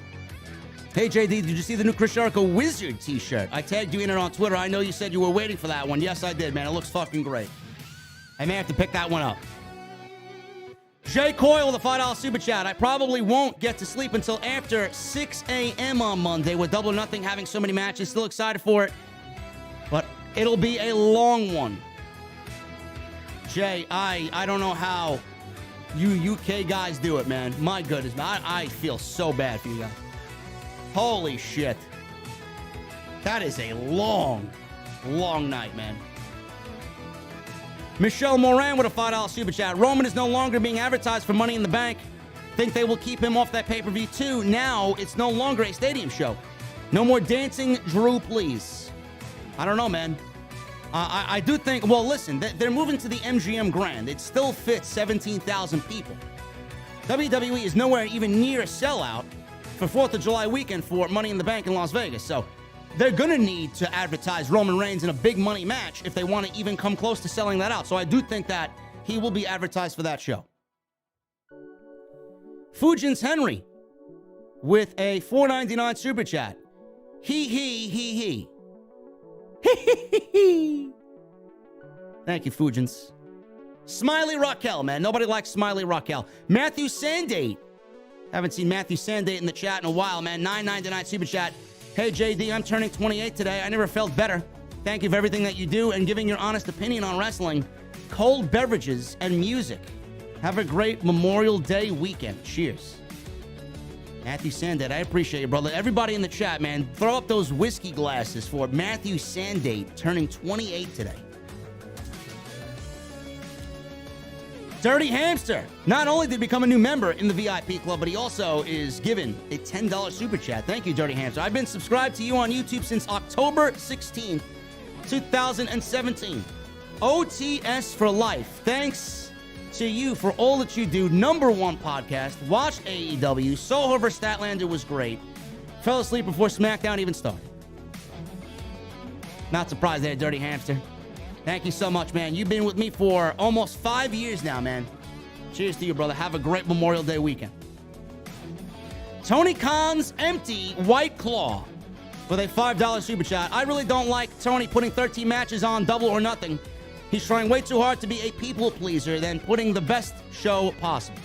Hey, JD, did you see the new Chris Jericho Wizard t-shirt? I tagged you in it on Twitter. I know you said you were waiting for that one. Yes, I did, man. It looks fucking great. I may have to pick that one up. Jay Coyle with a $5 super chat. I probably won't get to sleep until after 6 a.m. on Monday with Double or Nothing having so many matches. Still excited for it, but it'll be a long one. Jay, I don't know how you UK guys do it, man. My goodness, man. I feel so bad for you guys. Holy shit. That is a long, long night, man. Michelle Moran with a $5 super chat. Roman is no longer being advertised for Money in the Bank. Think they will keep him off that pay-per-view too. Now it's no longer a stadium show. No more dancing, Drew, please. I don't know, man. I do think, well, listen, they're moving to the MGM Grand. It still fits 17,000 people. WWE is nowhere even near a sellout for 4th of July weekend for Money in the Bank in Las Vegas. So they're going to need to advertise Roman Reigns in a big money match if they want to even come close to selling that out. So I do think that he will be advertised for that show. Fujins Henry with a $4.99 super chat. He. Thank you, Fujins. Smiley Raquel, man. Nobody likes Smiley Raquel. Matthew Sandate. Haven't seen Matthew Sandate in the chat in a while, man. $9.99 super chat. Hey, JD, I'm turning 28 today. I never felt better. Thank you for everything that you do and giving your honest opinion on wrestling, cold beverages, and music. Have a great Memorial Day weekend. Cheers. Matthew Sandate, I appreciate you, brother. Everybody in the chat, man, throw up those whiskey glasses for Matthew Sandate, turning 28 today. Dirty Hamster. Not only did he become a new member in the VIP club, but he also is given a $10 super chat. Thank you, Dirty Hamster. I've been subscribed to you on YouTube since October 16th, 2017. OTS for life. Thanks to you for all that you do. #1 podcast. Watched AEW. Saw Hover Statlander was great. Fell asleep before SmackDown even started. Not surprised there, Dirty Hamster. Thank you so much, man. You've been with me for almost 5 years now, man. Cheers to you, brother. Have a great Memorial Day weekend. Tony Khan's empty White Claw with a $5 super chat. I really don't like Tony putting 13 matches on Double or Nothing. He's trying way too hard to be a people pleaser than putting the best show possible.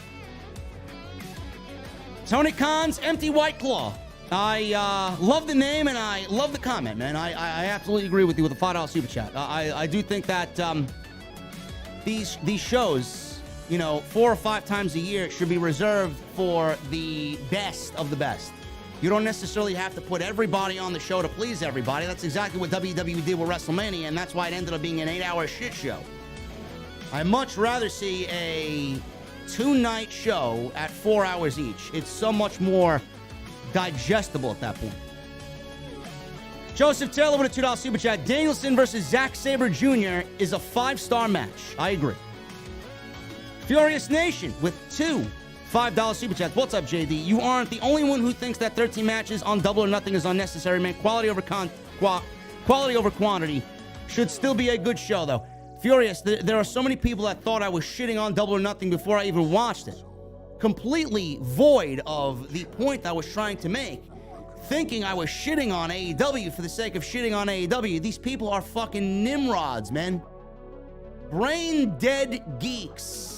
Tony Khan's empty White Claw. I love the name and I love the comment, man. I absolutely agree with you with the $5 super chat. I do think that these shows, 4 or 5 times a year, should be reserved for the best of the best. You don't necessarily have to put everybody on the show to please everybody. That's exactly what WWE did with WrestleMania, and that's why it ended up being an 8-hour shit show. I'd much rather see a 2-night show at 4 hours each. It's so much more digestible at that point. Joseph Taylor with a $2 super chat. Danielson versus Zack Sabre Jr. is a 5-star match. I agree. Furious Nation with 2 $5 super chats. What's up, JD? You aren't the only one who thinks that 13 matches on Double or Nothing is unnecessary, man. Quality over quantity. Should still be a good show, though. Furious, there are so many people that thought I was shitting on Double or Nothing before I even watched it. Completely void of the point I was trying to make, thinking I was shitting on AEW for the sake of shitting on AEW. These people are fucking nimrods, man. Brain dead geeks.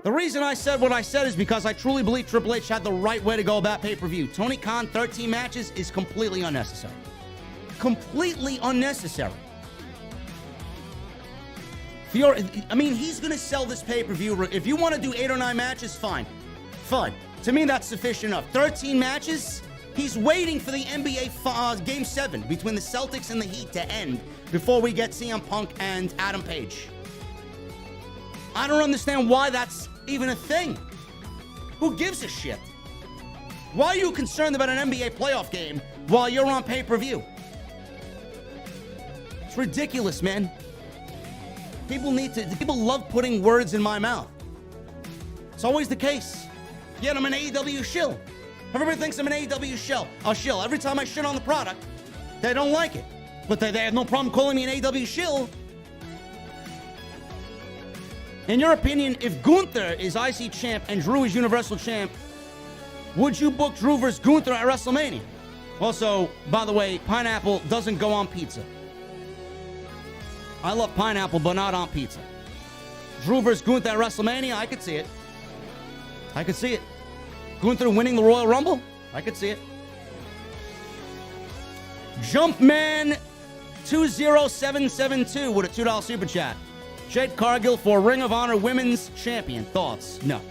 The reason I said what I said is because I truly believe Triple H had the right way to go about pay-per-view. Tony Khan, 13 matches is completely unnecessary. Completely unnecessary. He's going to sell this pay-per-view. If you want to do 8 or 9 matches, fine. Fine. To me, that's sufficient enough. 13 matches? He's waiting for the NBA Game 7 between the Celtics and the Heat to end before we get CM Punk and Adam Page. I don't understand why that's even a thing. Who gives a shit? Why are you concerned about an NBA playoff game while you're on pay-per-view? It's ridiculous, man. People love putting words in my mouth. It's always the case. Yet I'm an AEW shill. Everybody thinks I'm an AEW shill. I'll shill. Every time I shit on the product, they don't like it. But they have no problem calling me an AEW shill. In your opinion, if Gunther is IC champ and Drew is Universal champ, would you book Drew versus Gunther at WrestleMania? Also, by the way, pineapple doesn't go on pizza. I love pineapple, but not on pizza. Drew versus Gunther at WrestleMania, I could see it. I could see it. Gunther winning the Royal Rumble, I could see it. Jumpman 20772 with a $2 super chat. Jade Cargill for Ring of Honor Women's Champion. Thoughts? No.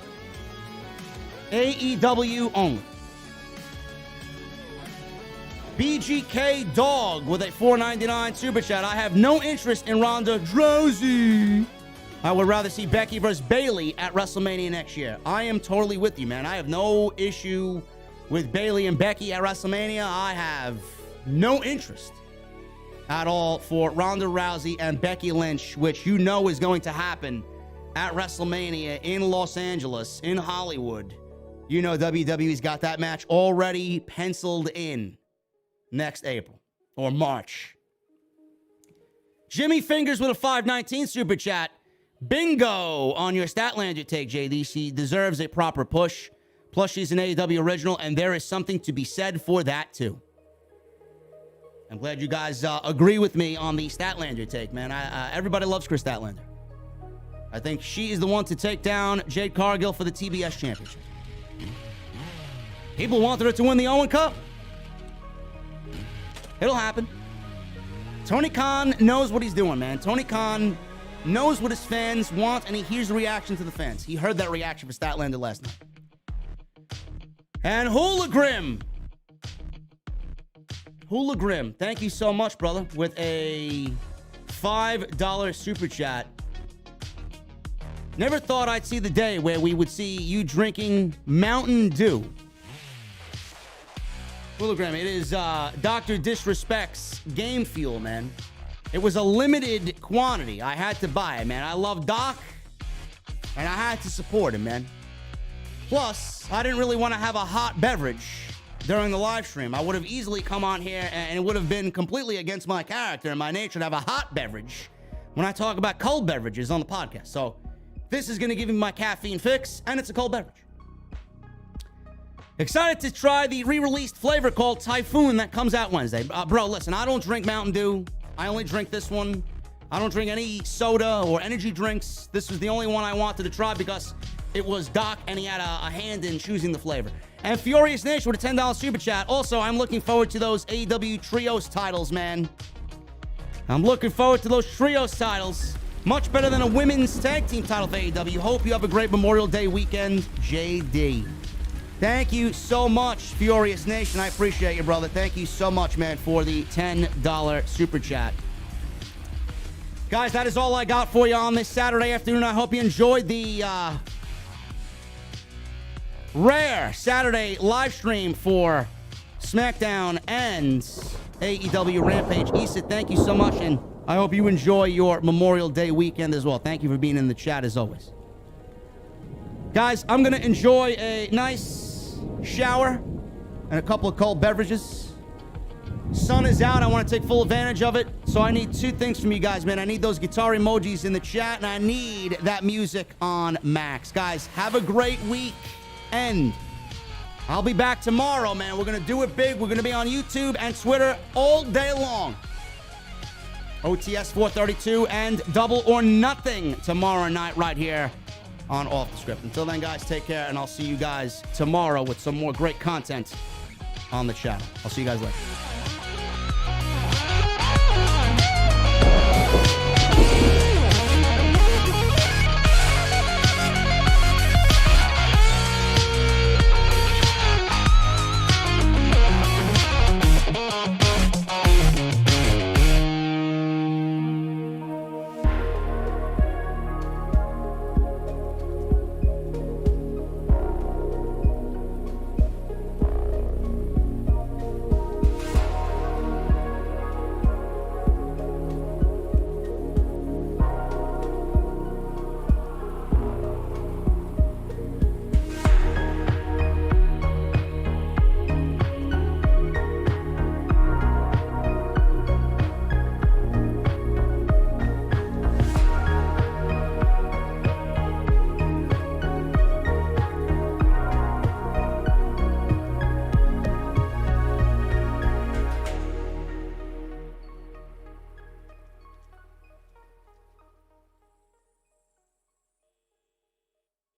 AEW only. BGK Dog with a $4.99 super chat. I have no interest in Ronda Rousey. I would rather see Becky versus Bayley at WrestleMania next year. I am totally with you, man. I have no issue with Bayley and Becky at WrestleMania. I have no interest at all for Ronda Rousey and Becky Lynch, which you know is going to happen at WrestleMania in Los Angeles, in Hollywood. You know WWE's got that match already penciled in. next April or March. Jimmy Fingers with a $5.19 super chat. Bingo on your Statlander take, JD. She deserves a proper push. Plus, she's an AEW original, and there is something to be said for that, too. I'm glad you guys agree with me on the Statlander take, man. Everybody loves Chris Statlander. I think she is the one to take down Jade Cargill for the TBS Championship. People wanted her to win the Owen Cup. It'll happen. Tony Khan knows what he's doing, man. Tony Khan knows what his fans want, and he hears the reaction to the fans. He heard that reaction for Statlander last night. And Hoolagrim, thank you so much, brother, with a $5 super chat. Never thought I'd see the day where we would see you drinking Mountain Dew. Hoologram, it is Dr. Disrespect's Game Fuel, man. It was a limited quantity. I had to buy it, man. I love Doc, and I had to support him, man. Plus, I didn't really want to have a hot beverage during the live stream. I would have easily come on here, and it would have been completely against my character and my nature to have a hot beverage when I talk about cold beverages on the podcast. So this is going to give me my caffeine fix, and it's a cold beverage. Excited to try the re-released flavor called Typhoon that comes out Wednesday. Bro, listen, I don't drink Mountain Dew. I only drink this one. I don't drink any soda or energy drinks. This was the only one I wanted to try because it was Doc and he had a hand in choosing the flavor. And Furious Nation with a $10 super chat. Also, I'm looking forward to those AEW Trios titles, man. I'm looking forward to those Trios titles. Much better than a women's tag team title for AEW. Hope you have a great Memorial Day weekend, JD. Thank you so much, Furious Nation. I appreciate you, brother. Thank you so much, man, for the $10 super chat. Guys, that is all I got for you on this Saturday afternoon. I hope you enjoyed the rare Saturday live stream for SmackDown and AEW Rampage. Issa, thank you so much, and I hope you enjoy your Memorial Day weekend as well. Thank you for being in the chat as always. Guys, I'm going to enjoy a nice shower and a couple of cold beverages. Sun is out. I want to take full advantage of it. So I need two things from you guys, man. I need those guitar emojis in the chat, and I need that music on max. Guys, have a great week, and I'll be back tomorrow, man. We're going to do it big. We're going to be on YouTube and Twitter all day long. OTS 432 and Double or Nothing tomorrow night right here on Off the Script. Until then, guys, take care, and I'll see you guys tomorrow with some more great content on the channel. I'll see you guys later.